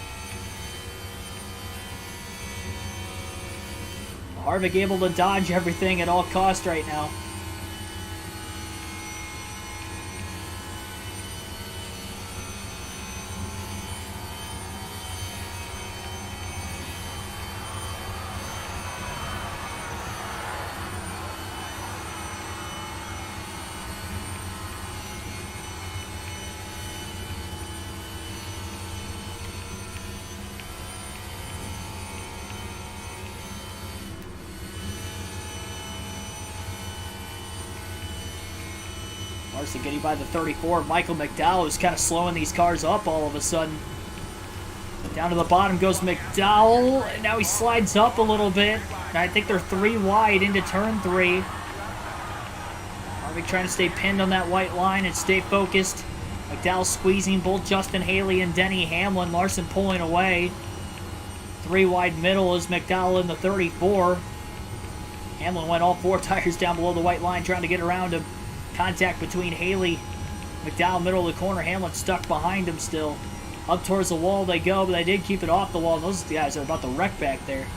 Harvick able to dodge everything at all costs right now. Larson getting by the 34. Michael McDowell is kind of slowing these cars up all of a sudden. Down to the bottom goes McDowell, and now he slides up a little bit. And I think they're 3 wide into turn 3. Harvick trying to stay pinned on that white line and stay focused. McDowell squeezing both Justin Haley and Denny Hamlin. Larson pulling away. 3 wide middle is McDowell in the 34. Hamlin went all 4 tires down below the white line trying to get around him. Contact between Haley, McDowell, middle of the corner. Hamlin stuck behind him still. Up towards the wall they go, but they did keep it off the wall. Those guys are about to wreck back there.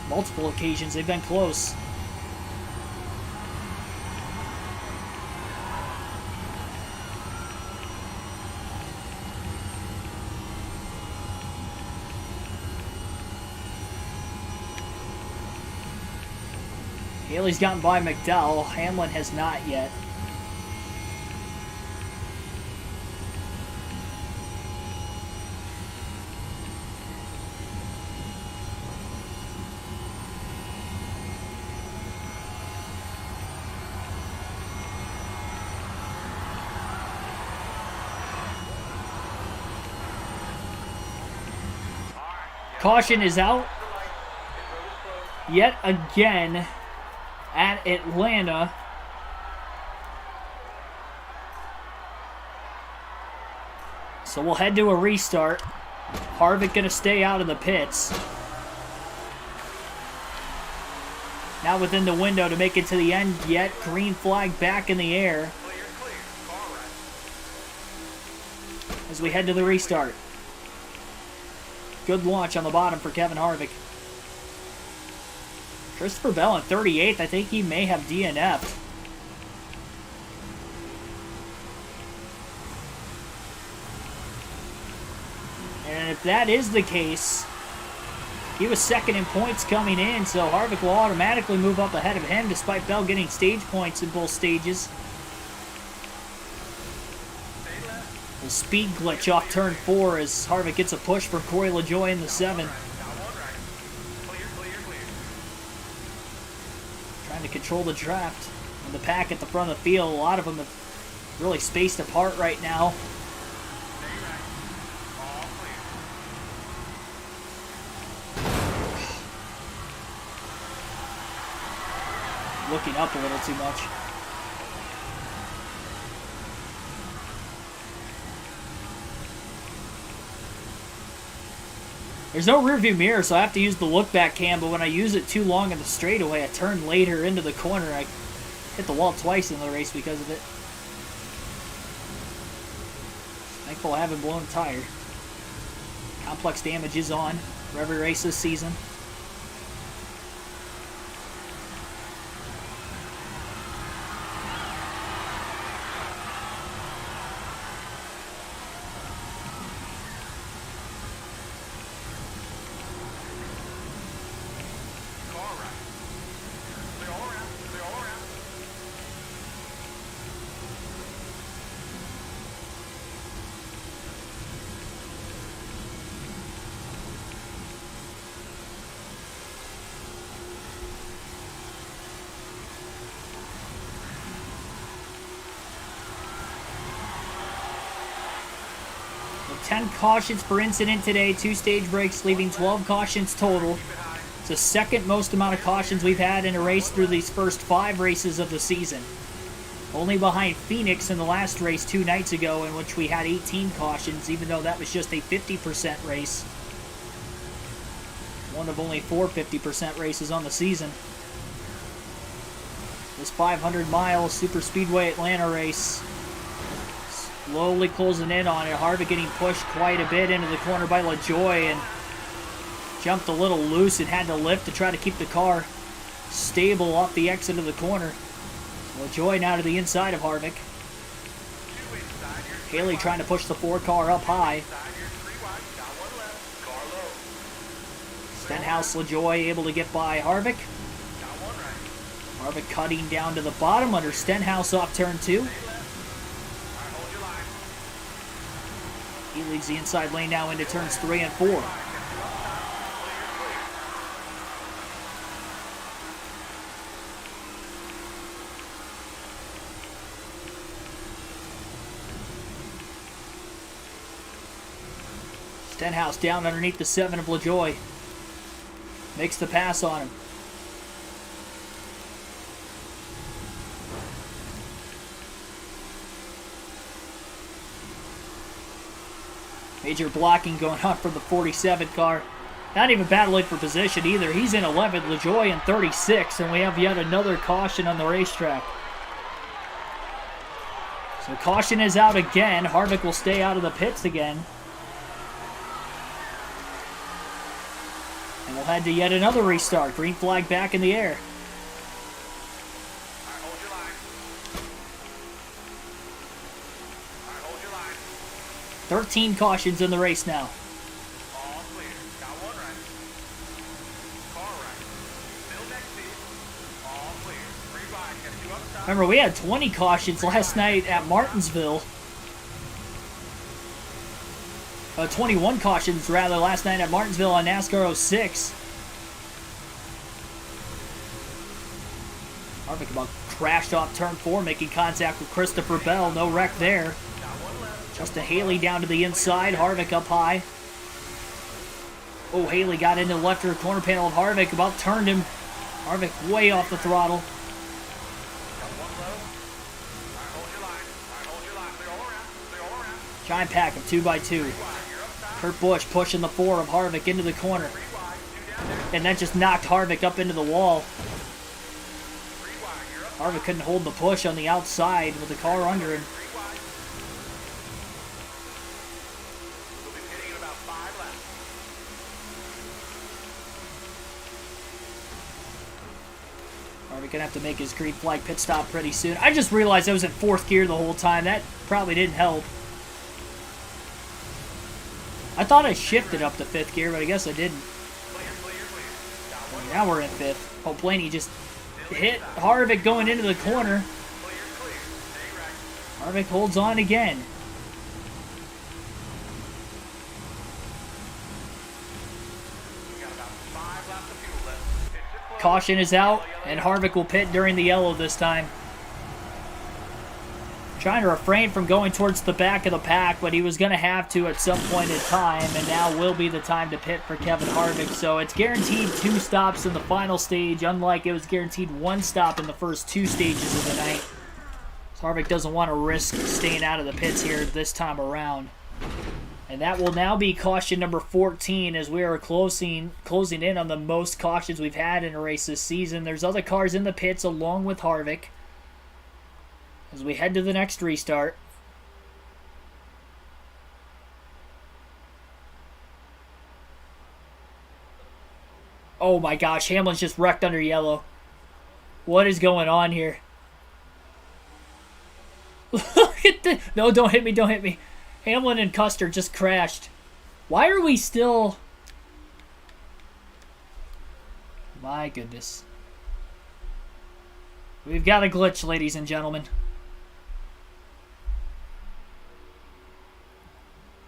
Multiple occasions, they've been close. Haley's gotten by McDowell. Hamlin has not yet. Caution is out yet again at Atlanta. So we'll head to a restart. Harvick going to stay out of the pits. Not within the window to make it to the end yet. Green flag back in the air as we head to the restart. Good launch on the bottom for Kevin Harvick. Christopher Bell in 38th. I think he may have DNF'd. And if that is the case, he was second in points coming in, so Harvick will automatically move up ahead of him despite Bell getting stage points in both stages. The speed glitch off turn 4 as Harvick gets a push from Corey LaJoie in the 7. Trying to control the draft and the pack at the front of the field. A lot of them have really spaced apart right now. Looking up a little too much. There's no rearview mirror, so I have to use the look back cam, but when I use it too long in the straightaway, I turn later into the corner. I hit the wall twice in the race because of it. Thankful I haven't blown a tire. Complex damage is on for every race this season. 10 cautions per incident today, 2 stage breaks, leaving 12 cautions total. It's the second most amount of cautions we've had in a race through these first 5 races of the season. Only behind Phoenix in the last race 2 nights ago, in which we had 18 cautions, even though that was just a 50% race. One of only 4 50% races on the season. This 500-mile Super Speedway Atlanta race slowly closing in on it. Harvick getting pushed quite a bit into the corner by LaJoie and jumped a little loose and had to lift to try to keep the car stable off the exit of the corner. LaJoie now to the inside of Harvick. Haley trying to push the 4 car up high. Stenhouse, LaJoie able to get by Harvick. Harvick cutting down to the bottom under Stenhouse off turn 2. He leads the inside lane now into turns 3 and 4. Stenhouse down underneath the 7 of LaJoie. Makes the pass on him. Major blocking going on from the 47 car. Not even battling for position either. He's in 11th, LaJoie in 36, and we have yet another caution on the racetrack. So caution is out again. Harvick will stay out of the pits again. And we'll head to yet another restart. Green flag back in the air. 13 cautions in the race now. All clear. Got one right. Car right. Still next seat. All clear. 3 wide. Got 2 up top. Remember, we had 20 cautions last night at Martinsville. 21 cautions, rather, last night at Martinsville on NASCAR 06. Harvick about crashed off turn 4, making contact with Christopher Bell. No wreck there. Justin Haley down to the inside. Harvick up high. Oh, Haley got into the left rear corner panel of Harvick. About turned him. Harvick way off the throttle. Giant pack of 2x2. Kurt Busch pushing the 4 of Harvick into the corner. And that just knocked Harvick up into the wall. Harvick couldn't hold the push on the outside with the car under him. Harvick gonna have to make his green flag pit stop pretty soon. I just realized I was in 4th gear the whole time. That probably didn't help. I thought I shifted up to 5th gear, but I guess I didn't. Now we're in 5th. Oh, Blaney just hit Harvick going into the corner. Harvick holds on again. Caution is out, and Harvick will pit during the yellow this time. Trying to refrain from going towards the back of the pack, but he was going to have to at some point in time, and now will be the time to pit for Kevin Harvick. So it's guaranteed 2 stops in the final stage, unlike it was guaranteed 1 stop in the first 2 stages of the night. So Harvick doesn't want to risk staying out of the pits here this time around. And that will now be caution number 14 as we are closing in on the most cautions we've had in a race this season. There's other cars in the pits along with Harvick as we head to the next restart. Oh my gosh, Hamlin's just wrecked under yellow. What is going on here? Look at this. No, don't hit me, don't hit me. Hamlin and Custer just crashed. Why are we still... My goodness. We've got a glitch, ladies and gentlemen.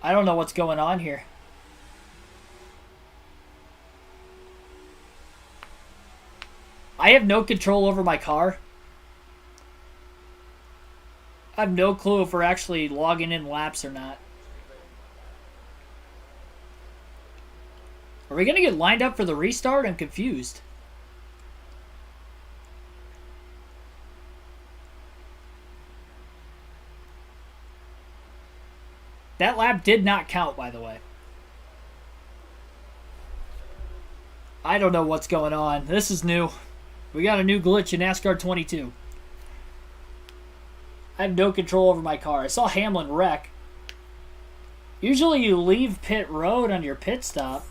I don't know what's going on here. I have no control over my car. I have no clue if we're actually logging in laps or not. Are we going to get lined up for the restart? I'm confused. That lap did not count, by the way. I don't know what's going on. This is new. We got a new glitch in NASCAR 22. I have no control over my car. I saw Hamlin wreck. Usually you leave pit road on your pit stop.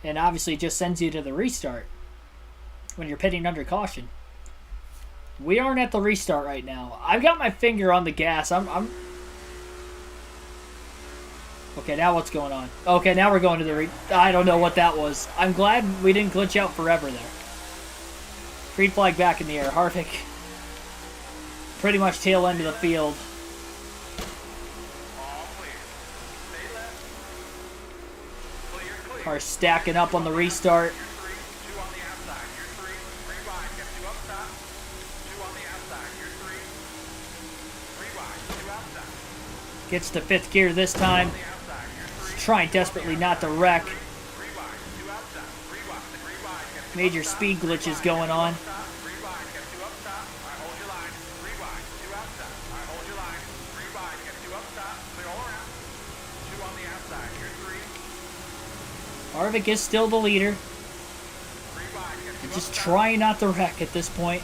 And obviously it just sends you to the restart when you're pitting under caution. We aren't at the restart right now. I've got my finger on the gas. I'm... Okay, now what's going on? Okay, now we're going to the I don't know what that was. I'm glad we didn't glitch out forever there. Green flag back in the air. Harvick pretty much tail end of the field. Car stacking up on the restart. Gets to fifth gear this time. He's trying desperately not to wreck. Major speed glitches going on. Harvick is still the leader. He's just trying not to wreck at this point.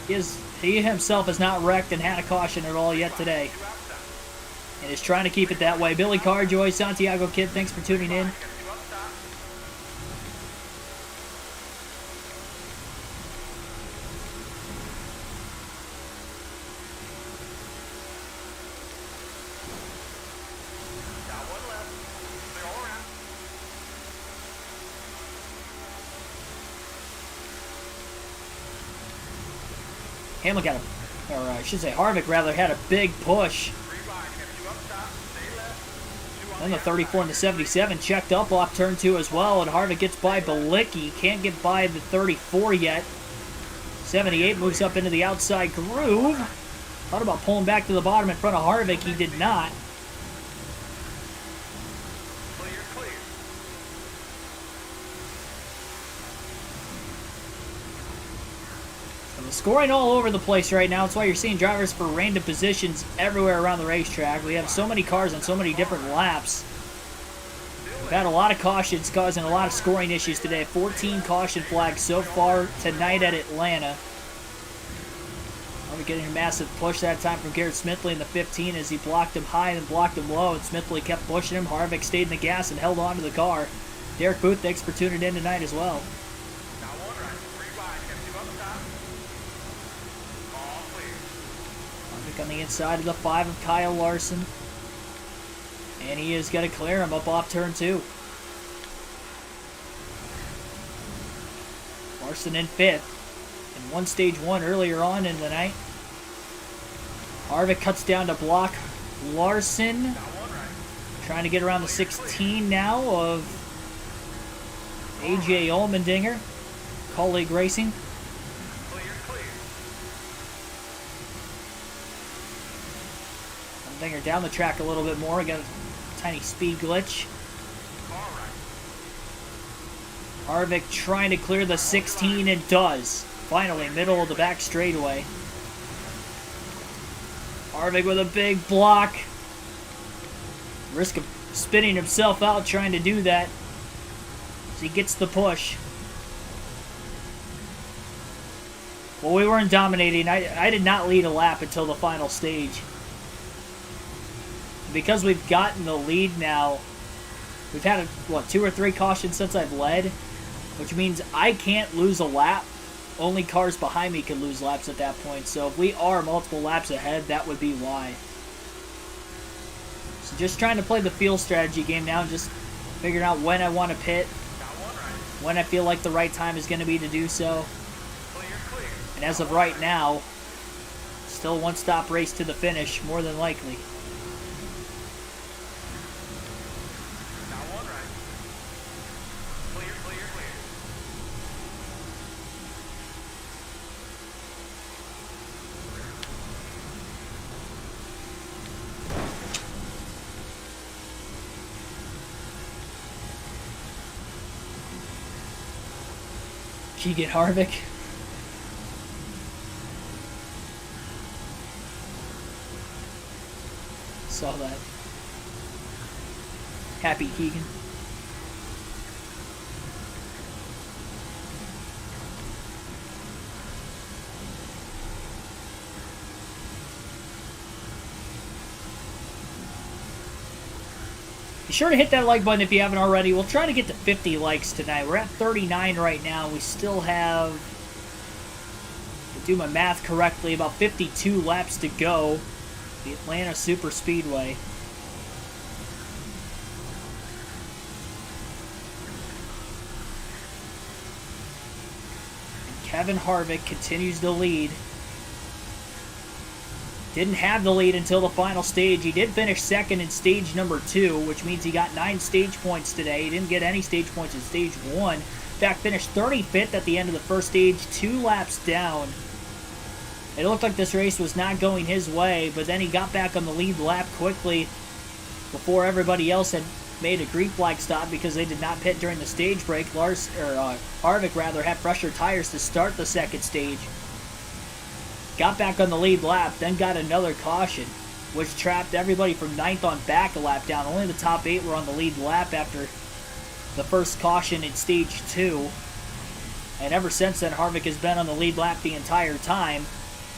He himself has not wrecked and had a caution at all yet today. And is trying to keep it that way. Billy Carjoy, Santiago Kid, thanks for tuning in. Hamlin got a, or I should say Harvick rather, had a big push. Then the 34 and the 77 checked up off turn 2 as well, and Harvick gets by Balicki. Can't get by the 34 yet. 78 moves up into the outside groove. Thought about pulling back to the bottom in front of Harvick. He did not. Scoring all over the place right now. That's why you're seeing drivers for random positions everywhere around the racetrack. We have so many cars on so many different laps. We've had a lot of cautions causing a lot of scoring issues today. 14 caution flags so far tonight at Atlanta. We're getting a massive push that time from Garrett Smithley in the 15 as he blocked him high and blocked him low, and Smithley kept pushing him. Harvick stayed in the gas and held on to the car. Derek Booth, thanks for tuning in tonight as well. On the inside of the 5 of Kyle Larson. And he is going to clear him up off turn 2. Larson in 5th. In one stage 1 earlier on in the night. Harvick cuts down to block Larson. Trying to get around the 16 now of AJ Allmendinger. Colleague Racing. Dinger down the track a little bit more. Got a tiny speed glitch. Harvick trying to clear the 16 and does. Finally, middle of the back straightaway. Harvick with a big block. Risk of spinning himself out trying to do that. As he gets the push. Well, we weren't dominating. I did not lead a lap until the final stage. Because we've gotten the lead now, we've had, 2 or 3 cautions since I've led, which means I can't lose a lap. Only cars behind me can lose laps at that point. So if we are multiple laps ahead, that would be why. So just trying to play the field strategy game now, just figuring out when I want to pit, when I feel like the right time is going to be to do so. And as of right now, still one-stop race to the finish, more than likely. Keegan Harvick. Saw that. Happy Keegan. Be sure to hit that like button if you haven't already. We'll try to get to 50 likes tonight. We're at 39 right now. We still have, to do my math correctly, about 52 laps to go. The Atlanta Super Speedway. And Kevin Harvick continues to lead. Didn't have the lead until the final stage. He did finish second in stage number 2, which means he got 9 stage points today. He didn't get any stage points in stage 1. In fact, finished 35th at the end of the first stage, 2 laps down. It looked like this race was not going his way, but then he got back on the lead lap quickly before everybody else had made a green flag stop because they did not pit during the stage break. Harvick had fresher tires to start the second stage. Got back on the lead lap, then got another caution, which trapped everybody from 9th on back a lap down. Only the top 8 were on the lead lap after the first caution in stage 2. And ever since then, Harvick has been on the lead lap the entire time.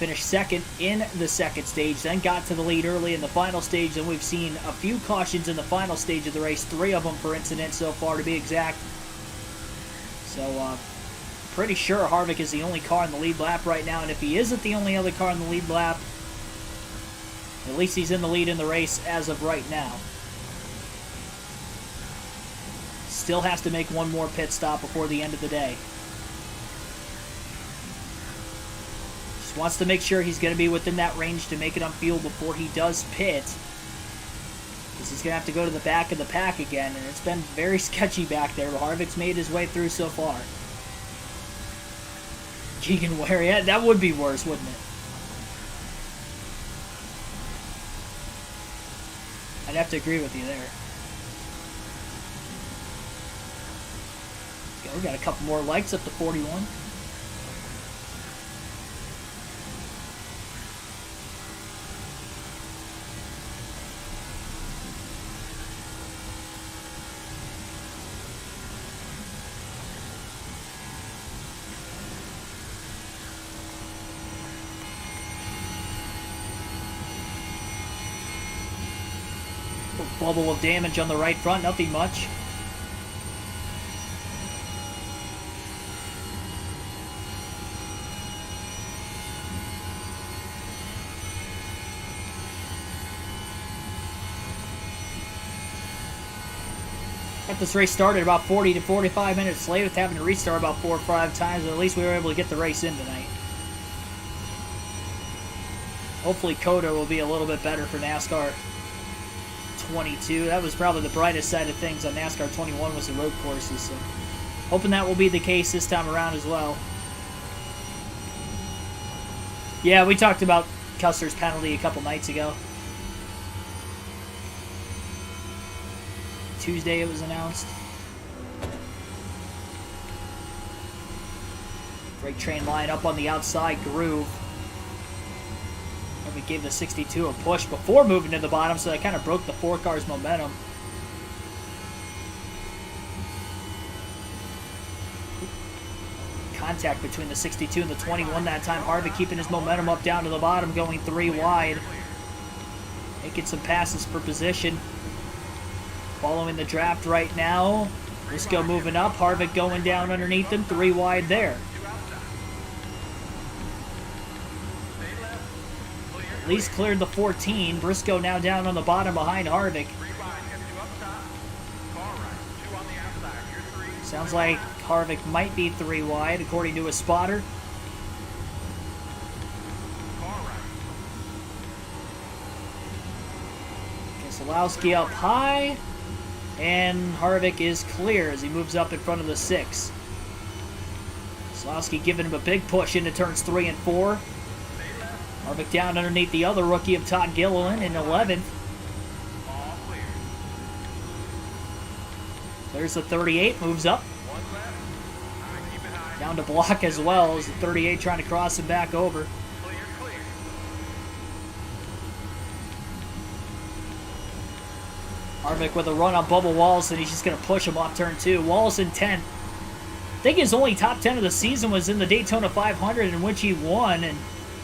Finished second in the second stage, then got to the lead early in the final stage, and we've seen a few cautions in the final stage of the race, 3 of them for incident so far to be exact. So, pretty sure Harvick is the only car in the lead lap right now, and if he isn't the only other car in the lead lap, at least he's in the lead in the race as of right now. Still has to make one more pit stop before the end of the day. Just wants to make sure he's going to be within that range to make it on fuel before he does pit. Because he's going to have to go to the back of the pack again, and it's been very sketchy back there, but Harvick's made his way through so far. Keegan Ware, yeah, that would be worse, wouldn't it? I'd have to agree with you there. Okay, we got a couple more likes up to 41. Bubble of damage on the right front, nothing much. Got this race started about 40 to 45 minutes late with having to restart about 4 or 5 times, but at least we were able to get the race in tonight. Hopefully COTA will be a little bit better for NASCAR 22. That was probably the brightest side of things on NASCAR 21 was the road courses, so hoping that will be the case this time around as well. Yeah, we talked about Custer's penalty a couple nights ago. Tuesday it was announced. Freight train line up on the outside groove. We gave the 62 a push before moving to the bottom, so that kind of broke the 4 cars' momentum. Contact between the 62 and the 21 that time. Harvick keeping his momentum up down to the bottom, going 3 wide. Making some passes for position. Following the draft right now. Briscoe moving up. Harvick going down underneath him. 3 wide there. At least cleared the 14. Briscoe now down on the bottom behind Harvick. Sounds like Harvick might be 3 wide, according to a spotter. Keselowski up high, and Harvick is clear as he moves up in front of the 6. Keselowski giving him a big push into turns 3 and 4. Harvick down underneath the other rookie of Todd Gilliland in 11th. There's the 38, moves up. Down to block as well as the 38 trying to cross him back over. Clear, clear. Harvick with a run on Bubba Wallace, and he's just going to push him off turn 2. Wallace in 10th. I think his only top 10 of the season was in the Daytona 500, in which he won. And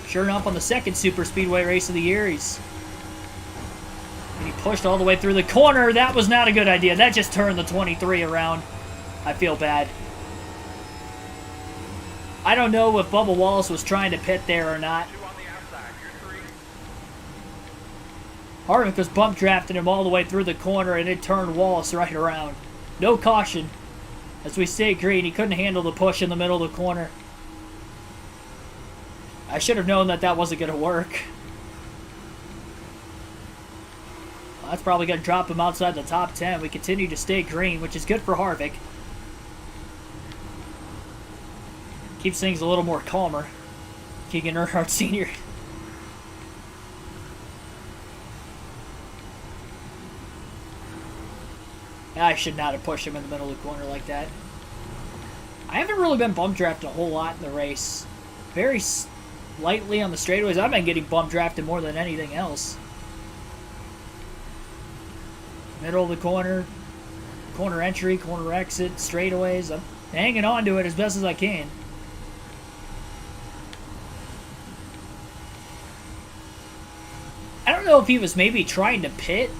sure enough, on the second super speedway race of the year, he pushed all the way through the corner. That was not a good idea. That just turned the 23 around. I feel bad. I don't know if Bubba Wallace was trying to pit there or not. 2 on the outside. You're 3. Harvick was bump drafting him all the way through the corner, and it turned Wallace right around. No caution. As we stay green, he couldn't handle the push in the middle of the corner. I should have known that that wasn't going to work. Well, that's probably going to drop him outside the top 10. We continue to stay green, which is good for Harvick. Keeps things a little more calmer. Keegan Earhart Sr. I should not have pushed him in the middle of the corner like that. I haven't really been bump drafted a whole lot in the race. Very lightly on the straightaways. I've been getting bump drafted more than anything else. Middle of the corner, corner entry, corner exit, straightaways. I'm hanging on to it as best as I can. I don't know if he was maybe trying to pit.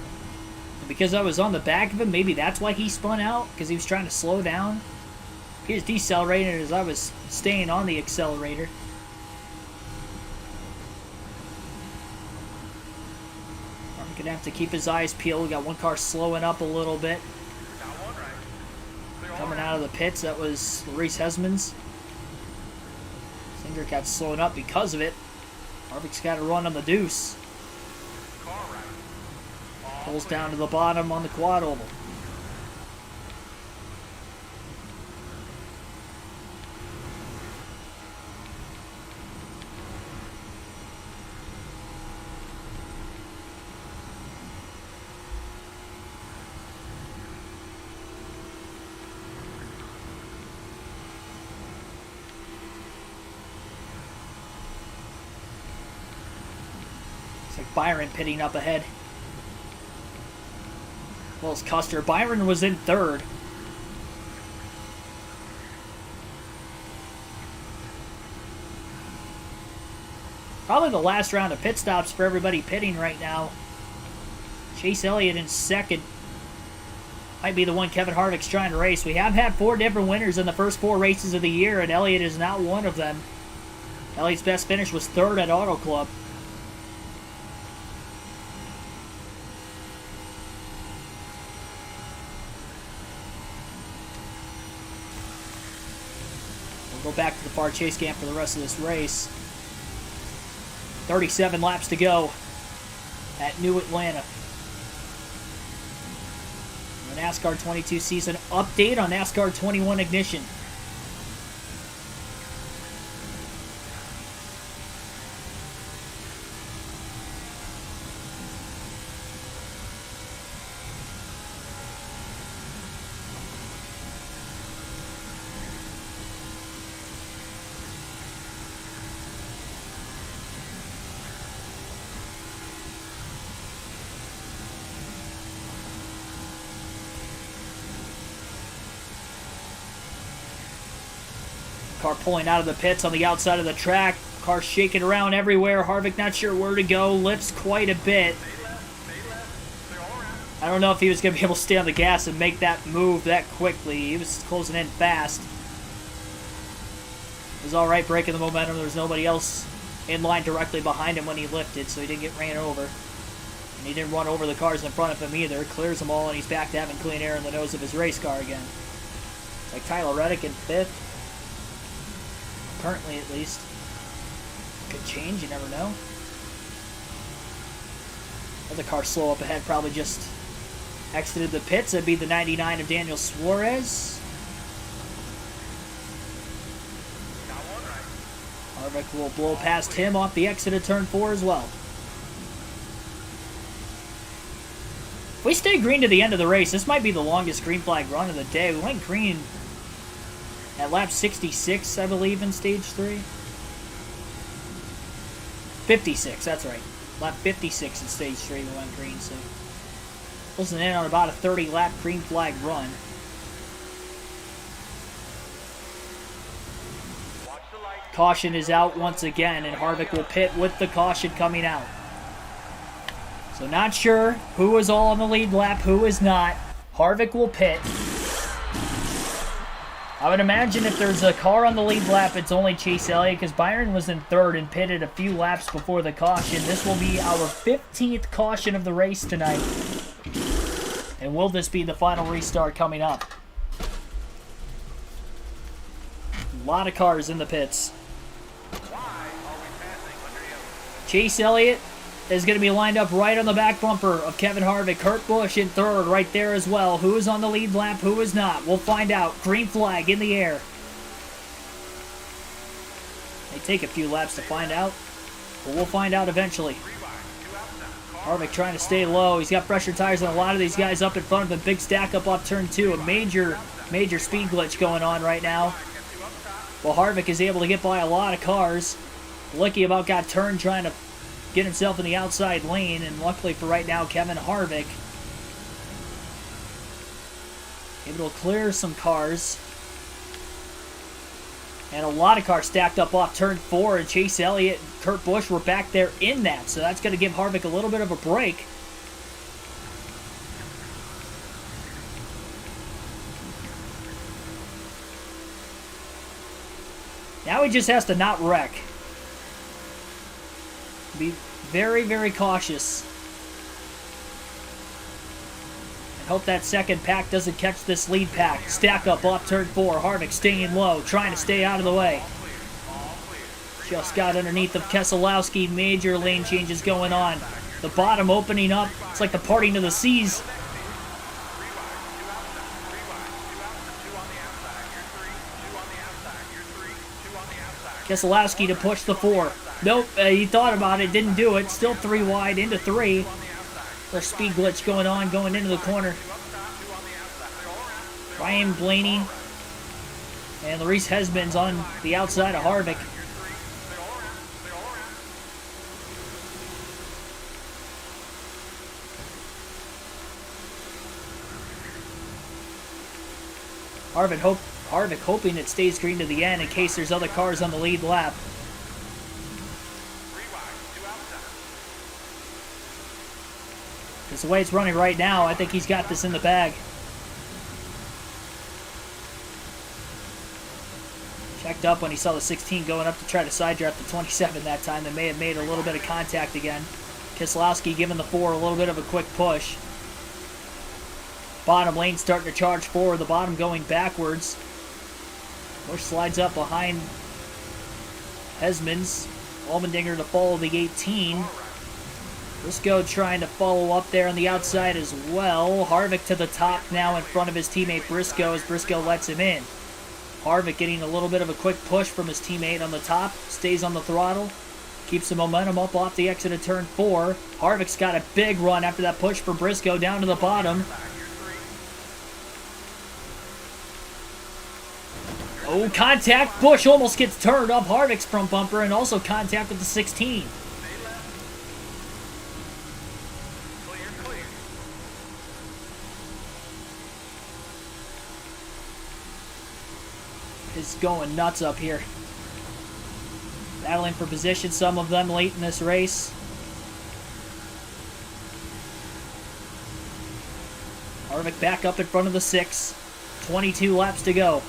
Because I was on the back of him, maybe that's why he spun out, because he was trying to slow down. He was decelerating as I was staying on the accelerator. I'm going to have to keep his eyes peeled. We got one car slowing up a little bit. Got 1 right. Clear all Coming right. out of the pits, that was Reese Hesmans. Singer got slowing up because of it. Harvick's got to run on the deuce. Car right. All Pulls clear. down to the bottom on the quad oval. It's like Byron pitting up ahead. Well, as Custer. Byron was in 3rd. Probably the last round of pit stops for everybody pitting right now. Chase Elliott in 2nd. Might be the one Kevin Harvick's trying to race. We have had 4 different winners in the first 4 races of the year, and Elliott is not one of them. Elliott's best finish was 3rd at Auto Club. We'll go back to the far chase cam for the rest of this race. 37 laps to go at New Atlanta. The NASCAR 22 season update on NASCAR 21 Ignition. Car pulling out of the pits on the outside of the track. Car shaking around everywhere. Harvick not sure where to go. Lifts quite a bit. Stay left. Clear all around. I don't know if he was going to be able to stay on the gas and make that move that quickly. He was closing in fast. It was alright breaking the momentum. There was nobody else in line directly behind him when he lifted, so he didn't get ran over. And he didn't run over the cars in front of him either. Clears them all, and he's back to having clean air in the nose of his race car again. It's like Tyler Reddick in 5th. Currently, at least. Could change, you never know. Other car slow up ahead probably just exited the pits. That'd be the 99 of Daniel Suarez. Got 1 right. Harvick will blow past him off the exit of turn 4 as well. If we stay green to the end of the race, this might be the longest green flag run of the day. We went green at lap 66, I believe, in stage 3. 56, that's right. Lap 56 in stage 3 we went green, so closing in on about a 30-lap green flag run. Caution is out once again, and Harvick will pit with the caution coming out. So not sure who is all on the lead lap, who is not. Harvick will pit. I would imagine if there's a car on the lead lap, it's only Chase Elliott, because Byron was in third and pitted a few laps before the caution. This will be our 15th caution of the race tonight. And will this be the final restart coming up? A lot of cars in the pits. Chase Elliott is going to be lined up right on the back bumper of Kevin Harvick. Kurt Busch in third right there as well. Who is on the lead lap, who is not? We'll find out. Green flag in the air. They take a few laps to find out, but we'll find out eventually. Harvick trying to stay low. He's got fresher tires than a lot of these guys up in front of him. Big stack up off turn 2. A major speed glitch going on right now. Well, Harvick is able to get by a lot of cars. Lucky about got turned trying to get himself in the outside lane, and luckily for right now, Kevin Harvick able to clear some cars. And a lot of cars stacked up off turn 4, and Chase Elliott and Kurt Busch were back there in that, so that's going to give Harvick a little bit of a break. Now he just has to not wreck. Be very, very cautious. And hope that second pack doesn't catch this lead pack. Stack up off turn 4. Harvick staying low, trying to stay out of the way. Just got underneath of Keselowski. Major lane changes going on. The bottom opening up. It's like the parting of the seas. Keselowski to push the 4. Nope, he thought about it, didn't do it. Still 3 wide into 3. There's speed glitch going on, going into the corner. Ryan Blaney and Larice Hesman's on the outside of Harvick. Harvick hoping it stays green to the end in case there's other cars on the lead lap. Because the way it's running right now, I think he's got this in the bag. Checked up when he saw the 16 going up to try to side draft the 27 that time. They may have made a little bit of contact again. Keselowski giving the 4 a little bit of a quick push. Bottom lane starting to charge forward. The bottom going backwards. Busch slides up behind Hesmans. Allmendinger to follow the 18. Briscoe trying to follow up there on the outside as well. Harvick to the top now in front of his teammate Briscoe as Briscoe lets him in. Harvick getting a little bit of a quick push from his teammate on the top. Stays on the throttle. Keeps the momentum up off the exit of turn 4. Harvick's got a big run after that push for Briscoe down to the bottom. Oh, contact. Busch almost gets turned off Harvick's front bumper, and also contact with the 16. It's going nuts up here. Battling for position, some of them late in this race. Harvick back up in front of the 6. 22 laps to go.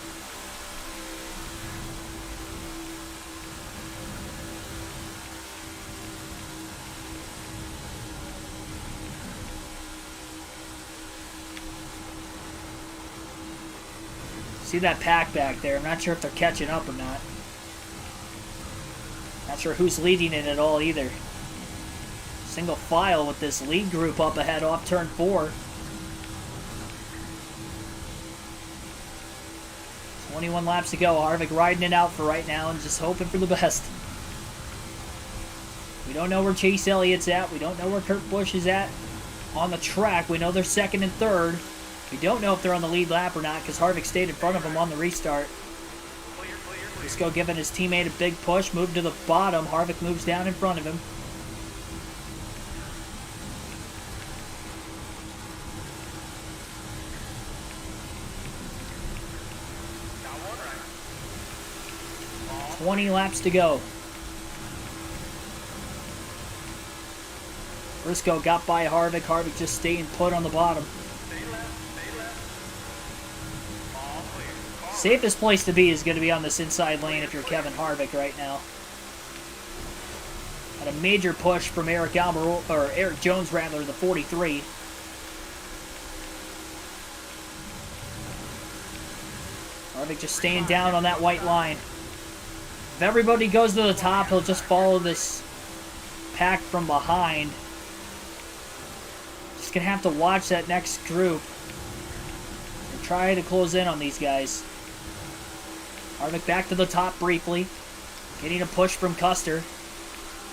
See that pack back there. I'm not sure if they're catching up or not. Not sure who's leading it at all either. Single file with this lead group up ahead off turn 4. 21 laps to go. Harvick riding it out for right now and just hoping for the best. We don't know where Chase Elliott's at. We don't know where Kurt Busch is at on the track. We know they're second and third. We don't know if they're on the lead lap or not because Harvick stayed in front of him on the restart. Briscoe giving his teammate a big push, move to the bottom. Harvick moves down in front of him. Got one right. 20 laps to go. Briscoe got by Harvick. Harvick just staying put on the bottom. Stay left. All clear. Car Safest place to be is going to be on this inside lane if you're Kevin Harvick right now. Had a major push from Eric Jones, rather, the 43. Harvick just staying down on that white line. If everybody goes to the top, he'll just follow this pack from behind. Just going to have to watch that next group and try to close in on these guys. Harvick back to the top briefly. Getting a push from Custer.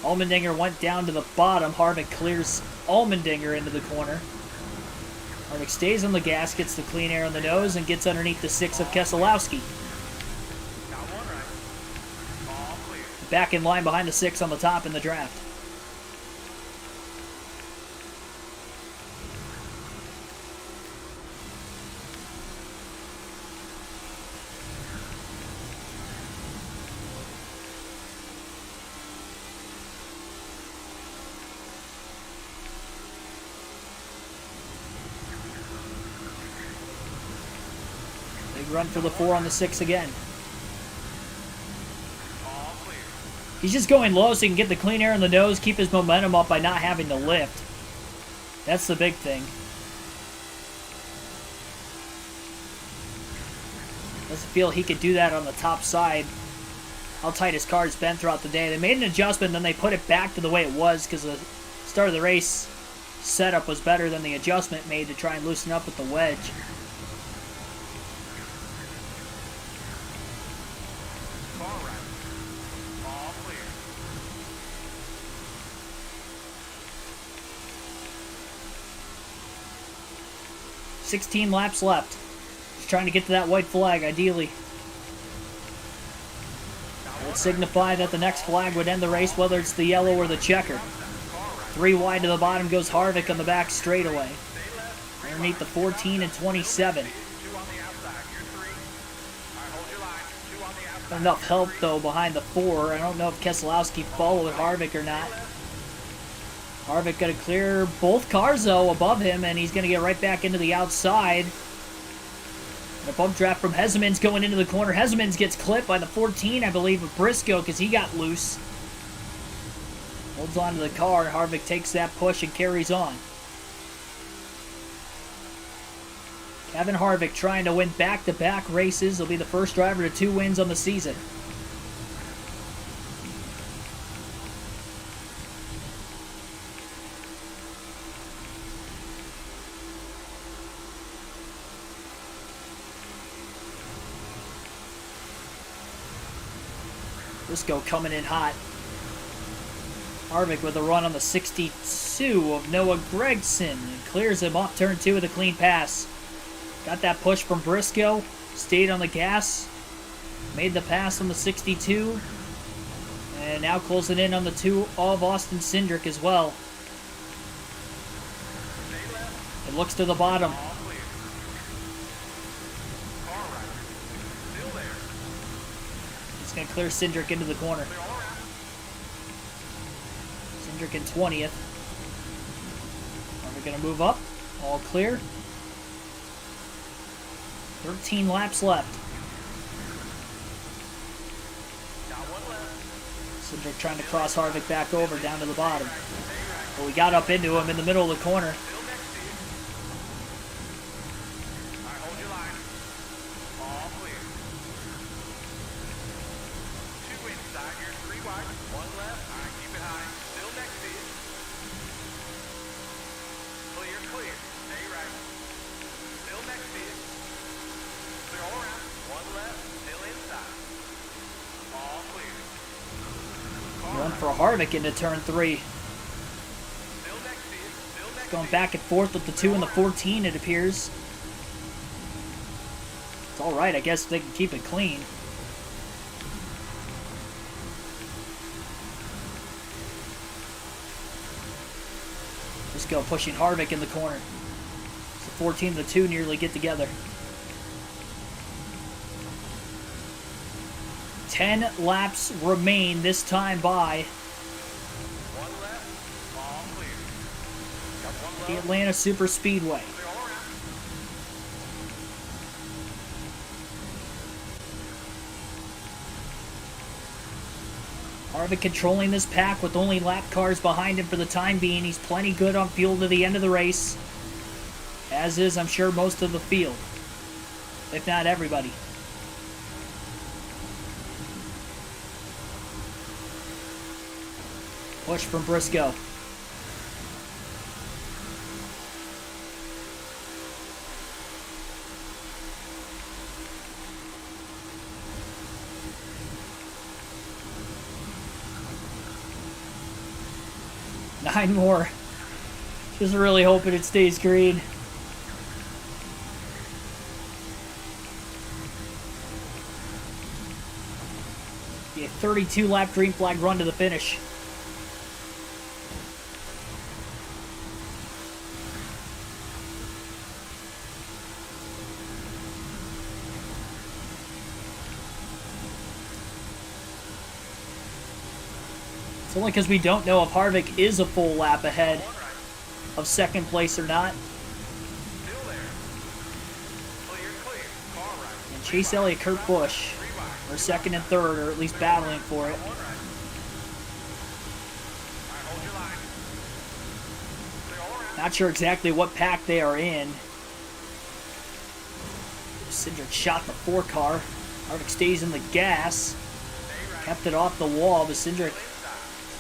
Allmendinger went down to the bottom. Harvick clears Allmendinger into the corner. Harvick stays on the gas, gets the clean air on the nose, and gets underneath the 6 of Keselowski. got one right. All clear. Back in line behind the 6 on the top in the draft. Big run for the 4 on the 6 again. All clear. He's just going low so he can get the clean air on the nose, keep his momentum up by not having to lift. That's the big thing. Doesn't feel he could do that on the top side. How tight his car's been throughout the day. They made an adjustment, then they put it back to the way it was because the start of the race setup was better than the adjustment made to try and loosen up with the wedge. Car right. All clear. 16 laps left. Just trying to get to that white flag, ideally. It would signify that the next flag would end the race, whether it's the yellow or the checker. 3 wide to the bottom goes Harvick on the back straightaway. Underneath the 14 and 27. 2 on the outside. You're 3. All right, hold your line. 2 on the outside. Enough help, though, behind the 4. I don't know if Keselowski followed Harvick or not. Harvick going to clear both cars, though, above him, and he's going to get right back into the outside. And a bump draft from Hessemans going into the corner. Hessemans gets clipped by the 14, I believe, of Briscoe because he got loose. Holds on to the car, and Harvick takes that push and carries on. Kevin Harvick trying to win back-to-back races. He'll be the first driver to 2 wins on the season. Briscoe coming in hot. Harvick with a run on the 62 of Noah Gragson. And clears him off turn 2 with a clean pass. Got that push from Briscoe. Stayed on the gas. Made the pass on the 62. And now closing in on the 2 of Austin Cindric as well. It looks to the bottom. All clear. Car right. Still there. He's going to clear Cindric into the corner. Clear all around. Cindric in 20th. Are we going to move up? All clear. 13 laps left. Got one left. Cindric trying to cross Harvick back over down to the bottom. But we got up into him in the middle of the corner. Still next to you. All right, hold your line. All clear. 2 inside. You're 3 wide. 1 left. All right, keep it high. Still next to you. Clear, clear. Stay right. Still next to you. Clear all around. 1 left. Still inside. All clear. Run for Harvick into turn 3. Still next to you. Still next Going to back and forth with the 2 and the 14, it appears. It's alright, I guess they can keep it clean. Briscoe pushing Harvick in the corner. So 14 to 2 nearly get together. 10 laps remain this time by One left. All clear. Got one the low. Atlanta Super Speedway. Clear all around. Harvick controlling this pack with only lap cars behind him for the time being. He's plenty good on fuel to the end of the race. As is, I'm sure, most of the field. If not everybody. Push from Briscoe. Nine more. Just really hoping it stays green. Be a 32 lap green flag run to the finish. It's only because we don't know if Harvick is a full lap ahead One right. of second place or not. Still there. Clear, clear. Car right. And Chase Elliott, Kurt Busch Three wide. are second and third, or at least battling for it. One right. All right, hold your line. Clear all around. Not sure exactly what pack they are in. Cindric shot the 4 car. Harvick stays in the gas. Stay right. Kept it off the wall, but Cindric Inside.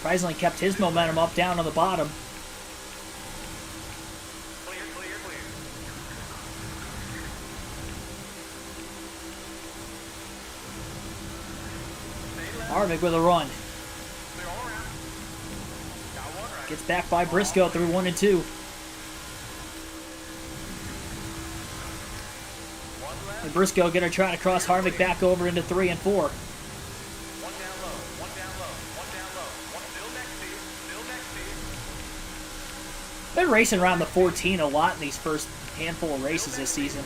surprisingly kept his momentum up down on the bottom. Clear, clear, clear. Stay left. Harvick with a run. Clear all around. Got one right. Gets back by Briscoe through 1 and 2. One left. And Briscoe gonna try to cross Harvick back over into 3 and 4. One down low. One down low. One down low. One still next to you. Still next to you. Been racing around the 14 a lot in these first handful of races this season.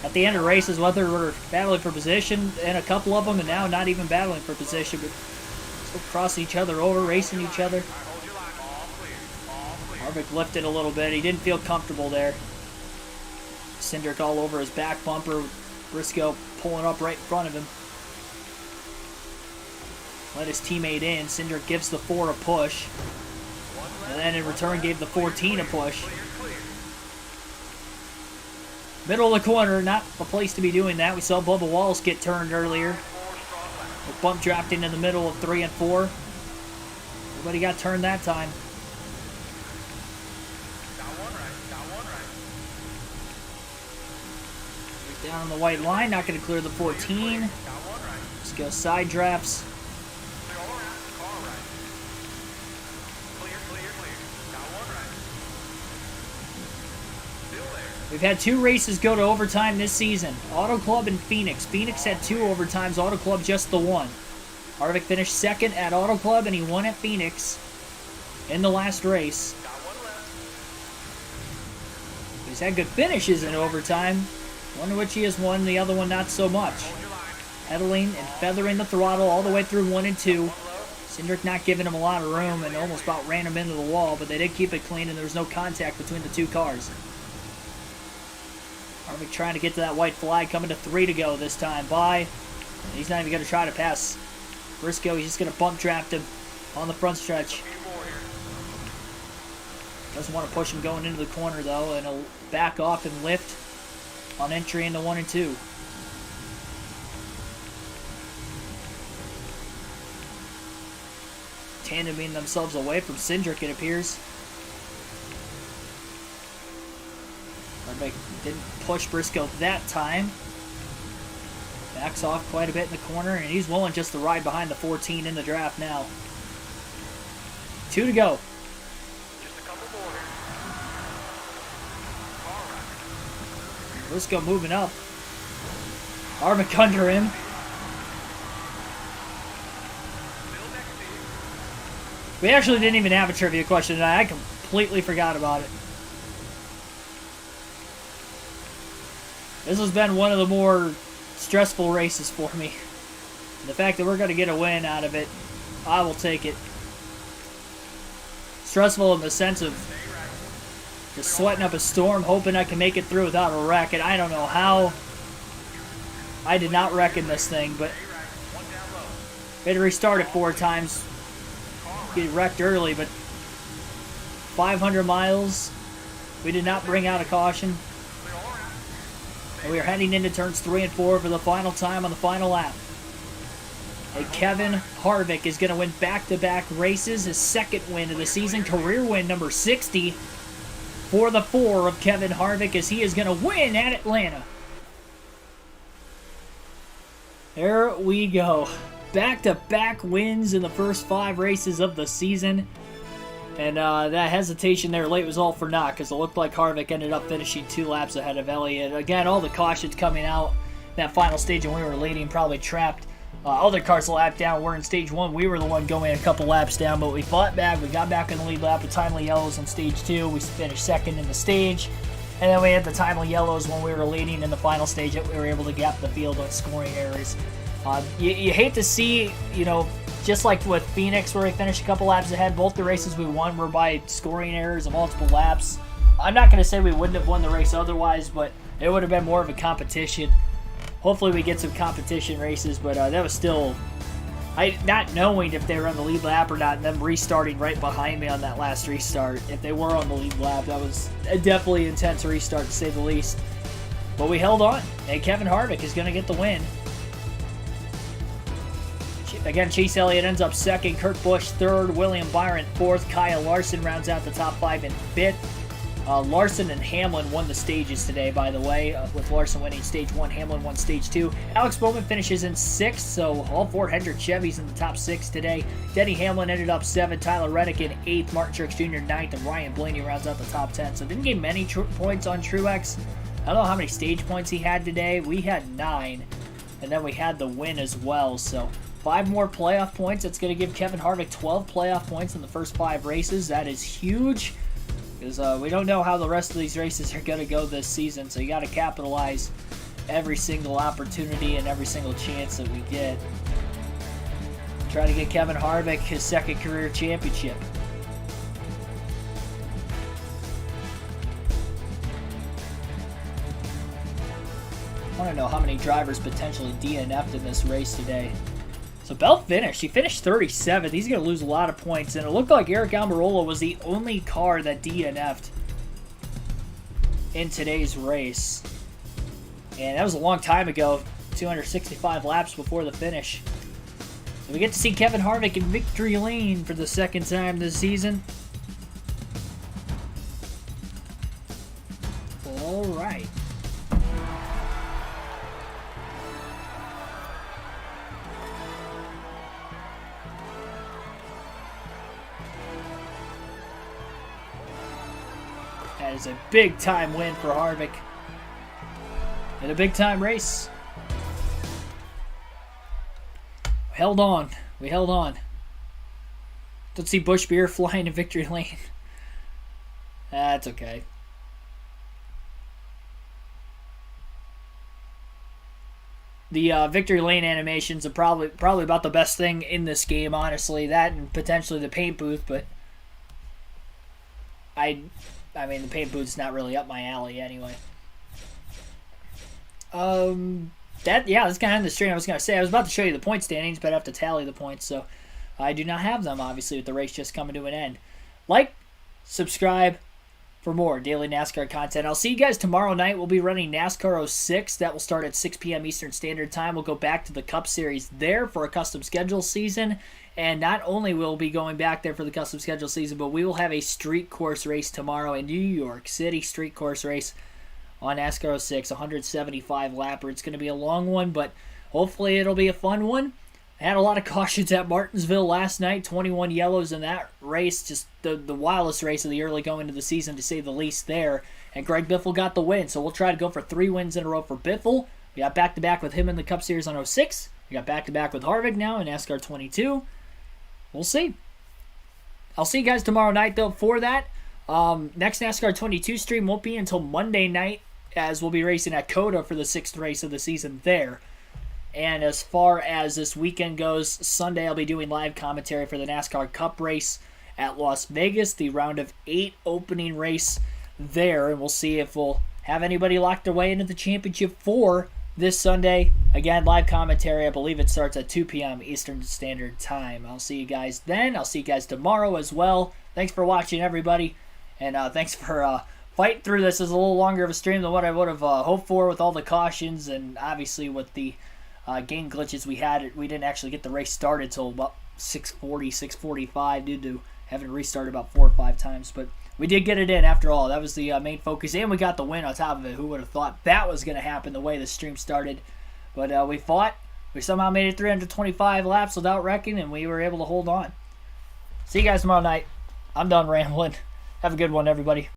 At the end of races, whether we're battling for position in a couple of them, and now not even battling for position, but still crossing each other over, racing each other. All right, hold your line. All clear. All clear. Harvick lifted a little bit. He didn't feel comfortable there. Cindric all over his back bumper. Briscoe pulling up right in front of him. Let his teammate in. Cindric gives the 4 a push. One left. And then in return gave the 14 a push. Clear, clear. Middle of the corner, not a place to be doing that. We saw Bubba Wallace get turned earlier. 4 strong left. With bump dropped into the middle of 3 and 4. Nobody got turned that time. Got one right. Got one right. Down on the white line, not going to clear the 14. Got one right. Let's go side drafts. Clear all around. Car right. Clear, clear, clear. Got one right. Still there. We've had 2 races go to overtime this season. Auto Club and Phoenix. Phoenix had 2 overtimes, Auto Club just the 1. Harvick finished second at Auto Club and he won at Phoenix in the last race. Got one left. He's had good finishes in overtime, one of which he has won, the other one not so much. Hold your line. Pedaling and feathering the throttle all the way through 1 and 2. One low. Cindric not giving him a lot of room and almost about ran him into the wall, but they did keep it clean and there was no contact between the 2 cars. Harvick trying to get to that white flag, coming to 3 to go this time by. He's not even going to try to pass Briscoe. He's just going to bump draft him on the front stretch. Few more here. Doesn't want to push him going into the corner though, and he'll back off and lift on entry into 1 and 2. Tandeming themselves away from Cindric, it appears. Harvick didn't push Briscoe that time. Backs off quite a bit in the corner, and he's willing just to ride behind the 14 in the draft now. 2 to go. Just a couple more here. Car right. Briscoe moving up. Harvick under him. Still next to you. We actually didn't even have a trivia question tonight. I completely forgot about it. This has been one of the more stressful races for me. And the fact that we're going to get a win out of it, I will take it. Stressful in the sense of just sweating up a storm, hoping I can make it through without a wreck. And I don't know how I did not wreck in this thing, but we had to restart it 4 times. Get wrecked early, but 500 miles, we did not bring out a caution. And we are heading into turns 3 and 4 for the final time on the final lap. And Kevin Harvick is going to win back-to-back races, his second win of the season, career win number 60 for the 4 of Kevin Harvick, as he is going to win at Atlanta. There we go. Back-to-back wins in the first 5 races of the season. And that hesitation there late was all for naught, because it looked like Harvick ended up finishing 2 laps ahead of Elliott. Again, all the cautions coming out that final stage, and we were leading, probably trapped other cars a lap down. We're in stage 1. We were the one going a couple laps down, but we fought back. We got back in the lead lap with timely yellows in stage 2. We finished second in the stage. And then we had the timely yellows when we were leading in the final stage, that we were able to gap the field on scoring errors. You hate to see, you know, just like with Phoenix, where we finished a couple laps ahead, both the races we won were by scoring errors of multiple laps. I'm not going to say we wouldn't have won the race otherwise, but it would have been more of a competition. Hopefully we get some competition races, but that was still, not knowing if they were on the lead lap or not, and them restarting right behind me on that last restart. If they were on the lead lap, that was a definitely intense restart, to say the least. But we held on, and Kevin Harvick is going to get the win. Again, Chase Elliott ends up second, Kurt Busch third, William Byron fourth, Kyle Larson rounds out the top 5 in fifth. Larson and Hamlin won the stages today, by the way, with Larson winning stage 1, Hamlin won stage 2. Alex Bowman finishes in 6th, so all 4 Hendrick Chevys in the top 6 today. Denny Hamlin ended up 7th, Tyler Reddick in 8th, Martin Truex Jr. 9th, and Ryan Blaney rounds out the top 10. So didn't get many points on Truex. I don't know how many stage points he had today. We had 9, and then we had the win as well, so 5 more playoff points. That's going to give Kevin Harvick 12 playoff points in the first 5 races. That is huge, because we don't know how the rest of these races are going to go this season, so you got to capitalize every single opportunity and every single chance that we get. Try to get Kevin Harvick his second career championship. I want to know how many drivers potentially DNF'd in this race today. So Bell finished. He finished 37th. He's going to lose a lot of points. And it looked like Eric Almirola was the only car that DNF'd in today's race. And that was a long time ago. 265 laps before the finish. So we get to see Kevin Harvick in victory lane for the second time this season. All right. That is a big-time win for Harvick in a big-time race. We held on. We held on. Don't see Busch Beer flying in victory lane. That's okay. The victory lane animations are probably about the best thing in this game, honestly. That and potentially the paint booth, but I mean, the paint booth's not really up my alley anyway. That's kind of the stream I was going to say. I was about to show you the point standings, but I have to tally the points, so I do not have them, obviously, with the race just coming to an end. Like, subscribe for more daily NASCAR content. I'll see you guys tomorrow night. We'll be running NASCAR 06. That will start at 6 p.m. Eastern Standard Time. We'll go back to the Cup Series there for a custom schedule season. And not only will we be going back there for the custom schedule season, but we will have a street course race tomorrow, a New York City street course race on NASCAR 06, 175 lapper. It's going to be a long one, but hopefully it'll be a fun one. I had a lot of cautions at Martinsville last night, 21 yellows in that race, just the wildest race of the early going into the season, to say the least there. And Greg Biffle got the win, so we'll try to go for 3 wins in a row for Biffle. We got back-to-back with him in the Cup Series on 06. We got back-to-back with Harvick now in NASCAR 22. We'll see. I'll see you guys tomorrow night, though, for that. Next NASCAR 22 stream won't be until Monday night, as we'll be racing at COTA for the 6th race of the season there. And as far as this weekend goes, Sunday I'll be doing live commentary for the NASCAR Cup race at Las Vegas, the round of 8 opening race there, and we'll see if we'll have anybody locked their way into the championship for this Sunday. Again, live commentary, I believe it starts at 2 p.m. Eastern Standard Time. I'll see you guys then. I'll see you guys tomorrow as well. Thanks for watching, everybody, and thanks for fighting through this. It's a little longer of a stream than what I would have hoped for with all the cautions, and obviously with the game glitches we had. We didn't actually get the race started till about 6:40, 6:45 due to having to restart about 4 or 5 times, but we did get it in after all. That was the main focus, and we got the win on top of it. Who would have thought that was going to happen the way the stream started? But we fought. We somehow made it 325 laps without wrecking, and we were able to hold on. See you guys tomorrow night. I'm done rambling. Have a good one, everybody.